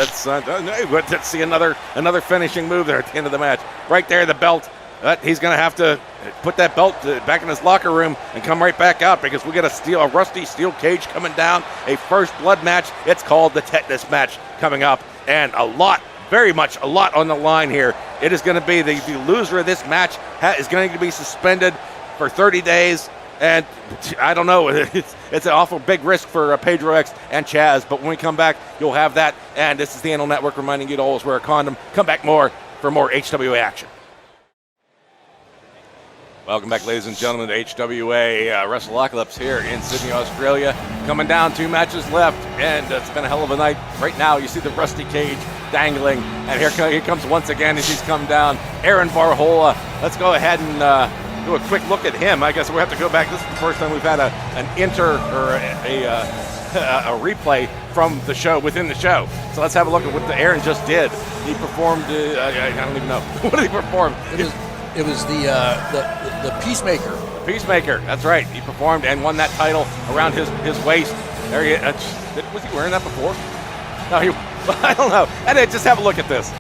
S4: see another finishing move there at the end of the match. Right there, the belt. He's going to have to put that belt back in his locker room and come right back out because we got a rusty steel cage coming down. A first blood match. It's called the Tetanus Match coming up, and very much a lot on the line here. It is going to be the loser of this match is going to be suspended for 30 days. And I don't know, it's an awful big risk for Pedro X and Chaz. But when we come back, you'll have that. And this is the Anal Network reminding you to always wear a condom. Come back for more HWA action. Welcome back, ladies and gentlemen, to HWA Wrestleocalypse here in Sydney, Australia. Coming down, 2 matches left, and it's been a hell of a night. Right now, you see the rusty cage dangling, and here comes once again as he's come down, Aaron Varhola. Let's go ahead and do a quick look at him. I guess we have to go back. This is the first time we've had a replay from the show within the show. So let's have a look at what Aaron just did. He performed. I don't even know what did he perform.
S5: It was the Peacemaker.
S4: Peacemaker, that's right. He performed and won that title around his waist. There he is. Was he wearing that before? No, I don't know. And just have a look at this.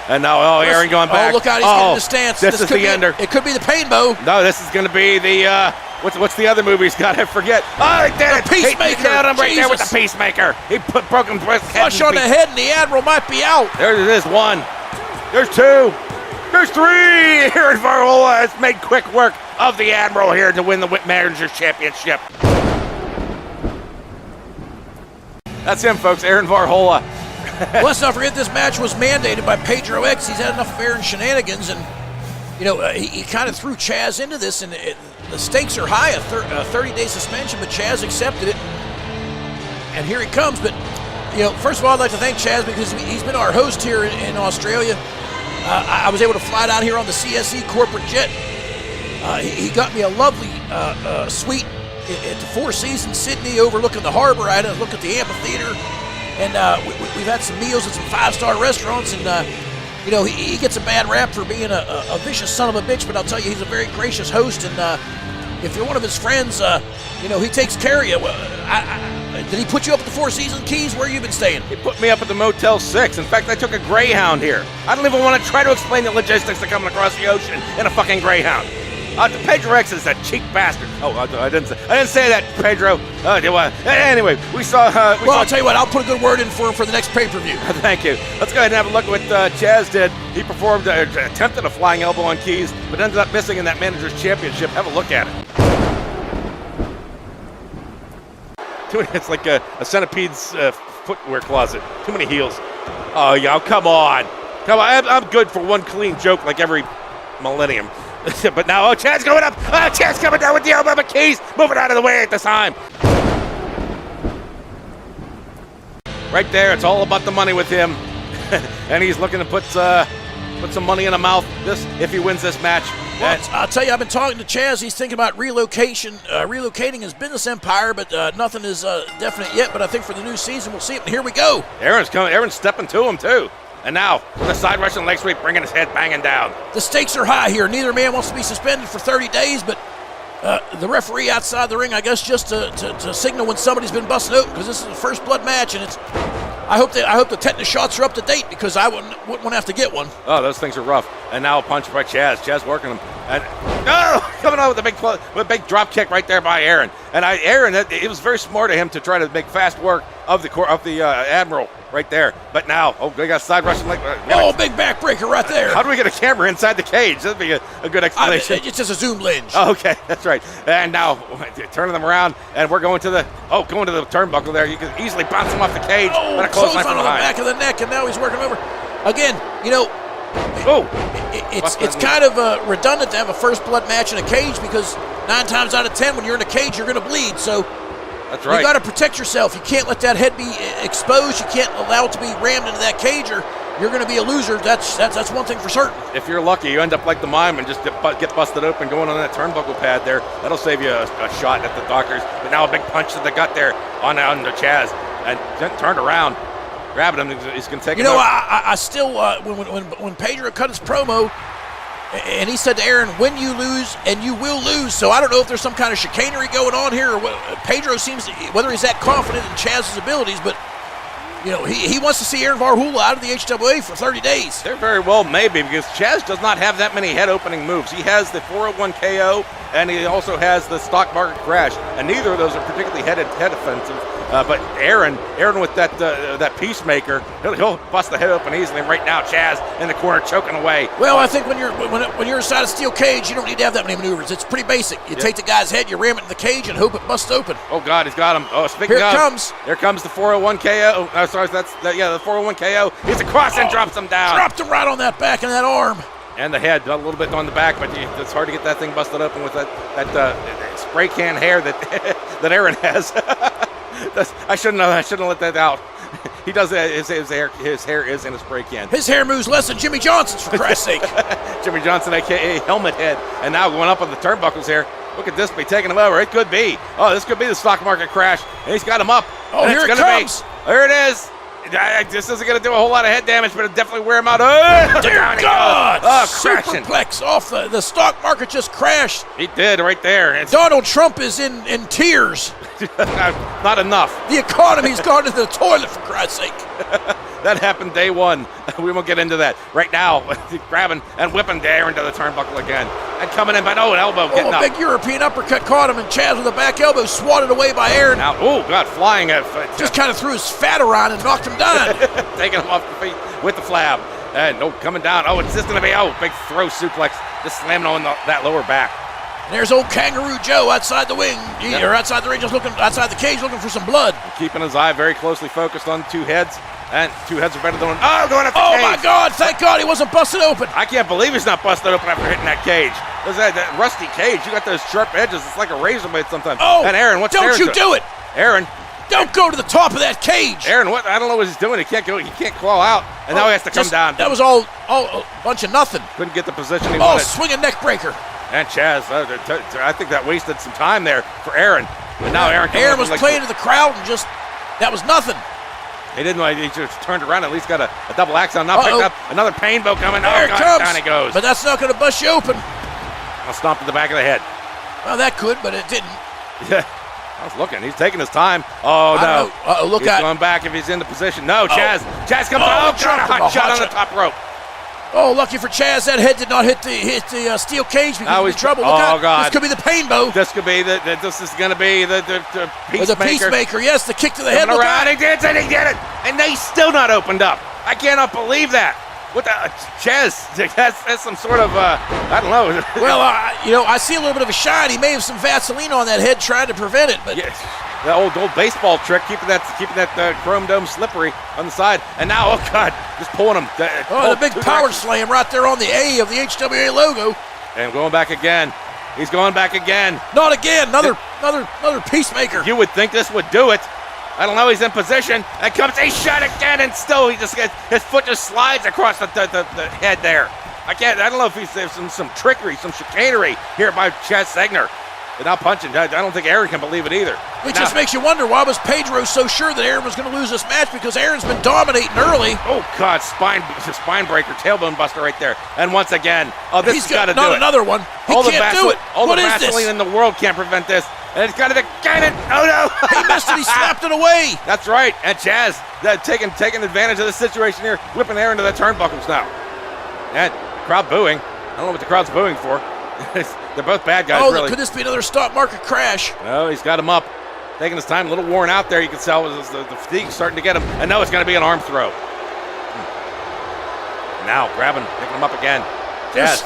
S4: And now, Aaron going back.
S5: Oh, look out, he's getting the stance.
S4: This is the ender.
S5: It could be the pain bow.
S4: No, this is going to be the, what's the other movie he's got? I forget. Oh, he did it.
S5: The Peacemaker.
S4: He nailed him right there with the Peacemaker. He broke him
S5: flush on the head, and the Admiral might be out.
S4: There it is, one. There's two. There's three. Aaron Varhola has made quick work of the Admiral here to win the Whip Managers Championship. That's him, folks. Aaron Varhola.
S5: Let's not forget this match was mandated by Pedro X. He's had enough fair and shenanigans, and he kind of threw Chaz into this, and the stakes are high, a 30-day suspension, but Chaz accepted it, and here he comes. But first of all, I'd like to thank Chaz because he's been our host here in Australia. I was able to fly down here on the CSE corporate jet. He got me a lovely suite at the Four Seasons Sydney overlooking the harbor. I had a look at the amphitheater, and we've had some meals at some 5-star restaurants, and he gets a bad rap for being a vicious son of a bitch, but I'll tell you, he's a very gracious host, and if you're one of his friends, he takes care of you. Did he put you up at the Four Seasons Keys? Where you been staying?
S4: He put me up at the Motel 6. In fact, I took a Greyhound here. I don't even want to try to explain the logistics of coming across the ocean in a fucking Greyhound. Pedro X is a cheap bastard. Oh, I didn't say that, Pedro. Anyway, we saw.
S5: I'll tell you what. I'll put a good word in for the next pay-per-view.
S4: Thank you. Let's go ahead and have a look at what Chaz did. He performed, attempted a flying elbow on Keys, but ended up missing in that manager's championship. Have a look at it. It's like a centipede's footwear closet. Too many heels. Oh, yeah, come on. I'm good for one clean joke like every millennium. But now, Chaz going up. Chaz coming down with the elbow, but Keys moving out of the way at this time. Right there, it's all about the money with him. And he's looking to put some money in the mouth if he wins this match.
S5: Well, I'll tell you, I've been talking to Chaz. He's thinking about relocating his business empire, but nothing is definite yet. But I think for the new season, we'll see it. And here we go.
S4: Aaron's coming. Aaron's stepping to him, too. And now, with a side Russian leg sweep, bringing his head banging down.
S5: The stakes are high here. Neither man wants to be suspended for 30 days, but the referee outside the ring, I guess, just to signal when somebody's been busted open, because this is the first blood match, and I hope the tetanus shots are up to date, because I wouldn't want to have to get one.
S4: Oh, those things are rough. And now a punch by Chaz. Chaz working him. And coming out with a big drop kick right there by Aaron. And Aaron, it was very smart of him to try to make fast work of the Admiral right there. But now, they got a side Russian leg.
S5: Big backbreaker right there.
S4: How do we get a camera inside the cage? That'd be a good explanation.
S5: It's just a zoom lens.
S4: Oh, okay, that's right. And now turning them around, and we're going to the turnbuckle there. You can easily bounce him off the cage.
S5: Oh, close on the back of the neck, and now he's working over. Again, it's kind of redundant to have a first blood match in a cage, because 9 times out of 10, when you're in a cage, you're going to bleed. So
S4: that's right.
S5: You got to protect yourself. You can't let that head be exposed. You can't allow it to be rammed into that cage, or you're going to be a loser. That's one thing for certain.
S4: If you're lucky, you end up like the mime and just get busted open going on that turnbuckle pad there. That'll save you a shot at the doctors. But now a big punch to the gut there on the Chaz, and then turned around, grabbing him. He's going to take him out.
S5: I still when Pedro cut his promo, and he said to Aaron, "When you lose, and you will lose." So I don't know if there's some kind of chicanery going on here, or what. Pedro seems whether he's that confident in Chaz's abilities, but he wants to see Aaron Varhola out of the HWA for 30 days.
S4: There very well may be, because Chaz does not have that many head opening moves. He has the 401 KO, and he also has the stock market crash, and neither of those are particularly head offensive. But Aaron with that peacemaker, he'll bust the head open easily. And right now, Chaz in the corner choking away.
S5: Well, I think when you're inside a steel cage, you don't need to have that many maneuvers. It's pretty basic. You take the guy's head, you ram it in the cage, and hope it busts open.
S4: Oh God, he's got him. Oh, here comes the 401 KO. Oh, sorry, the 401 KO. He's across and drops him down.
S5: Dropped him right on that back and that arm.
S4: And the head, a little bit on the back, but it's hard to get that thing busted open with that spray can hair that Aaron has. I shouldn't have let that out. He does that. His hair is in a spray can.
S5: His hair moves less than Jimmy Johnson's, for Christ's sake.
S4: Jimmy Johnson, a.k.a. Helmet Head. And now going up on the turnbuckles here. Look at this be taking him over. It could be. Oh, this could be the stock market crash. And he's got him up.
S5: Oh, here it comes.
S4: There it is. This isn't going to do a whole lot of head damage, but it'll definitely wear him out. Oh,
S5: dear God!
S4: Crashing.
S5: Superplex off the stock market just crashed.
S4: He did right there.
S5: Donald Trump is in tears.
S4: Not enough.
S5: The economy's gone to the toilet, for Christ's sake.
S4: That happened day one. We won't get into that. Right now, grabbing and whipping Aaron to the turnbuckle again. And coming in, but an elbow getting up.
S5: A big European uppercut caught him, and Chaz with a back elbow swatted away by Aaron.
S4: Now, God, flying.
S5: Just kind of threw his fat around and knocked him down.
S4: Taking him off the feet with the flab. And coming down. It's just going to be, big throw suplex. Just slamming on that lower back.
S5: And there's old Kangaroo Joe outside the wing, or outside the ring, just looking outside the cage, looking for some blood.
S4: Keeping his eye very closely focused on 2 heads. And 2 heads are better than one. Going after the cage.
S5: My God! Thank God he wasn't busted open.
S4: I can't believe he's not busted open after hitting that cage. There's that rusty cage. You got those sharp edges. It's like a razor blade sometimes.
S5: And Aaron, what's Aaron? Don't you do it!
S4: Aaron
S5: Don't go to the top of that cage.
S4: Aaron, what? I don't know what he's doing. He can't go. He can't claw out, and now he has to come down.
S5: That was all a bunch of nothing.
S4: Couldn't get the position he wanted.
S5: Swinging neck breaker.
S4: And Chaz, I think that wasted some time there for Aaron. And now Aaron
S5: was playing to the crowd and just, that was nothing.
S4: He didn't like. He just turned around. At least got a double axe on. Now picked up another pain bow coming.
S5: There it comes.
S4: Down he goes.
S5: But that's not going to bust you open.
S4: I'll stomp to the back of the head.
S5: Well, that could, but it didn't.
S4: Yeah, I was looking. He's taking his time. Oh no!
S5: Look
S4: he's
S5: out!
S4: Going back if he's in the position. No, Chaz. Chaz comes out. Got a hot shot on the top rope.
S5: Oh, lucky for Chaz, that head did not hit the steel cage because he's in trouble. Look out.
S4: God!
S5: This could be the pain bow.
S4: This could be This is going to be the peacemaker.
S5: The peacemaker. Yes, the kick to the head.
S4: Look around. He did it. He did it. And they still not opened up. I cannot believe that. What the Chaz? That's some sort of I don't know.
S5: Well, I see a little bit of a shine. He may have some Vaseline on that head trying to prevent it, but
S4: yes. The old baseball trick, keeping that chrome dome slippery on the side, and now God, just pulling him.
S5: The big power slam right there on the A of the HWA logo.
S4: And going back again. He's going back again.
S5: Not again. Another peacemaker.
S4: You would think this would do it. I don't know. He's in position. And comes a shot again, and still he just gets his foot just slides across the head there. I don't know if there's some trickery, some chicanery here by Chaz Segner. Without punching, I don't think Aaron can believe it either.
S5: It just makes you wonder, why was Pedro so sure that Aaron was going to lose this match? Because Aaron's been dominating early.
S4: Oh God, spine breaker, tailbone buster right there. And once again, this has got to do it.
S5: Not another one. He can't do it.
S4: All
S5: What
S4: the
S5: is
S4: Vaseline
S5: this?
S4: in the world can't prevent this. And it's got to get it. Oh no!
S5: He missed it. He slapped it away.
S4: That's right. And Chaz taking advantage of the situation here, whipping Aaron to the turnbuckles now. And crowd booing. I don't know what the crowd's booing for. They're both bad guys, really.
S5: Could this be another stock market crash?
S4: Oh, he's got him up. Taking his time, a little worn out there. You can tell the fatigue's starting to get him. And now it's going to be an arm throw. Now grabbing, picking him up again.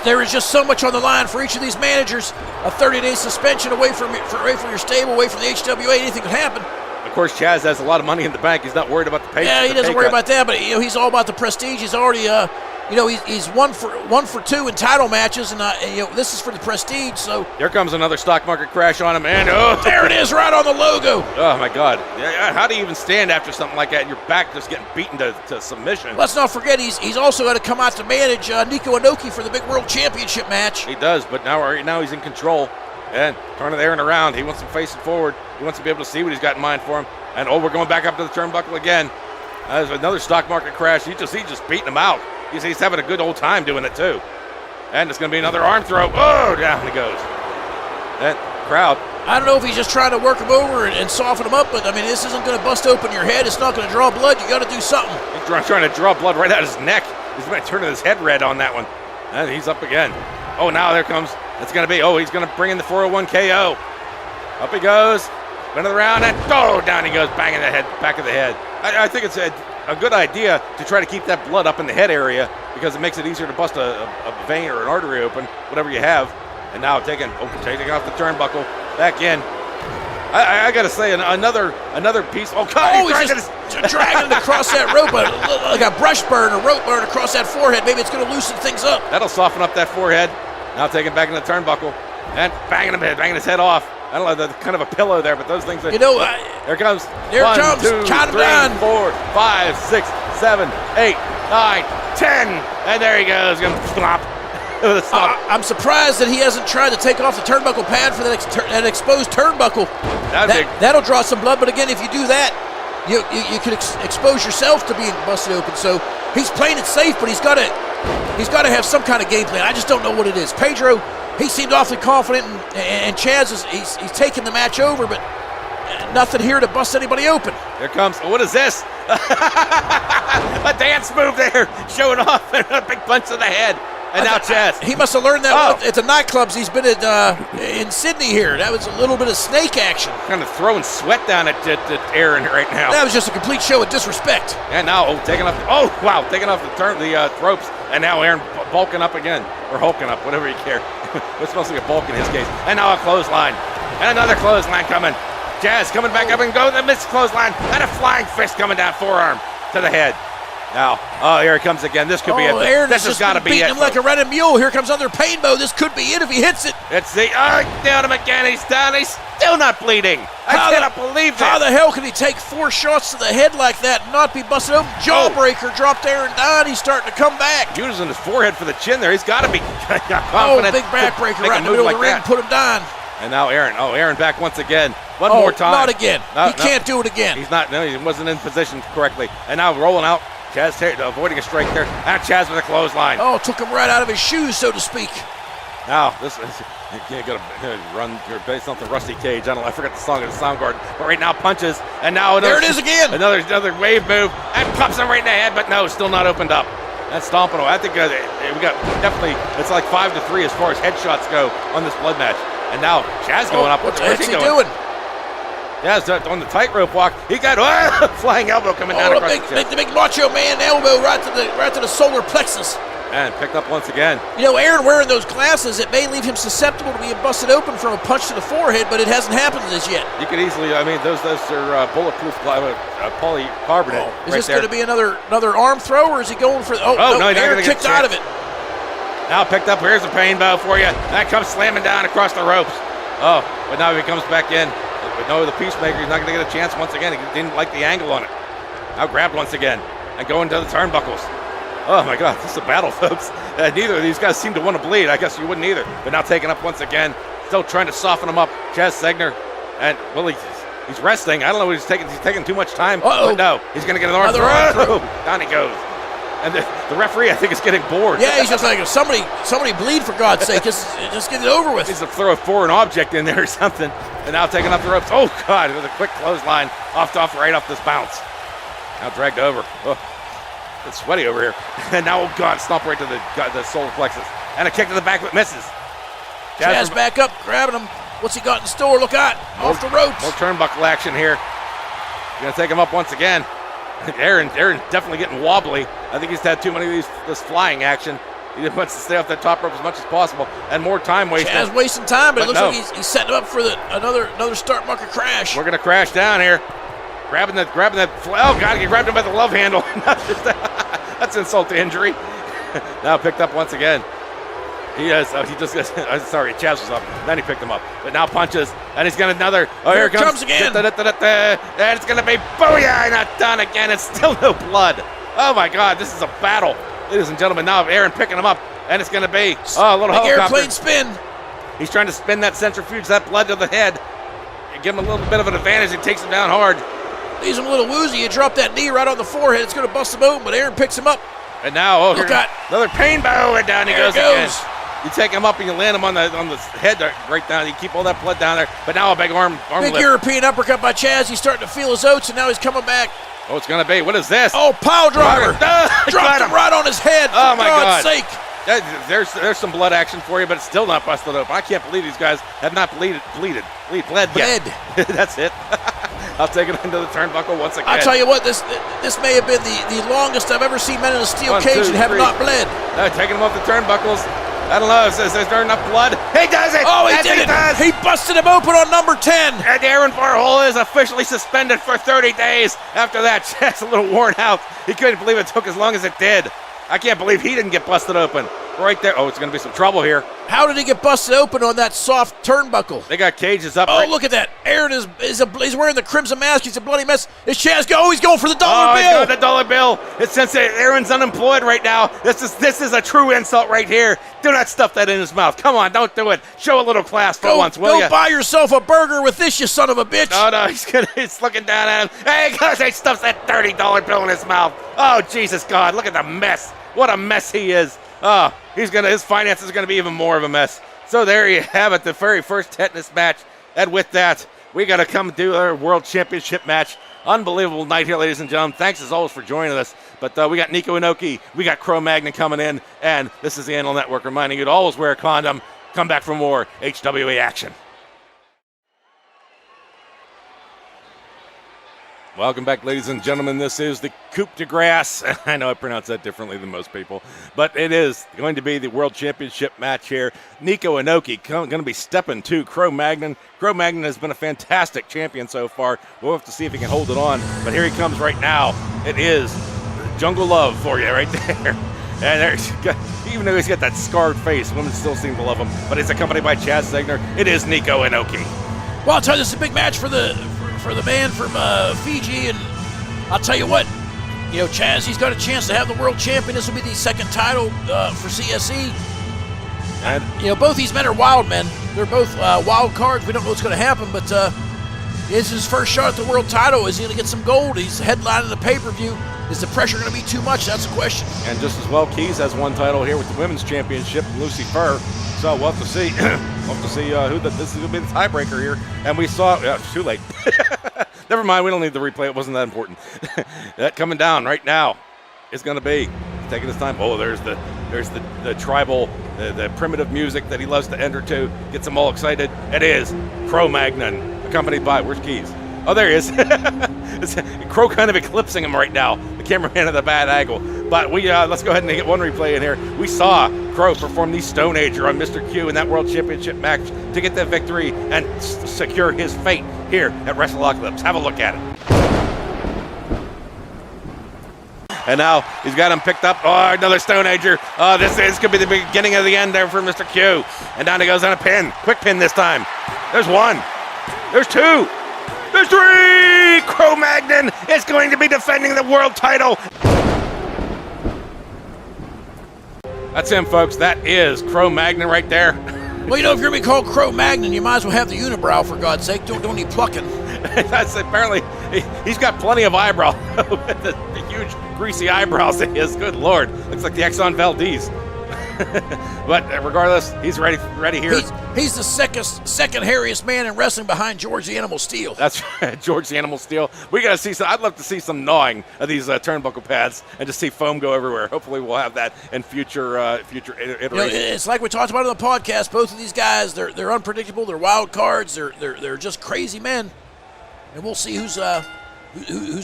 S5: There is just so much on the line for each of these managers. A 30-day suspension away from your stable, away from the HWA. Anything could happen.
S4: Of course, Chaz has a lot of money in the bank. He's not worried about the pay.
S5: Yeah, he doesn't worry about that, but he's all about the prestige. He's already, he's one for two in title matches, and this is for the prestige. So
S4: here comes another stock market crash on him, and
S5: there it is, right on the logo.
S4: Oh my God! How do you even stand after something like that? And your back just getting beaten to submission.
S5: Let's not forget he's also got to come out to manage Niko Inoki for the big World Championship match.
S4: He does, but now he's in control. And turning Aaron around, he wants him facing forward. He wants to be able to see what he's got in mind for him. And we're going back up to the turnbuckle again. There's another stock market crash. He's just beating him out. He's having a good old time doing it too. And it's going to be another arm throw. Oh, down he goes. That crowd.
S5: I don't know if he's just trying to work him over and soften him up, but I mean, this isn't going to bust open your head. It's not going to draw blood. You got to do something.
S4: He's trying to draw blood right out of his neck. He's going to turn his head red on that one. And he's up again. Oh, now there comes. It's going to be. Oh, he's going to bring in the 401 KO. Up he goes. Another round, and down he goes, banging the head, back of the head. I think it's a good idea to try to keep that blood up in the head area because it makes it easier to bust a vein or an artery open, whatever you have. And now taking off the turnbuckle, back in. I got to say, another piece. Oh, God,
S5: he's just dragging it across that rope, like a brush burn, a rope burn across that forehead. Maybe it's going to loosen things up.
S4: That'll soften up that forehead. Now taking back in the turnbuckle and banging his head off. I don't know, the kind of a pillow there, but those things.
S5: Here
S4: comes.
S5: There
S4: One,
S5: it comes.
S4: 2,
S5: Count
S4: 3,
S5: him down.
S4: 4, 5, 6, 7, 8, 9, 10, and there he goes. Gonna flop.
S5: I'm surprised that he hasn't tried to take off the turnbuckle pad for that exposed turnbuckle. That'll draw some blood, but again, if you do that, you could expose yourself to being busted open. So he's playing it safe, but he's got to have some kind of game plan. I just don't know what it is. Pedro, he seemed awfully confident, and Chaz he's taking the match over, but nothing here to bust anybody open.
S4: Here comes. What is this? A dance move there, showing off, and a big punch to the head. And now Chaz.
S5: He must have learned that at the nightclubs he's been at in Sydney here. That was a little bit of snake action.
S4: Kind of throwing sweat down at Aaron right now.
S5: That was just a complete show of disrespect.
S4: And now taking off. Taking off the ropes. And now Aaron bulking up again, or hulking up, whatever you care. It's mostly a bulk in his case. And now a clothesline, and another clothesline coming. Chaz coming back up and go the missed clothesline, and a flying fist coming down, forearm to the head. Now, here it comes again. This could be it.
S5: Aaron
S4: This
S5: has
S4: has got to
S5: just
S4: be
S5: beating
S4: it.
S5: him like a rented mule. Here comes another painbow. This could be it if he hits it.
S4: It's the down him again. He's down. He's still not bleeding. I cannot believe
S5: How
S4: this.
S5: the hell can he take 4 shots to the head like that and not be busted open? Jawbreaker dropped Aaron down. He's starting to come back.
S4: Using his forehead for the chin there. He's got to be
S5: Oh,
S4: confident.
S5: big backbreaker
S4: Make a
S5: right in the
S4: move
S5: middle of the ring.
S4: that.
S5: Put him down.
S4: And now Aaron. Aaron back once again. One more time.
S5: Not again.
S4: No,
S5: He can't do it again.
S4: He's not. No, he wasn't in position correctly. And now rolling out. Chaz avoiding a strike there. And Chaz with a clothesline.
S5: Oh, took him right out of his shoes, so to speak.
S4: Now, this is, you can't go to run your base off the Rusty Cage. I don't know, I forgot the song of the Soundgarden. But right now, punches. And now
S5: there it is again.
S4: Another wave move. And pops him right in the head, but no, still not opened up. That's stomping away. I think we got definitely, it's like 5-3 as far as headshots go on this blood match. And now, Chaz going up.
S5: What's
S4: Where's
S5: he
S4: he
S5: doing?
S4: Yeah, on the tightrope walk. He got flying elbow coming down across the chest.
S5: The big macho man elbow right to the solar plexus.
S4: And picked up once again.
S5: You know, Aaron wearing those glasses, it may leave him susceptible to being busted open from a punch to the forehead, but it hasn't happened as yet.
S4: You could easily, those are bulletproof polycarbonate.
S5: Is this going to be another arm throw, or is he going for? No, Aaron kicked out of it.
S4: Now picked up. Here's a painbow for you. That comes slamming down across the ropes. Oh, but now he comes back in. But no, the Peacemaker, he's not going to get a chance once again. He didn't like the angle on it. Now grabbed once again and going to the turnbuckles. Oh my God, this is a battle, folks. Neither of these guys seem to want to bleed. I guess you wouldn't either. But now taking up once again, still trying to soften him up. Chaz Segner, and well, he's resting. I don't know what he's taking. He's taking too much time. But no, he's going to get an arm throw. Down he goes. And the referee, I think, is getting bored.
S5: Yeah, he's just like, somebody bleed for God's sake. Just get it over with.
S4: He's to throw a foreign object in there or something. And now taking up the ropes. Oh God, it was a quick clothesline right off this bounce. Now dragged over. Oh, it's sweaty over here. And now, oh God, stomp right to the solar plexus. And a kick to the back that misses.
S5: Chaz back up, grabbing him. What's he got in store? Look out, off the ropes.
S4: More turnbuckle action here. Gonna take him up once again. Aaron definitely getting wobbly. I think he's had too many of this flying action. He just wants to stay off that top rope as much as possible, and more time wasting.
S5: Chaz wasting time, but it looks like he's setting him up for another start bucket crash.
S4: We're gonna crash down here. Grabbing that. Oh God, he grabbed him by the love handle. That's insult to injury. Now picked up once again. He has. Sorry, Chaz was up. Then he picked him up. But now punches, and he's got another. Oh, here it comes
S5: again.
S4: And it's gonna be booyah! Not done again. It's still no blood. Oh my God, this is a battle, ladies and gentlemen. Now Aaron picking him up, and it's gonna be a little
S5: big
S4: helicopter
S5: airplane spin.
S4: He's trying to spin that centrifuge, that blood to the head. You give him a little bit of an advantage. It takes him down hard.
S5: Leaves him a little woozy. You drop that knee right on the forehead. It's gonna bust him open, but Aaron picks him up.
S4: And now,
S5: look at
S4: another painbow, and down he goes again. You take him up and you land him on the head right down. You keep all that blood down there. But now a big arm
S5: big
S4: lift.
S5: European uppercut by Chaz. He's starting to feel his oats, and now he's coming back.
S4: Oh, it's going to be. What is this?
S5: Oh, pile driver. Dropped him right on his head.
S4: Oh, my God.
S5: For God's sake.
S4: There's some blood action for you, but it's still not busted open. I can't believe these guys have not bled yet. That's it. I'll take it into the turnbuckle once again.
S5: I'll tell you what, this may have been the longest I've ever seen men in a steel cage and have not bled.
S4: Taking him off the turnbuckles. I don't know. Is there enough blood? He does it!
S5: Oh, he did it! He busted him open on number 10.
S4: And Aaron Varhola is officially suspended for 30 days. After that, Chaz a little worn out. He couldn't believe it took as long as it did. I can't believe he didn't get busted open. Right there. Oh, it's going to be some trouble here.
S5: How did he get busted open on that soft turnbuckle?
S4: They got cages up.
S5: Oh, look at that. Aaron he's wearing the crimson mask. He's a bloody mess. Is Chaz go? Oh, he's going for the dollar bill.
S4: He's going for the dollar bill. It's since Aaron's unemployed right now. This is a true insult right here. Do not stuff that in his mouth. Come on, don't do it. Show a little class for once, will you?
S5: Go buy yourself a burger with this, you son of a bitch.
S4: No, he's looking down at him. Hey, gosh, he stuffs that $30 bill in his mouth. Oh, Jesus God, look at the mess. What a mess he is. Oh, his finances are gonna be even more of a mess. So there you have it, the very first tetanus match. And with that, we gotta come do our World Championship match. Unbelievable night here, ladies and gentlemen. Thanks as always for joining us. But we got Niko Inoki, we got Crow Magnon coming in, and this is the Animal Network reminding you to always wear a condom. Come back for more HWA action. Welcome back, ladies and gentlemen. This is the Coupe de Grace. I know I pronounce that differently than most people, but it is going to be the World Championship match here. Niko Inoki going to be stepping to Crow Magnon. Crow Magnon has been a fantastic champion so far. We'll have to see if he can hold it on, but here he comes right now. It is jungle love for you right there. And even though he's got that scarred face, women still seem to love him. But he's accompanied by Chaz Segner. It is Niko Inoki.
S5: Well, I'll tell you, this is a big match for the man from Fiji, and I'll tell you what, Chaz, he's got a chance to have the world champion. This will be the second title for CSE. And both these men are wild men. They're both wild cards. We don't know what's going to happen, but this is his first shot at the world title. Is he going to get some gold? He's headlining the pay-per-view. Is the pressure going to be too much? That's the question.
S4: And just as well, Keys has one title here with the Women's Championship, Lucy Ferr. So we'll have to see. We'll have to see this is going to be the tiebreaker here. And we saw, it's too late. Never mind, we don't need the replay. It wasn't that important. That coming down right now is going to be taking his time. Oh, there's the tribal, the primitive music that he loves to enter to. Gets them all excited. It is Crow Magnon, accompanied by, where's Keys? Oh, there he is. Crow kind of eclipsing him right now. The cameraman at a bad angle. But let's go ahead and get one replay in here. We saw Crow perform the Stone Ager on Mr. Q in that World Championship match to get the victory and secure his fate here at Wrestleocalypse. Have a look at it. And now he's got him picked up. Oh, another Stone Ager. Oh, this could be the beginning of the end there for Mr. Q. And down he goes on a pin. Quick pin this time. There's one. There's two. There's three! Crow Magnon is going to be defending the world title. That's him, folks. That is Crow Magnon right there.
S5: Well, if you're going to be called Crow Magnon, you might as well have the unibrow, for God's sake. Don't need plucking.
S4: That's apparently, he's got plenty of eyebrow. the huge, greasy eyebrows of his. Good Lord. Looks like the Exxon Valdez. But regardless, he's ready here.
S5: He's the second hairiest man in wrestling behind George the Animal Steel.
S4: That's right, George the Animal Steel. We got to see some. I'd love to see some gnawing of these turnbuckle pads and just see foam go everywhere. Hopefully, we'll have that in future iterations.
S5: It's like we talked about on the podcast. Both of these guys, they're unpredictable. They're wild cards. They're just crazy men, and we'll see who's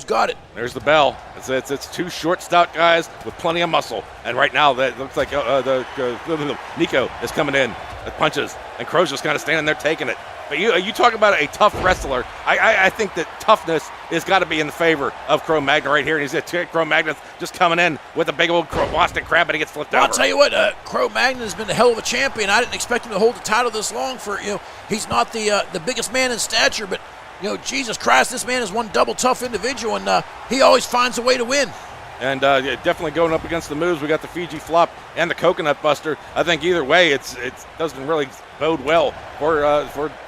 S5: got it.
S4: There's the bell. It's two short, stout guys with plenty of muscle. And right now, that looks like Niko is coming in with punches, and Crow's just kind of standing there taking it. But you talk about a tough wrestler. I think that toughness has got to be in the favor of Crow Magnon right here. And he's Crow Magnon just coming in with a big old Boston Crab, and he gets flipped over.
S5: I'll tell you what, Crow Magnon has been a hell of a champion. I didn't expect him to hold the title this long. He's not the biggest man in stature, but Jesus Christ, this man is one double tough individual, and he always finds a way to win. And
S4: definitely going up against the moves. We got the Fiji Flop and the Coconut Buster. I think either way, it doesn't really bode well for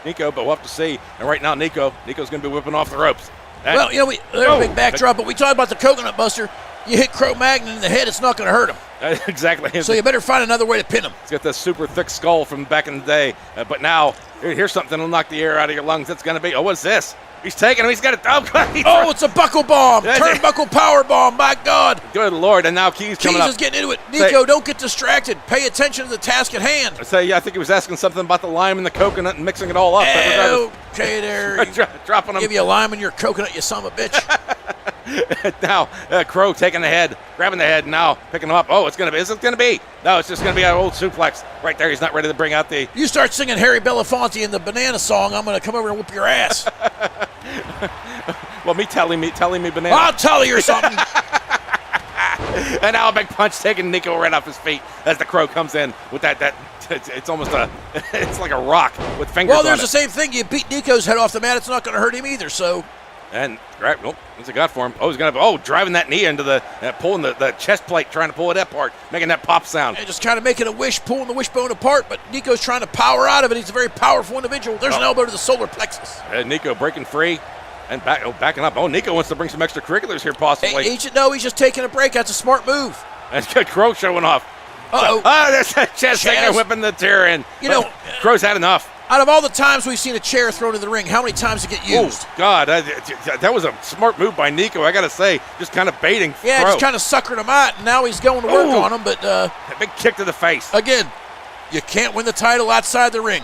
S4: Niko, but we'll have to see. And right now, Niko's going to be whipping off the ropes.
S5: There's a big backdrop, but we talked about the Coconut Buster. You hit Crow Magnon in the head, it's not going to hurt him.
S4: Exactly.
S5: So you better find another way to pin him.
S4: He's got this super thick skull from back in the day, but now here's something that'll knock the air out of your lungs. That's going to be, what's this? He's taking him. He's got it. Oh,
S5: it's a buckle bomb. Turnbuckle power bomb. My God.
S4: Good Lord. And now Keys coming up.
S5: Keys is getting into it. Niko, don't get distracted. Pay attention to the task at hand.
S4: I think he was asking something about the lime and the coconut and mixing it all up.
S5: Okay, there.
S4: Dropping him.
S5: Give you a lime in your coconut, you son of a bitch.
S4: Now, Crow taking the head, grabbing the head, now picking him up. Oh, is it going to be? No, it's just going to be an old suplex right there. He's not ready to bring out the...
S5: You start singing Harry Belafonte in the Banana song, I'm going to come over and whoop your ass.
S4: Well, telling me banana.
S5: I'll tell you or something.
S4: And now a big punch taking Niko right off his feet as the Crow comes in with that it's almost it's like a rock with fingers on it.
S5: Well, there's the same thing. You beat Niko's head off the mat, it's not going to hurt him either, so...
S4: And right, nope, what's he got for him? Oh, he's gonna driving that knee into the pulling the chest plate, trying to pull it apart, making that pop sound.
S5: And just kind of making a wish, pulling the wishbone apart. But Niko's trying to power out of it. He's a very powerful individual. There's an elbow to the solar plexus.
S4: And Niko breaking free and backing up. Oh, Niko wants to bring some extracurriculars here, possibly.
S5: He's just taking a break. That's a smart move.
S4: And Crow showing off. There's that Chaz Segner whipping the tear in. Crow's had enough.
S5: Out of all the times we've seen a chair thrown in the ring, how many times did it get used?
S4: Oh, God, that was a smart move by Niko, I got to say. Just kind of baiting Crow.
S5: Just kind of suckered him out, and now he's going to work on him. But
S4: a big kick to the face.
S5: Again, you can't win the title outside the ring.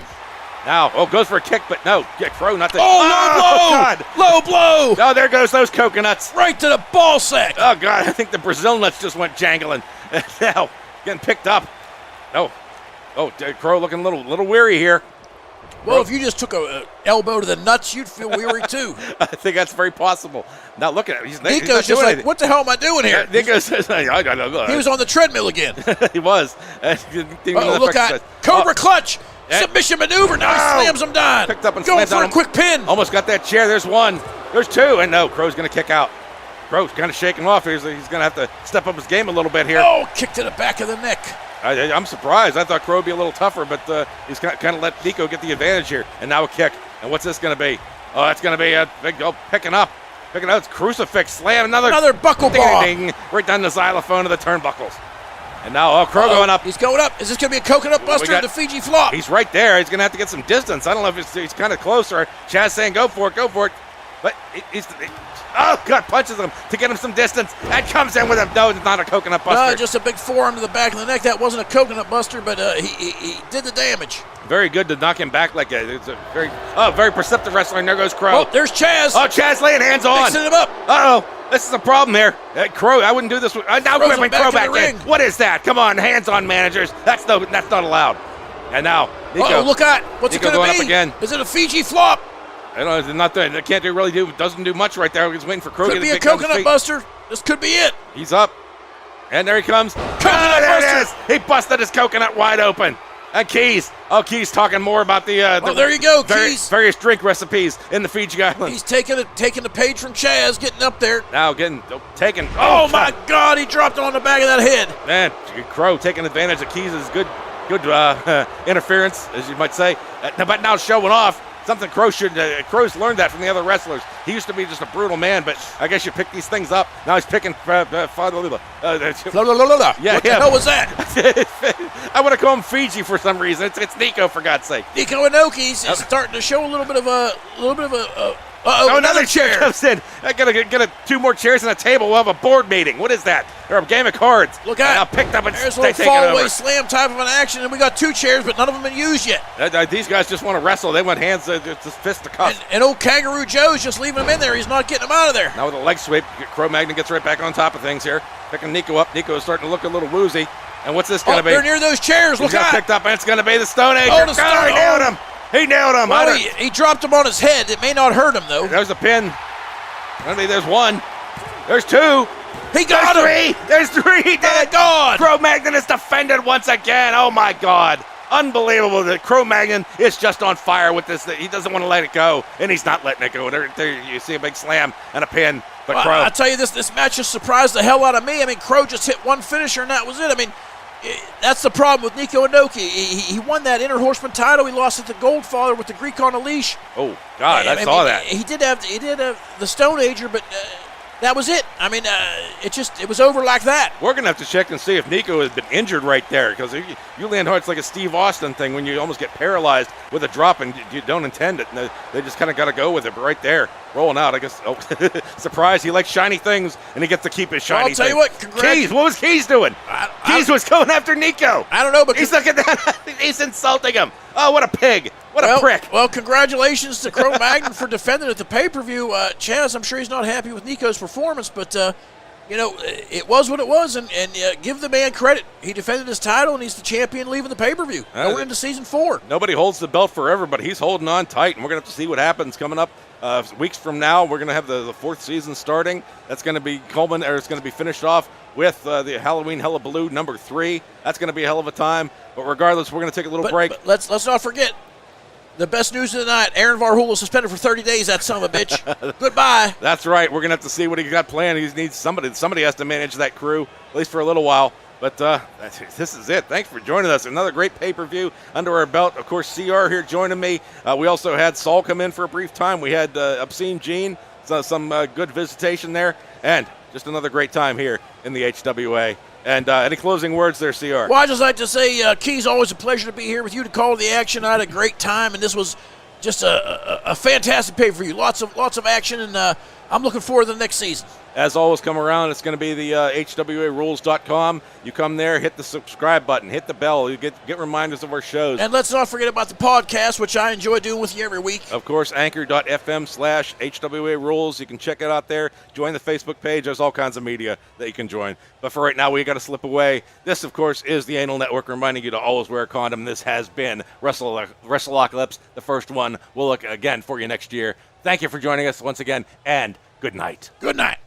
S4: Now, goes for a kick, but no. Get Crow, not the...
S5: low blow!
S4: God.
S5: Low blow!
S4: Oh, there goes those coconuts.
S5: Right to the ball sack.
S4: Oh, God, I think the Brazil nuts just went jangling. Now, getting picked up. Oh, Crow looking a little weary here.
S5: Well, if you just took a elbow to the nuts, you'd feel weary too.
S4: I think that's very possible. Now look at him. He's not
S5: Niko's just
S4: doing
S5: like,
S4: anything.
S5: what the hell am I doing here?
S4: Nico says, I don't know.
S5: He was on the treadmill again.
S4: He was.
S5: Look at Cobra Clutch. Submission maneuver. Now he slams him down.
S4: Picked up and
S5: going
S4: slammed
S5: for
S4: down
S5: a quick pin.
S4: Almost got that chair. There's one. There's two. And no, Crow's going to kick out. Crow's kind of shaking off. He's going to have to step up his game a little bit here.
S5: Oh, kick to the back of the neck.
S4: I'm surprised. I thought Crow would be a little tougher, but he's kind of let Niko get the advantage here. And now a kick. And what's this going to be? Oh, that's going to be a big picking up. Picking up. It's crucifix. Slam. Another
S5: buckle bomb.
S4: Ding, right down the xylophone of the turnbuckles. And now, Crow going up.
S5: He's going up. Is this going to be a coconut buster or the Fiji flop?
S4: He's right there. He's going to have to get some distance. I don't know if he's kind of closer. Chaz saying, go for it. But God, punches him to get him some distance. And comes in with him. No, it's not a coconut buster.
S5: No, just a big forearm to the back of the neck. That wasn't a coconut buster, but he did the damage.
S4: Very good to knock him back like that. It's a very perceptive wrestler. And there goes Crow.
S5: Oh, there's Chaz.
S4: Oh, Chaz laying hands on.
S5: Mixing him up.
S4: Uh-oh. This is a problem here. Crow, I wouldn't do this. Now whipping Crow back in. What is that? Come on, hands on managers. That's not allowed. And now, Niko.
S5: Oh, look out. What's it going to be?
S4: Up again.
S5: Is it a Fiji flop?
S4: I don't know. Not that. It can't doesn't do much right there. He's waiting for Crow to
S5: get
S4: get
S5: a coconut buster. This could be it.
S4: He's up. And there he comes.
S5: Coconut buster.
S4: He busted his coconut wide open. And Keys. Oh, Keys talking more about the
S5: there you go, Keys.
S4: Various drink recipes in the Fiji Islands.
S5: He's taking the page from Chaz, getting up there.
S4: Now taking.
S5: Oh my God! He dropped on the back of that head.
S4: Man, Crow taking advantage of Keys' good interference, as you might say. But now showing off. Something Crow's learned that from the other wrestlers. He used to be just a brutal man, but I guess you pick these things up. Now he's picking.
S5: What the hell was that?
S4: I want to call him Fiji for some reason. It's Niko, for God's sake.
S5: Niko Inoki is starting to show a little bit of a.
S4: Another chair comes in. I gotta get two more chairs and a table. We'll have a board meeting. What is that? Or a game of cards.
S5: Look out!
S4: Now picked up and
S5: there's a little fall-away slam type of an action, and we got two chairs, but none of them been used yet.
S4: These guys just want to wrestle. They want hands, just fist to cuff.
S5: And old Kangaroo Joe's just leaving him in there. He's not getting him out of there.
S4: Now with a leg sweep, Crow Magnon gets right back on top of things here, picking Niko up. Niko is starting to look a little woozy. And what's this going to be?
S5: They're near those chairs. Look out!
S4: Picked up, and it's going to be the Stone Age.
S5: Oh, the Stone.
S4: He nailed him. He nailed him.
S5: Well, he dropped him on his head. It may not hurt him, though.
S4: There's a pin. There's one. There's two.
S5: He got
S4: him. There's three. He did it.
S5: God.
S4: Crow Magnon is defended once again. Oh, my God. Unbelievable that Crow Magnon is just on fire with this. He doesn't want to let it go, and he's not letting it go. There you see a big slam and a pin. But Crow.
S5: I tell you, this match just surprised the hell out of me. I mean, Crow just hit one finisher, and that was it. I mean, that's the problem with Niko Inoki. He won that Interhorsemen title. He lost it to Goldfather with the Greek on a leash.
S4: Oh God, I saw that.
S5: He did have the Stone Ager, but that was it. I mean, it was over like that.
S4: We're gonna have to check and see if Niko has been injured right there, because you land hard. It's like a Steve Austin thing when you almost get paralyzed with a drop and you don't intend it. And they just kind of got to go with it. But right there, rolling out. I guess. Oh, surprise! He likes shiny things, and he gets to keep his shiny.
S5: Well, I'll tell you what.
S4: Keys. What was Keys doing? Keys was going after Niko.
S5: I don't know, but
S4: he's looking down. He's insulting him. Oh, what a pig! What a prick!
S5: Well, congratulations to Crow Magnon for defending at the pay-per-view. Chaz, I'm sure he's not happy with Niko's performance, but it was what it was, and give the man credit. He defended his title, and he's the champion leaving the pay-per-view. Going into season 4.
S4: Nobody holds the belt forever, but he's holding on tight, and we're going to have to see what happens coming up. Weeks from now, we're going to have the 4th season starting. That's going to be it's going to be finished off with the Halloween Hullabaloo number 3. That's going to be a hell of a time. But regardless, we're going to take a little break.
S5: But let's not forget. The best news of the night, Aaron Varhola suspended for 30 days, that son of a bitch. Goodbye.
S4: That's right. We're going to have to see what he got planned. He needs somebody. Somebody has to manage that crew, at least for a little while. But this is it. Thanks for joining us. Another great pay-per-view under our belt. Of course, CR here joining me. We also had Saul come in for a brief time. We had Obscene Gene, some good visitation there. And just another great time here in the HWA. And any closing words there, CR?
S5: Well, I'd just like to say, Keys, always a pleasure to be here with you to call the action. I had a great time, and this was just a fantastic pay-per-view. Lots of action, and I'm looking forward to the next season.
S4: as always, come around. It's going to be the HWARules.com. You come there, hit the subscribe button, hit the bell. You get reminders of our shows.
S5: And let's not forget about the podcast, which I enjoy doing with you every week.
S4: Of course, anchor.fm/HWA Rules. You can check it out there. Join the Facebook page. There's all kinds of media that you can join. But for right now, we got to slip away. This, of course, is the Anal Network reminding you to always wear a condom. This has been Wrestleocalypse, the first one. We'll look again for you next year. Thank you for joining us once again, and good night.
S5: Good night.